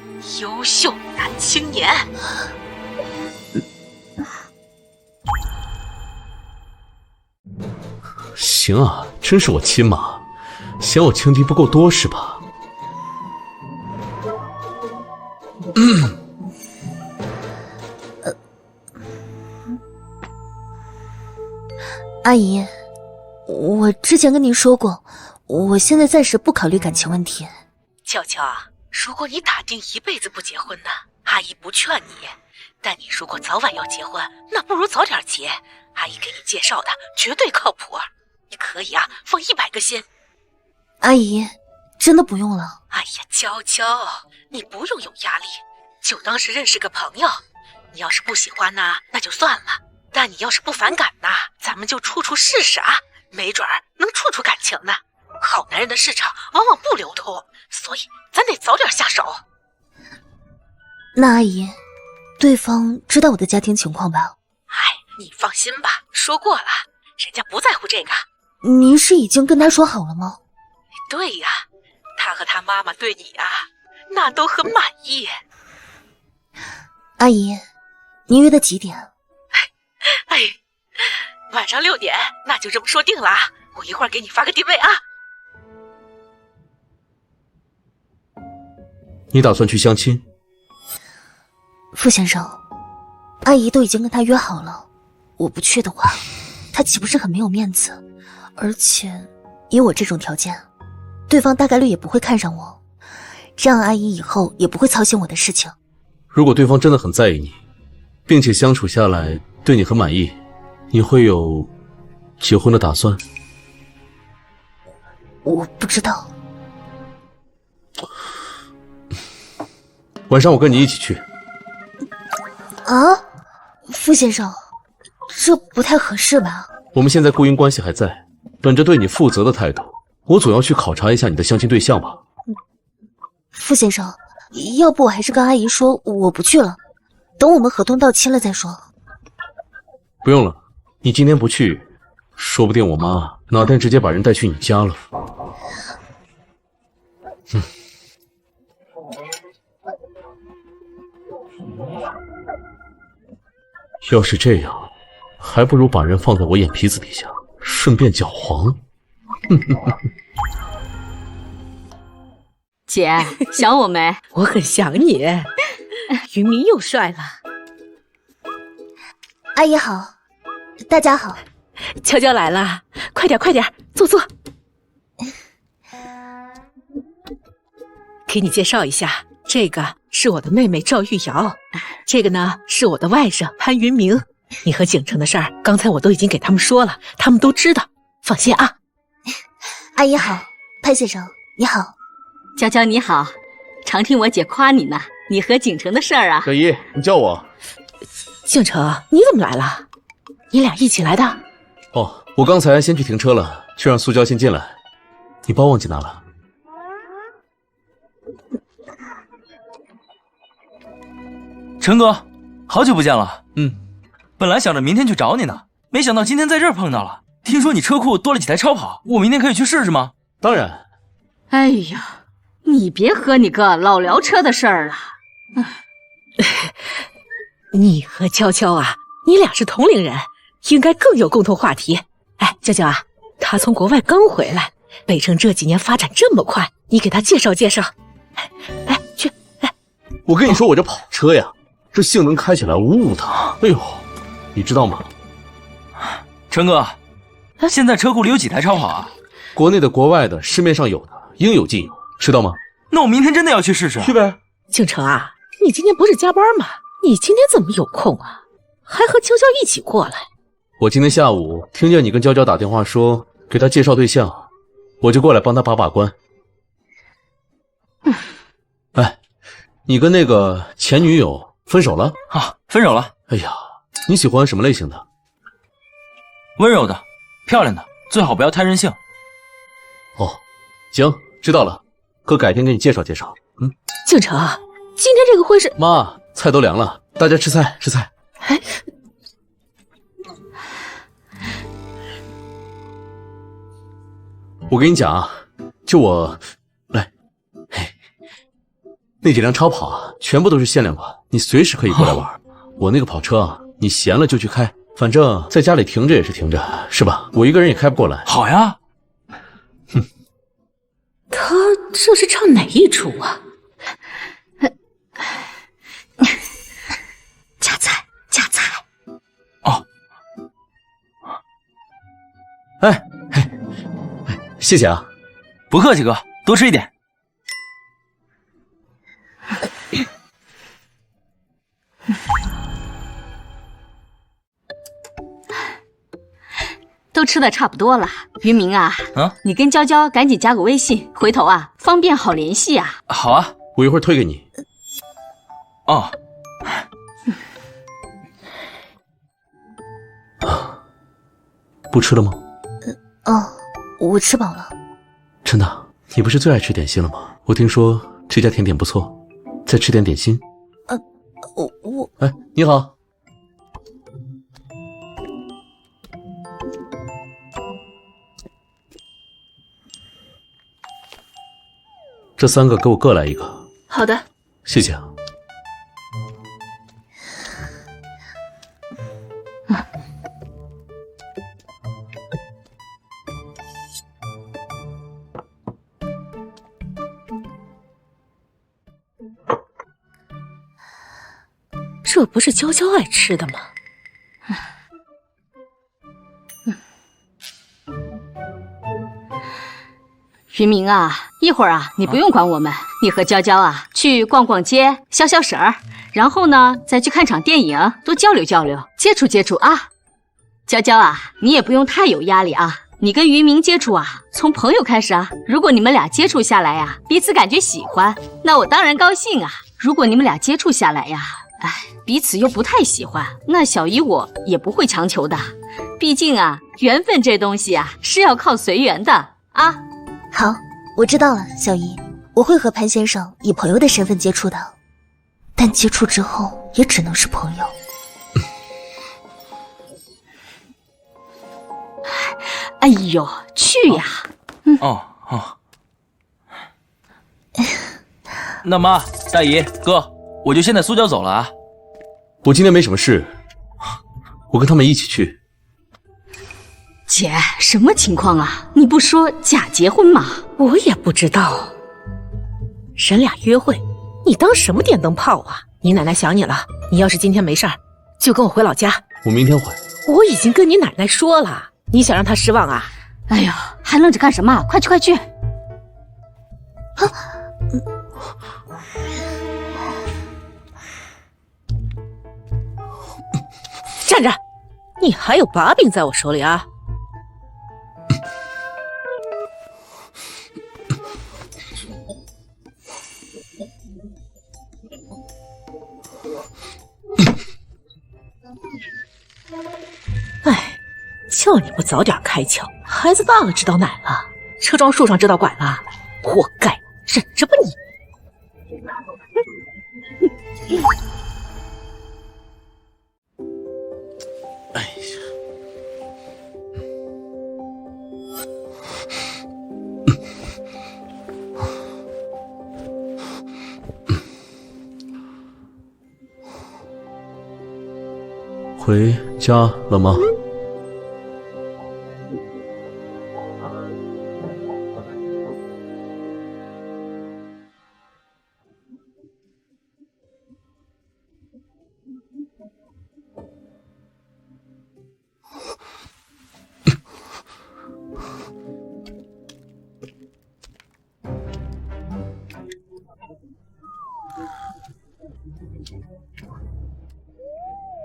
优秀男青年。行啊，真是我亲妈，嫌我情敌不够多是吧？阿姨，我之前跟您说过，我现在暂时不考虑感情问题。悄悄啊，如果你打定一辈子不结婚的，阿姨不劝你。但你如果早晚要结婚，那不如早点结。阿姨给你介绍的绝对靠谱，你可以啊放100个心。阿姨，真的不用了。哎呀，悄悄，你不用有压力，就当是认识个朋友。你要是不喜欢呢，那就算了。但你要是不反感呢，咱们就处试试啊，没准儿能处出感情呢。好男人的市场往往不流通，所以咱得早点下手。那阿姨，对方知道我的家庭情况吧？哎，你放心吧，说过了，人家不在乎这个。您是已经跟他说好了吗？对呀，他和他妈妈对你啊，那都很满意。阿姨，您约的几点？哎，晚上6点，那就这么说定了啊！我一会儿给你发个定位啊。你打算去相亲？傅先生，阿姨都已经跟他约好了，我不去的话，他岂不是很没有面子？而且以我这种条件，对方大概率也不会看上我，这样阿姨以后也不会操心我的事情。如果对方真的很在意你，并且相处下来对你很满意，你会有结婚的打算？我不知道。晚上我跟你一起去。啊，傅先生，这不太合适吧？我们现在雇佣关系还在，本着对你负责的态度，我总要去考察一下你的相亲对象吧。傅先生，要不我还是跟阿姨说我不去了，等我们合同到期了再说。不用了，你今天不去，说不定我妈哪天直接把人带去你家了。要是这样，还不如把人放在我眼皮子底下，顺便搅黄。姐，想我没？我很想你。云明又帅了。阿姨好，大家好。悄悄来了，快点，坐。给你介绍一下，这个是我的妹妹赵玉瑶，这个呢是我的外甥潘云明。你和景城的事儿，刚才我都已经给他们说了，他们都知道，放心啊。阿姨好，潘先生你好。娇娇你好，常听我姐夸你呢。你和景城的事儿啊？小姨，你叫我。景城，你怎么来了？你俩一起来的？哦，我刚才先去停车了，去让苏娇先进来。你包忘记拿了。陈哥，好久不见了。本来想着明天去找你呢，没想到今天在这儿碰到了。听说你车库多了几台超跑，我明天可以去试试吗？当然。哎呀，你别和你哥老聊车的事儿了。你和娇娇啊，你俩是同龄人，应该更有共同话题。哎，娇娇啊，他从国外刚回来，北城这几年发展这么快，你给他介绍介绍。哎，去。我跟你说，我这跑车呀，这性能开起来呜呜的。哎呦，你知道吗？陈哥，现在车库里有几台超跑啊？国内的、国外的，市面上有的，应有尽有，知道吗？那我明天真的要去试试。去呗。景城啊，你今天不是加班吗？你今天怎么有空啊？还和娇娇一起过来？我今天下午听见你跟娇娇打电话说给她介绍对象，我就过来帮她把把关。哎，你跟那个前女友分手了？啊，分手了。哎呀，你喜欢什么类型的？温柔的，漂亮的，最好不要太任性。哦，行，知道了，哥改天给你介绍介绍。景城，今天这个会是……妈，菜都凉了，大家吃菜吃菜。哎，我跟你讲啊，就我来，那几辆超跑啊，全部都是限量款，你随时可以过来玩。我那个跑车啊，你闲了就去开，反正在家里停着也是停着，是吧？我一个人也开不过来。好呀。他这是唱哪一出啊？加菜，加菜。哦。谢谢啊。不客气，哥，多吃一点。都吃的差不多了，于明啊，你跟娇娇赶紧加个微信，回头啊方便好联系啊。好啊，我一会儿推给你。哦。不吃了吗？我吃饱了。真的？你不是最爱吃点心了吗？我听说这家甜点不错，再吃点点心。我哎，你好。这3个给我各来1个。好的，谢谢啊。这不是娇娇爱吃的吗？于明啊，一会儿啊，你不用管我们，你和娇娇啊去逛逛街，消消食儿，然后呢再去看场电影，多交流交流，接触接触啊。娇娇啊，你也不用太有压力啊，你跟于明接触啊，从朋友开始啊。如果你们俩接触下来呀，彼此感觉喜欢，那我当然高兴啊。如果你们俩接触下来呀，彼此又不太喜欢，那小姨我也不会强求的。毕竟啊，缘分这东西啊是要靠随缘的啊。好，我知道了，小姨，我会和潘先生以朋友的身份接触的，但接触之后也只能是朋友。哎呦，去呀！哦。那妈、大姨、哥，我就先带苏娇走了啊。我今天没什么事，我跟他们一起去。姐，什么情况啊？你不说假结婚吗？我也不知道。人俩约会，你当什么电灯泡啊？你奶奶想你了，你要是今天没事儿，就跟我回老家。我明天回。我已经跟你奶奶说了，你想让她失望啊？哎呦，还愣着干什么？快去快去！站着！你还有把柄在我手里啊！哎，叫你不早点开窍，孩子大了知道奶了，车撞树上知道拐了，活该！忍着吧你！哎呀，回家了吗？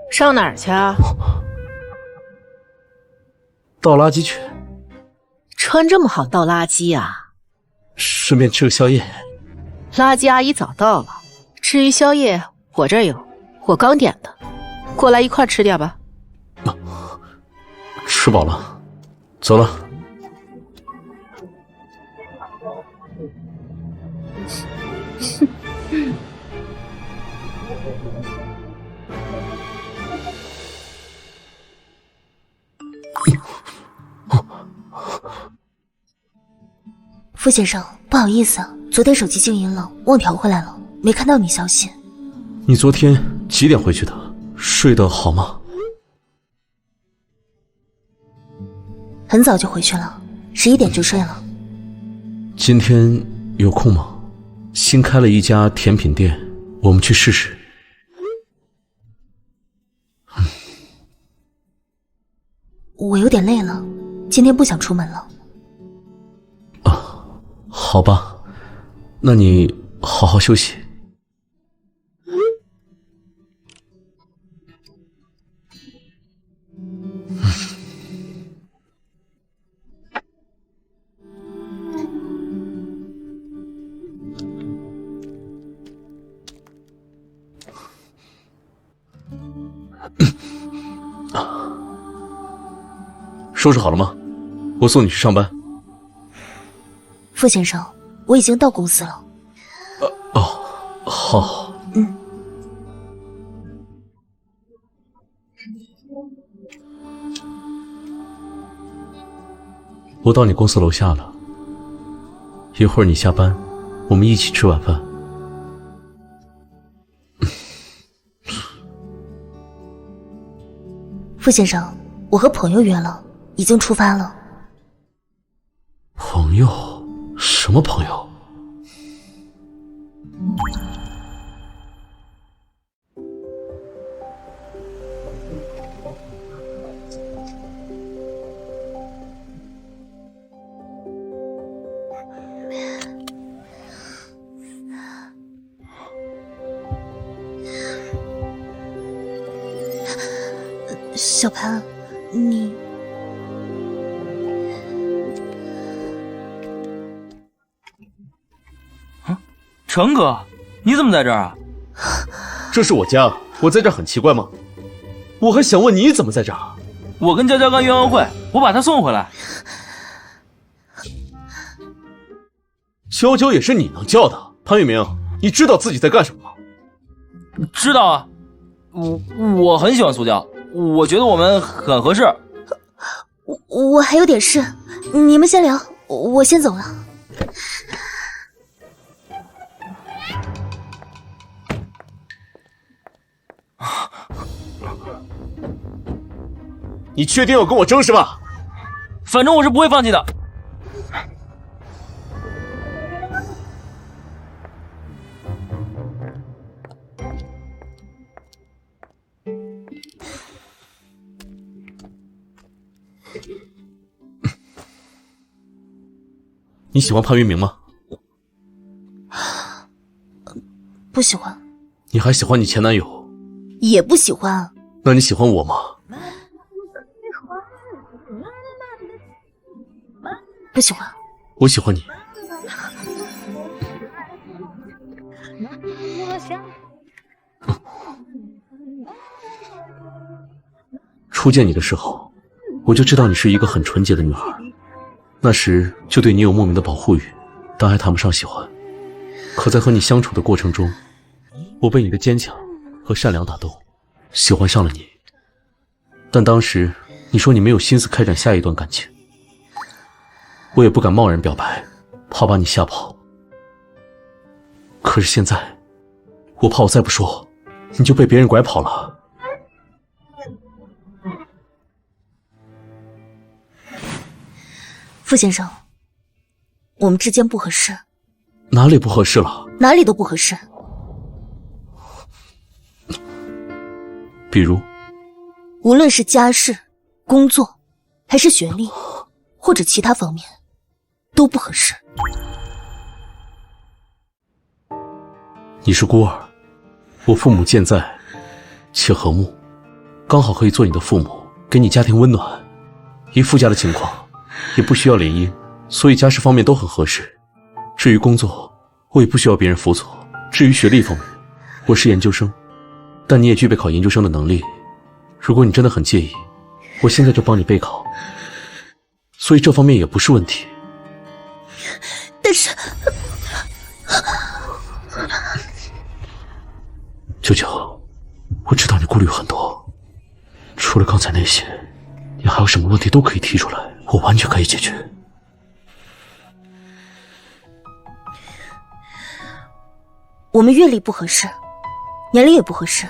上哪儿去啊？倒垃圾去。穿这么好倒垃圾啊？顺便吃个宵夜。垃圾阿姨早到了。至于宵夜，我这儿有，我刚点的，过来一块吃点吧。吃饱了，走了。傅先生，不好意思，昨天手机静音了，忘调回来了，没看到你消息。你昨天几点回去的？睡得好吗？很早就回去了，11点就睡了。今天有空吗？新开了一家甜品店，我们去试试。我有点累了，今今天不想出门了。好吧，那你好好休息。收拾好了吗？我送你去上班。傅先生，我已经到公司了。好。我到你公司楼下了，一会儿你下班，我们一起吃晚饭。傅先生，我和朋友约了，已经出发了。朋友？什么朋友？小潘，你成哥，你怎么在这儿啊？这是我家，我在这儿很奇怪吗？我还想问你怎么在这儿。我跟娇娇刚约完会，我把她送回来。娇娇也是你能叫的，潘玉明，你知道自己在干什么吗？知道啊，我很喜欢苏娇，我觉得我们很合适。我还有点事，你们先聊，我先走了。你确定要跟我争是吧？反正我是不会放弃的。你喜欢潘云明吗？不喜欢。你还喜欢你前男友？也不喜欢。那你喜欢我吗？不喜欢。我喜欢你。初见你的时候，我就知道你是一个很纯洁的女孩，那时就对你有莫名的保护欲，但还谈不上喜欢。可在和你相处的过程中，我被你的坚强和善良打动，喜欢上了你。但当时你说你没有心思开展下一段感情，我也不敢贸然表白，怕把你吓跑。可是现在，我怕我再不说，你就被别人拐跑了。傅先生，我们之间不合适。哪里不合适了？哪里都不合适。比如，无论是家世、工作，还是学历，或者其他方面，都不合适。你是孤儿，我父母健在且和睦，刚好可以做你的父母，给你家庭温暖。以傅家的情况，也不需要联姻，所以家世方面都很合适。至于工作，我也不需要别人辅佐。至于学历方面，我是研究生，但你也具备考研究生的能力。如果你真的很介意，我现在就帮你备考，所以这方面也不是问题。但是，舅舅，我知道你顾虑很多，除了刚才那些，你还有什么问题都可以提出来，我完全可以解决。我们阅历不合适，年龄也不合适。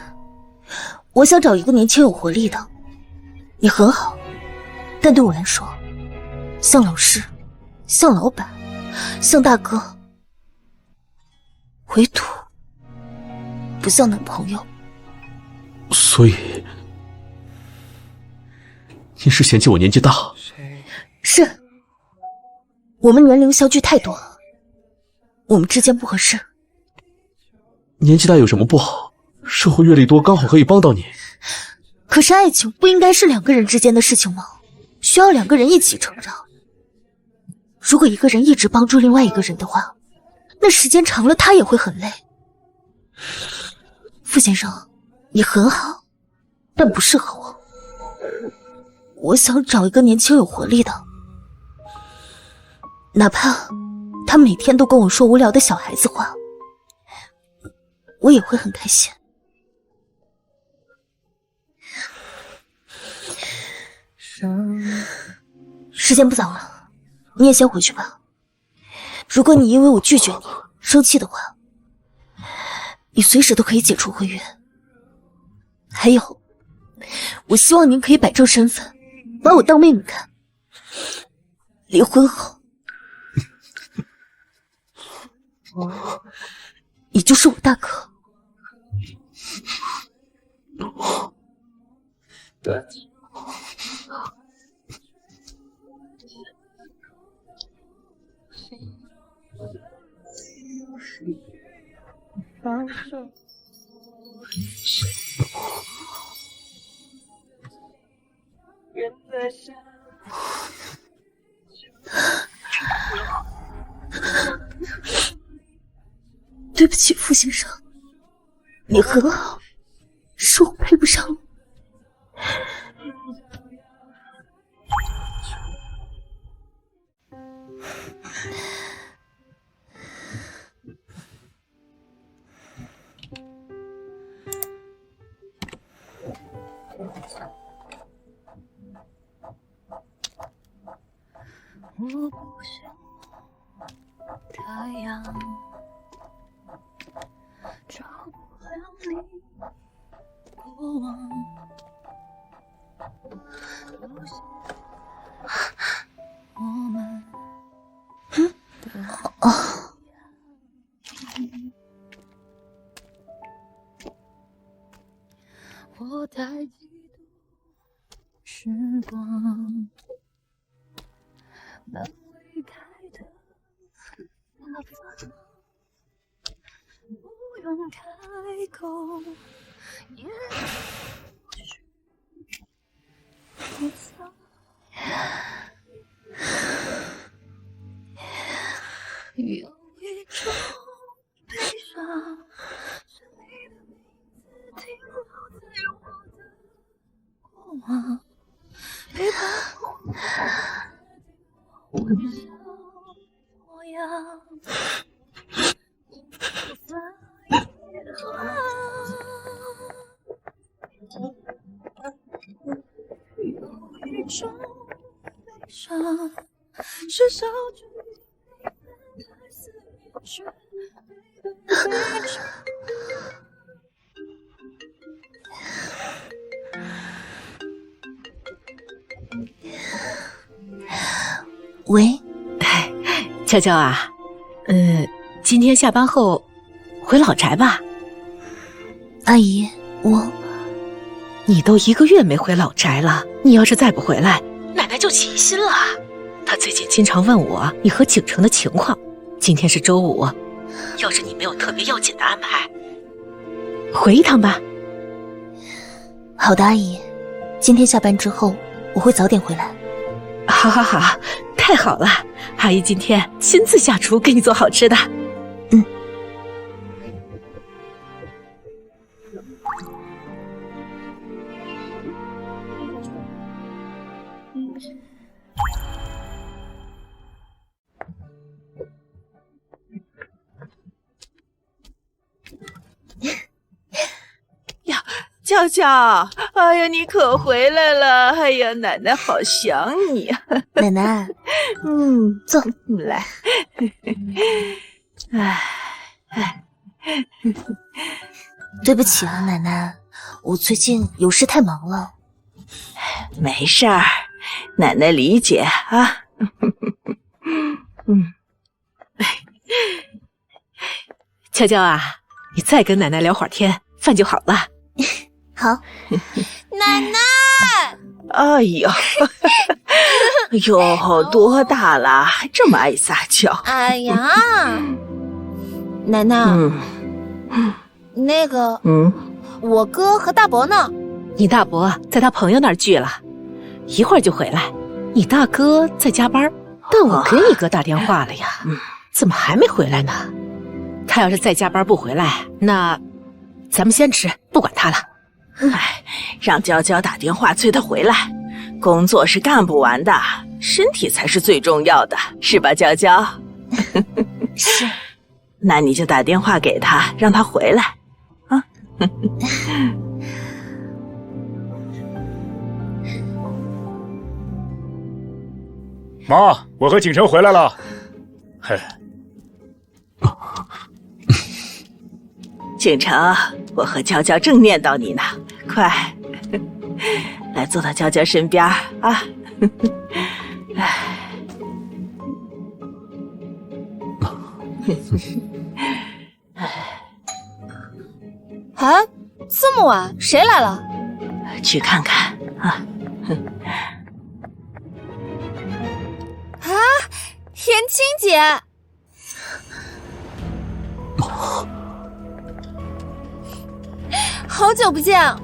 我想找一个年轻有活力的。你很好，但对我来说，像老师，像老板，像大哥，唯独不像男朋友。所以，你是嫌弃我年纪大？是，我们年龄相距太多，我们之间不合适。年纪大有什么不好？社会阅历多，刚好可以帮到你。可是爱情不应该是两个人之间的事情吗？需要两个人一起成长。如果一个人一直帮助另外一个人的话，那时间长了他也会很累。傅先生，你很好，但不适合我。我想找一个年轻有活力的，哪怕他每天都跟我说无聊的小孩子话，我也会很开心。时间不早了，你也先回去吧。如果你因为我拒绝你生气的话，你随时都可以解除婚约。还有，我希望您可以摆正身份，把我当妹妹看。离婚后，你就是我大哥。对。对不起，傅先生，你很好，是我配不上你。我不想太阳照不亮你过往，留下我们的我太嫉妒时光，那离开的那方，不用开口，也许我想有一种悲伤，是你的名字停留在我的过往，陪伴我微笑模样，有一种悲伤，是少聚太思念却没被悲伤。喂，娇娇啊，今天下班后回老宅吧。阿姨，你都1个月没回老宅了，你要是再不回来，奶奶就起疑心了。她最近经常问我你和景城的情况。今天是周五，要是你没有特别要紧的安排，回一趟吧。好的，阿姨，今天下班之后我会早点回来。好好好，太好了，阿姨今天亲自下厨给你做好吃的。呀，娇娇，哎呀，你可回来了！哎呀，奶奶好想你啊！奶奶，坐，来。对不起啊，奶奶，我最近有事太忙了。没事儿，奶奶理解啊。娇娇啊，你再跟奶奶聊会儿天，饭就好了。好。奶奶，哎呦，哎呦，多大了，还这么爱撒娇？哎呀，奶奶，那个，我哥和大伯呢？你大伯在他朋友那儿聚了，一会儿就回来。你大哥在加班，但我给你哥打电话了呀，怎么还没回来呢？他要是再加班不回来，那咱们先吃，不管他了。哎，让娇娇打电话催他回来。工作是干不完的，身体才是最重要的，是吧，娇娇？是。那你就打电话给他，让他回来啊。妈，我和景城回来了。嘿，景城，我和娇娇正念叨你呢，快来坐到娇娇身边啊！啊，这么晚，谁来了？去看看啊！啊，田青姐，好久不见。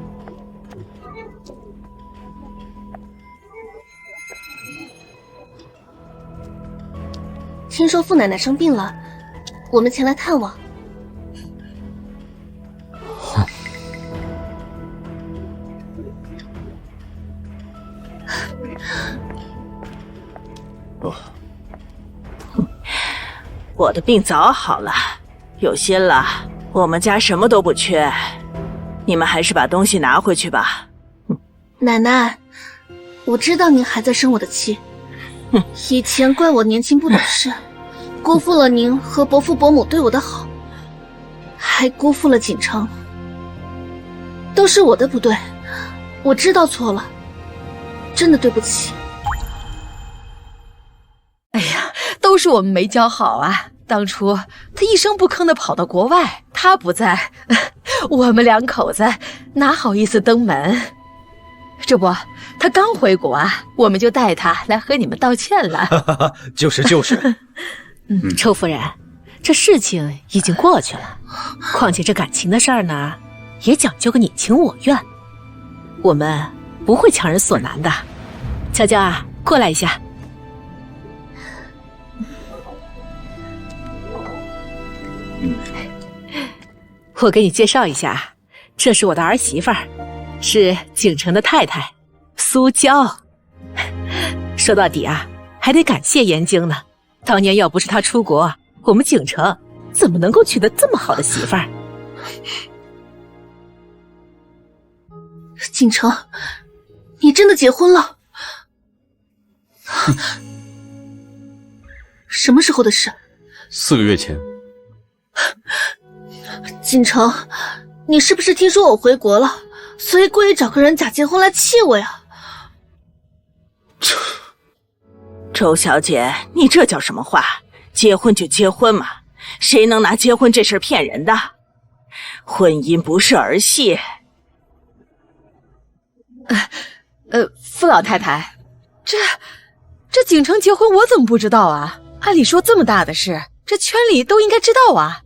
听说傅奶奶生病了，我们前来探望。我的病早好了，有心了，我们家什么都不缺，你们还是把东西拿回去吧。奶奶，我知道您还在生我的气，以前怪我年轻不懂事，辜负了您和伯父伯母对我的好，还辜负了锦城，都是我的不对，我知道错了，真的对不起。哎呀，都是我们没教好啊！当初他一声不吭的跑到国外，他不在，我们两口子哪好意思登门？这不，他刚回国啊，我们就带他来和你们道歉了。就是。周夫人，这事情已经过去了，况且这感情的事儿呢，也讲究个你情我愿，我们不会强人所难的。娇娇啊，过来一下。我给你介绍一下，这是我的儿媳妇儿，是景城的太太苏娇。说到底啊，还得感谢燕京呢。当年要不是她出国，我们景城怎么能够娶得这么好的媳妇儿？景城，你真的结婚了？什么时候的事？4个月前。锦城，你是不是听说我回国了，所以故意找个人假结婚来气我呀？周小姐，你这叫什么话？结婚就结婚嘛，谁能拿结婚这事骗人的？婚姻不是儿戏。傅老太太，这景城结婚我怎么不知道啊？按理说这么大的事，这圈里都应该知道啊。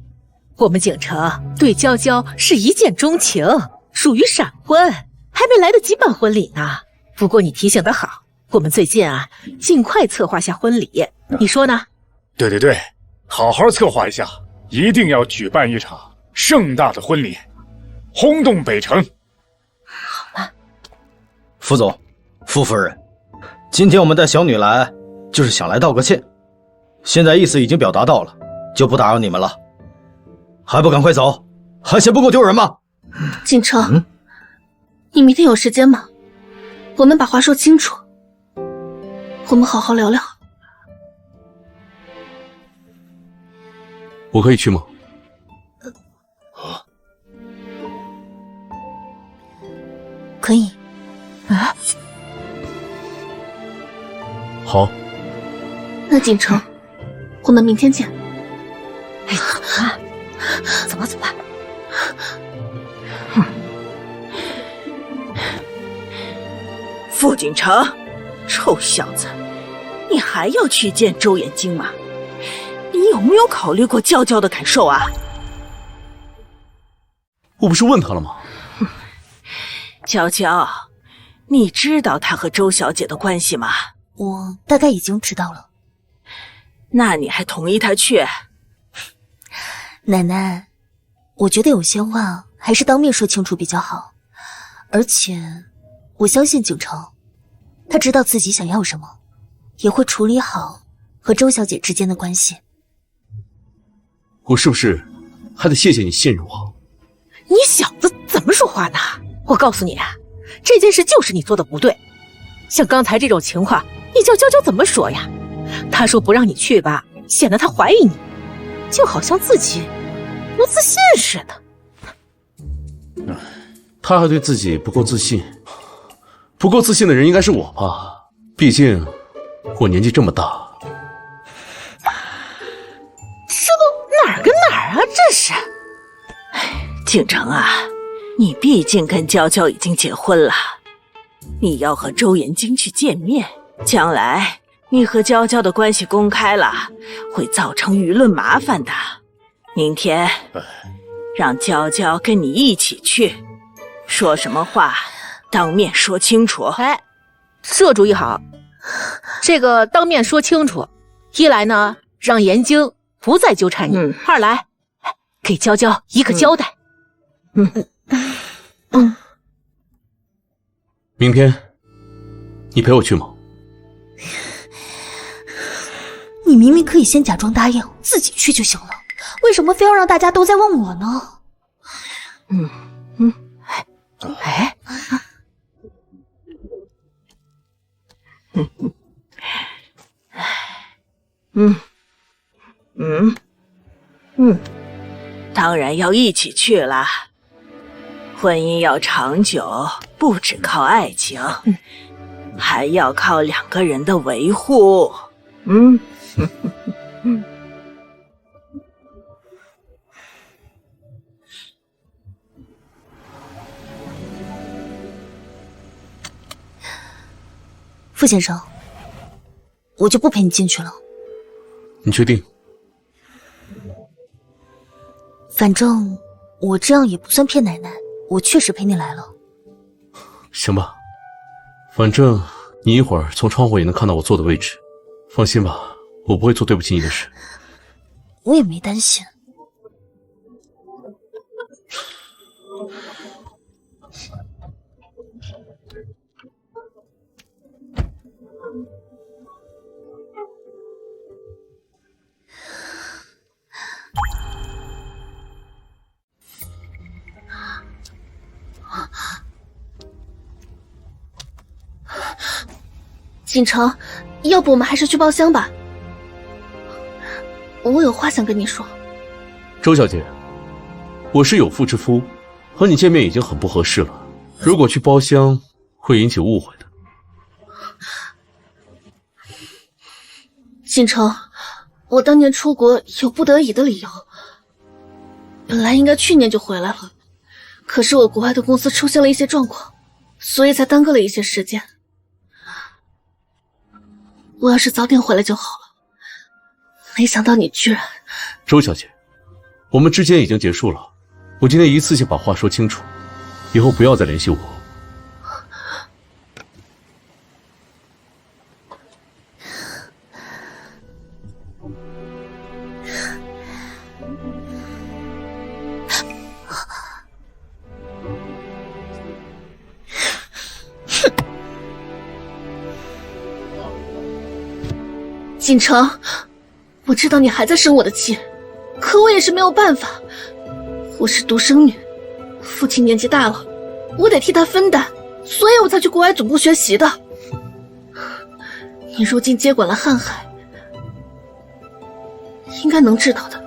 我们景城对娇娇是一见钟情，属于闪婚，还没来得及办婚礼呢。不过你提醒得好，我们最近啊，尽快策划下婚礼，你说呢？对，好好策划一下，一定要举办一场盛大的婚礼，轰动北城。好了，傅总，傅夫人，今天我们带小女来，就是想来道个歉。现在意思已经表达到了，就不打扰你们了。还不赶快走，还嫌不够丢人吗？景城，你明天有时间吗？我们把话说清楚，我们好好聊聊。我可以去吗？可以。啊？好。那景城，我们明天见。哎，走吧。傅景城，臭臭小子，你还要去见周眼睛吗？你有没有考虑过娇娇的感受啊？我不是问他了吗？娇娇，你知道他和周小姐的关系吗？我大概已经知道了。那你还同意他去？奶奶，我觉得有些话还是当面说清楚比较好。而且，我相信景城，他知道自己想要什么，也会处理好和周小姐之间的关系。我是不是还得谢谢你信任我？你小子怎么说话呢？我告诉你啊，这件事就是你做的不对。像刚才这种情况，你叫娇娇怎么说呀？她说不让你去吧，显得她怀疑你，就好像自己不自信似的。他还对自己不够自信，不够自信的人应该是我吧？毕竟我年纪这么大。这都哪儿跟哪儿啊？这是。景城啊，你毕竟跟娇娇已经结婚了，你要和周延京去见面，将来你和娇娇的关系公开了，会造成舆论麻烦的。明天让娇娇跟你一起去，说什么话当面说清楚。哎，这主意好，这个当面说清楚，一来呢让延京不再纠缠你，二来给娇娇一个交代。明天你陪我去吗？你明明可以先假装答应，自己去就行了，为什么非要让大家都在问我呢？当然要一起去啦。婚姻要长久，不只靠爱情，还要靠两个人的维护。傅先生，我就不陪你进去了。你确定？反正我这样也不算骗奶奶，我确实陪你来了。行吧，反正你一会儿从窗户也能看到我坐的位置，放心吧，我不会做对不起你的事。我也没担心。锦城，要不我们还是去包厢吧，我有话想跟你说。周小姐，我是有妇之夫，和你见面已经很不合适了，如果去包厢会引起误会的。锦城，我当年出国有不得已的理由，本来应该去年就回来了，可是我国外的公司出现了一些状况，所以才耽搁了一些时间。我要是早点回来就好了，没想到你居然……周小姐，我们之间已经结束了，我今天一次性把话说清楚，以后不要再联系我。锦城，我知道你还在生我的气，可我也是没有办法。我是独生女，父亲年纪大了，我得替他分担，所以我才去国外总部学习的。你如今接管了瀚海，应该能知道的。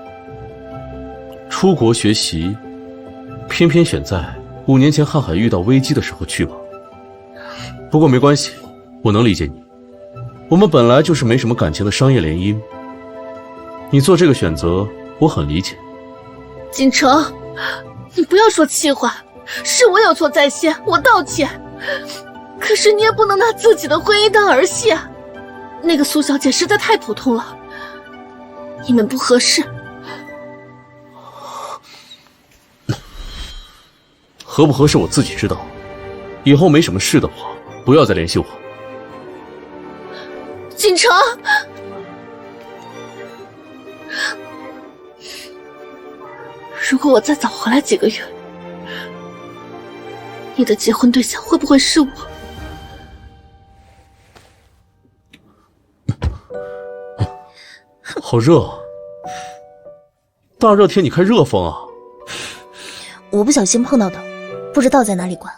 出国学习，偏偏选在5年前瀚海遇到危机的时候去吧。不过没关系，我能理解你。我们本来就是没什么感情的商业联姻，你做这个选择，我很理解。锦城，你不要说气话，是我有错在先，我道歉。可是你也不能拿自己的婚姻当儿戏啊！那个苏小姐实在太普通了，你们不合适。合不合适我自己知道，以后没什么事的话，不要再联系我。锦城，如果我再早回来几个月，你的结婚对象会不会是我？好热啊！大热天你开热风啊？我不小心碰到的，不知道在哪里关。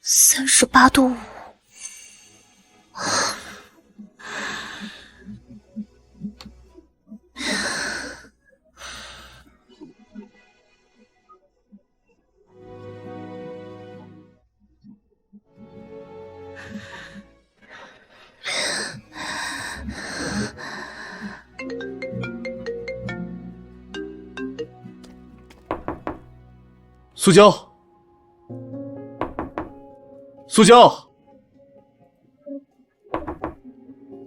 38.5度。苏娇，苏娇，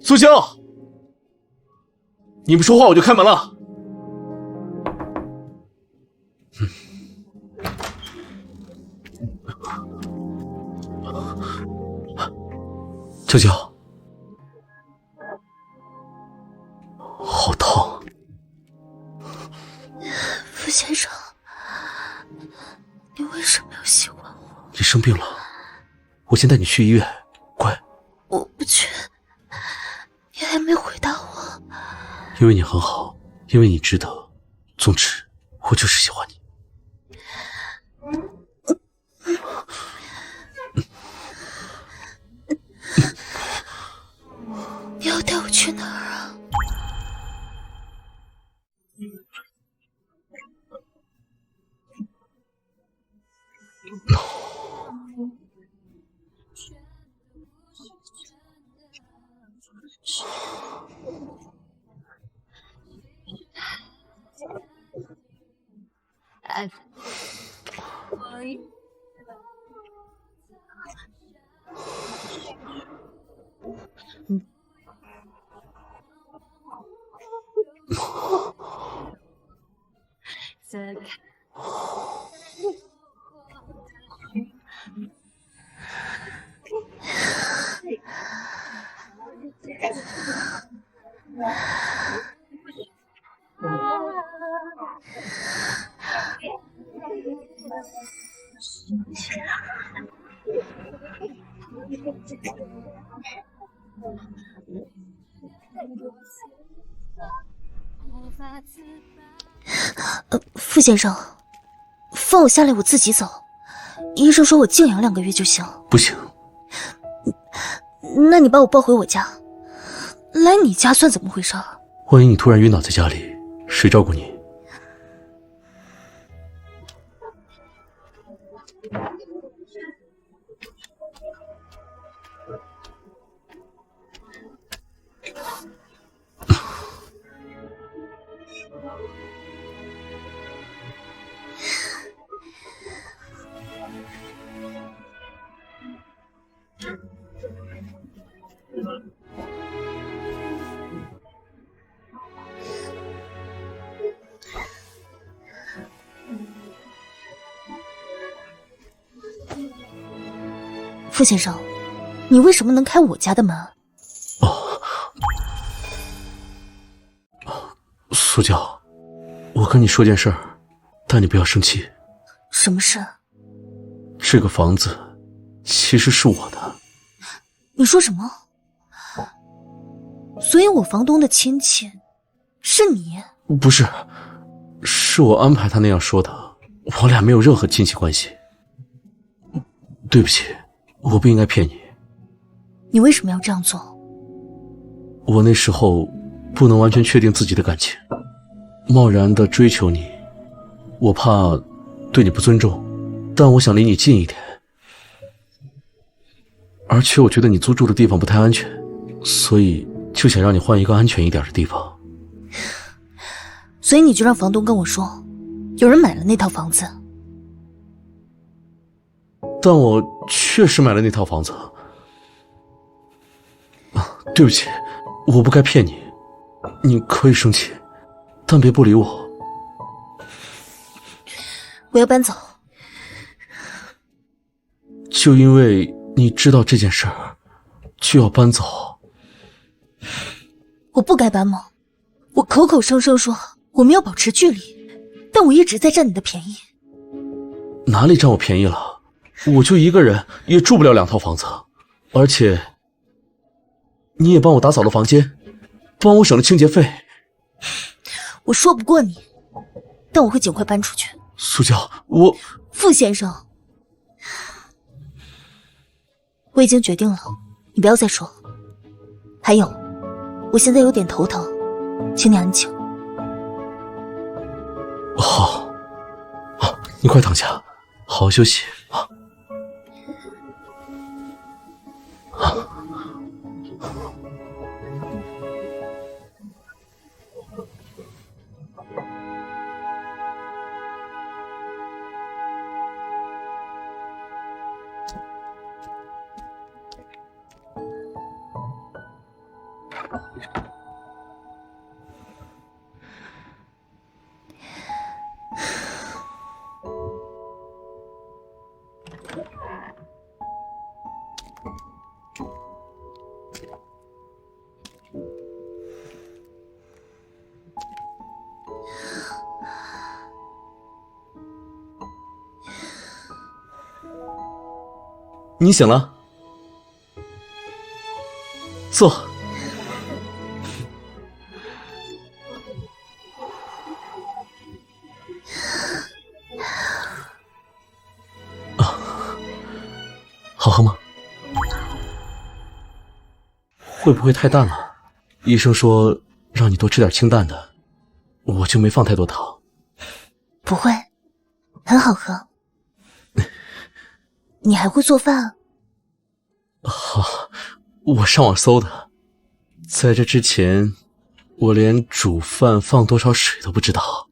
苏娇，你不说话我就开门了。娇娇，好痛。傅先生，你为什么要喜欢我？你生病了，我先带你去医院，乖。我不去，你还没回答我。因为你很好，因为你值得。总之，我就是喜欢你。你要带我去哪儿啊？傅先生，放我下来，我自己走。医生说我静养2个月就行。不行。那你把我抱回我家。来你家算怎么回事？万一你突然晕倒在家里，谁照顾你？傅先生，你为什么能开我家的门？苏娇，我跟你说件事儿，但你不要生气。什么事？这个房子其实是我的。你说什么？所以我房东的亲戚是你？不是，是我安排他那样说的，我俩没有任何亲戚关系。对不起，我不应该骗你。你为什么要这样做？我那时候不能完全确定自己的感情，贸然的追求你，我怕对你不尊重，但我想离你近一点。而且我觉得你租住的地方不太安全，所以就想让你换一个安全一点的地方。所以你就让房东跟我说，有人买了那套房子。但我确实买了那套房子。对不起，我不该骗你。你可以生气，但别不理我。我要搬走。就因为你知道这件事儿，就要搬走？我不该搬吗？我口口声声说我们要保持距离，但我一直在占你的便宜。哪里占我便宜了？我就一个人也住不了2套房子，而且你也帮我打扫了房间，帮我省了清洁费。我说不过你，但我会尽快搬出去。苏娇，我……傅先生，我已经决定了，你不要再说。还有，我现在有点头疼，请你安静。好，你快躺下，好好休息啊。你醒了，坐。好喝吗？会不会太淡了？医生说让你多吃点清淡的，我就没放太多糖。不会，很好喝。你还会做饭？好，我上网搜的。在这之前，我连煮饭放多少水都不知道。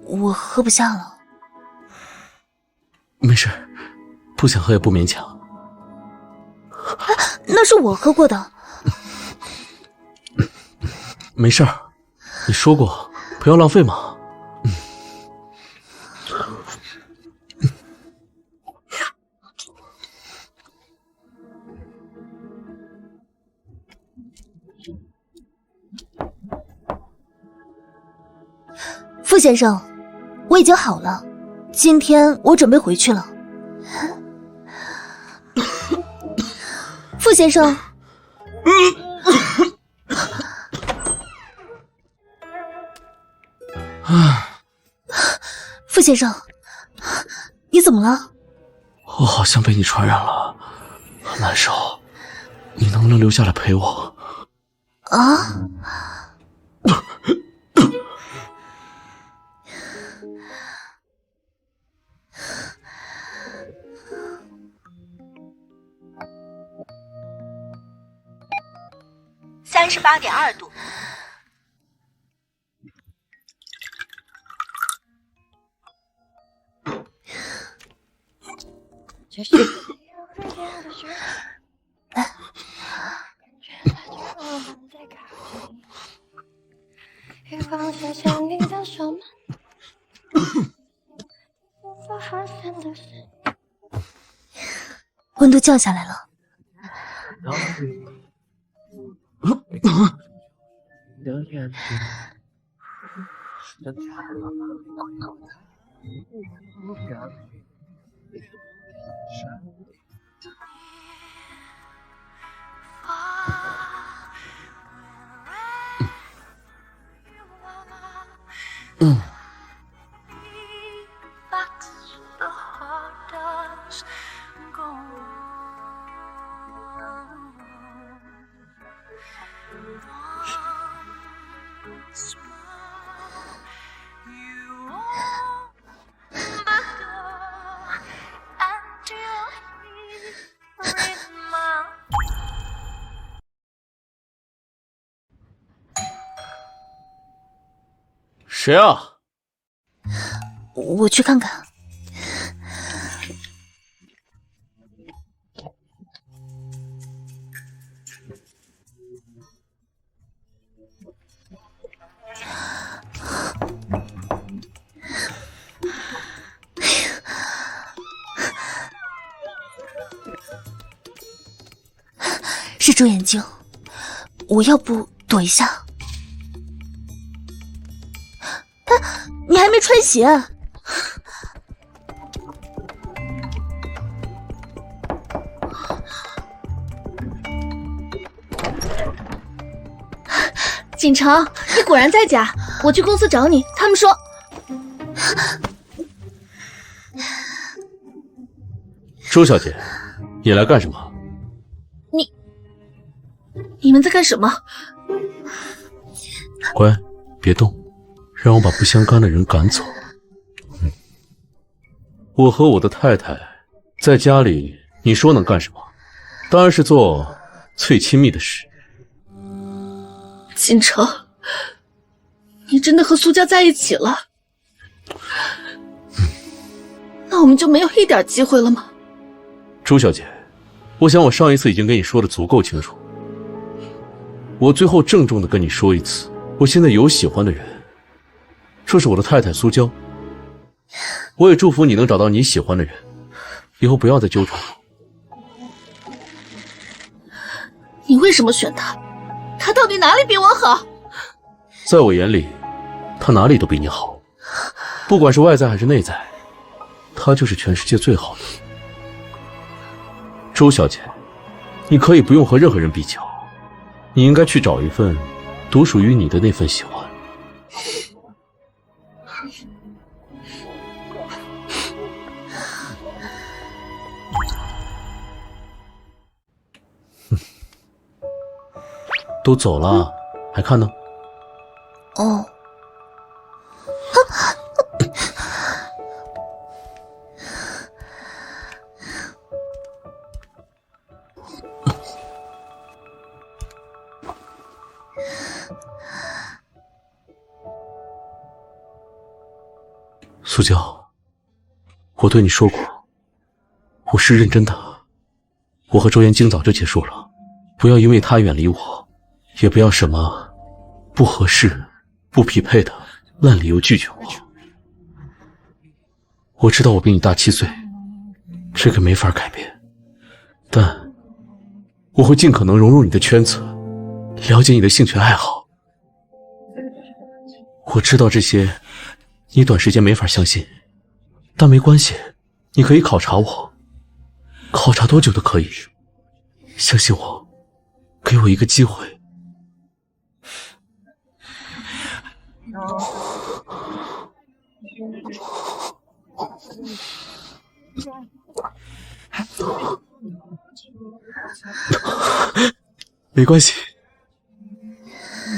我喝不下了。没事，不想喝也不勉强。那是我喝过的。没事儿，你说过不要浪费嘛。傅先生，我已经好了，今天我准备回去了。傅先生。傅先生，你怎么了？我好像被你传染了，很难受。你能不能留下来陪我？啊！38.2度。温度降下来了。谁啊？我去看看。是猪眼睛，我要不躲一下？你还没穿鞋。锦城，你果然在家，我去公司找你，他们说……周小姐，你来干什么？你们在干什么？乖，别动，让我把不相干的人赶走。我和我的太太在家里，你说能干什么？当然是做最亲密的事。锦城，你真的和苏家在一起了？那我们就没有一点机会了吗？朱小姐，我想我上一次已经跟你说的足够清楚。我最后郑重的跟你说一次，我现在有喜欢的人，这是我的太太苏娇。我也祝福你能找到你喜欢的人，以后不要再纠缠我。你为什么选他？他到底哪里比我好？在我眼里，他哪里都比你好，不管是外在还是内在，他就是全世界最好的。周小姐，你可以不用和任何人比较，你应该去找一份独属于你的那份喜欢。都走了，还看呢？哦。苏娇，我对你说过，我是认真的。我和周岩今早就结束了，不要因为他远离我，也不要什么不合适、不匹配的烂理由拒绝我。我知道我比你大7岁，这个没法改变，但我会尽可能融入你的圈子，了解你的兴趣爱好。我知道这些你短时间没法相信，但没关系，你可以考察我，考察多久都可以。相信我，给我一个机会。没关系，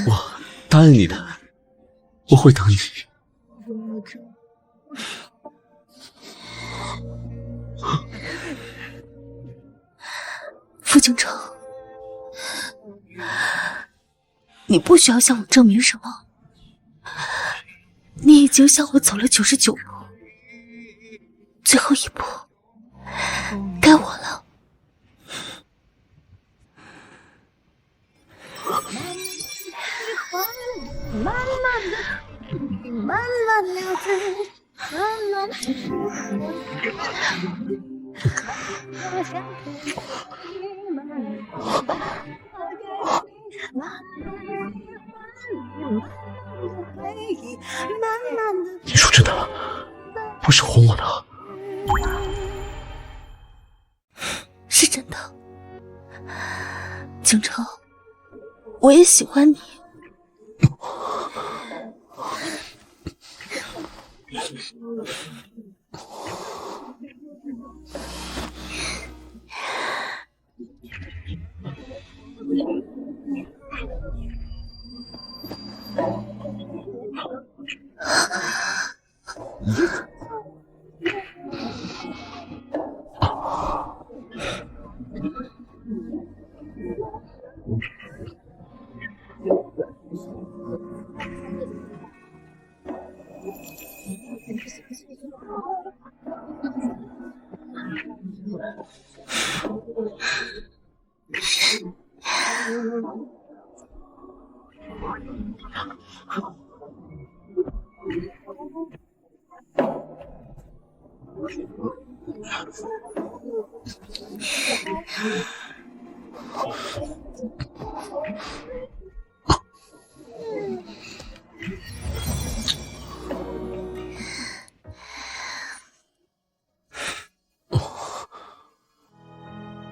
我答应你的，我会等你。傅京城，你不需要向我证明什么，你已经向我走了99步，最后一步该我了。慢慢你说真的，不是哄我的？是真的。景城，我也喜欢你。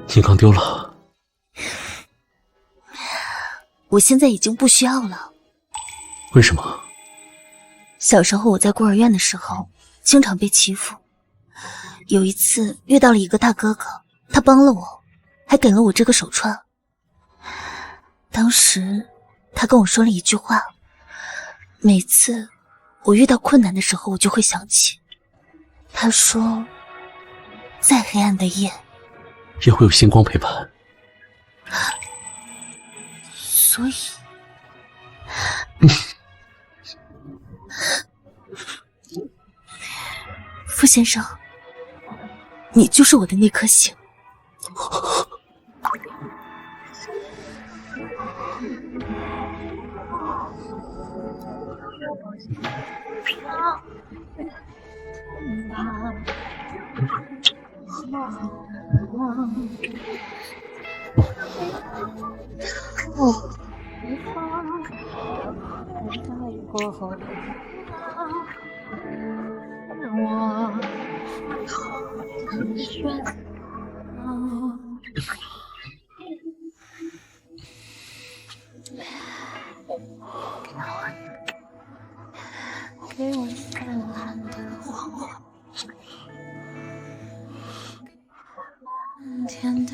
金刚丢了，我现在已经不需要了。为什么？小时候我在孤儿院的时候，经常被欺负。有一次遇到了一个大哥哥，他帮了我，还给了我这个手串。当时他跟我说了一句话，每次我遇到困难的时候，我就会想起。他说，再黑暗的夜也会有星光陪伴。所以傅先生，你就是我的那颗星。给我灿烂的黄昏，漫天的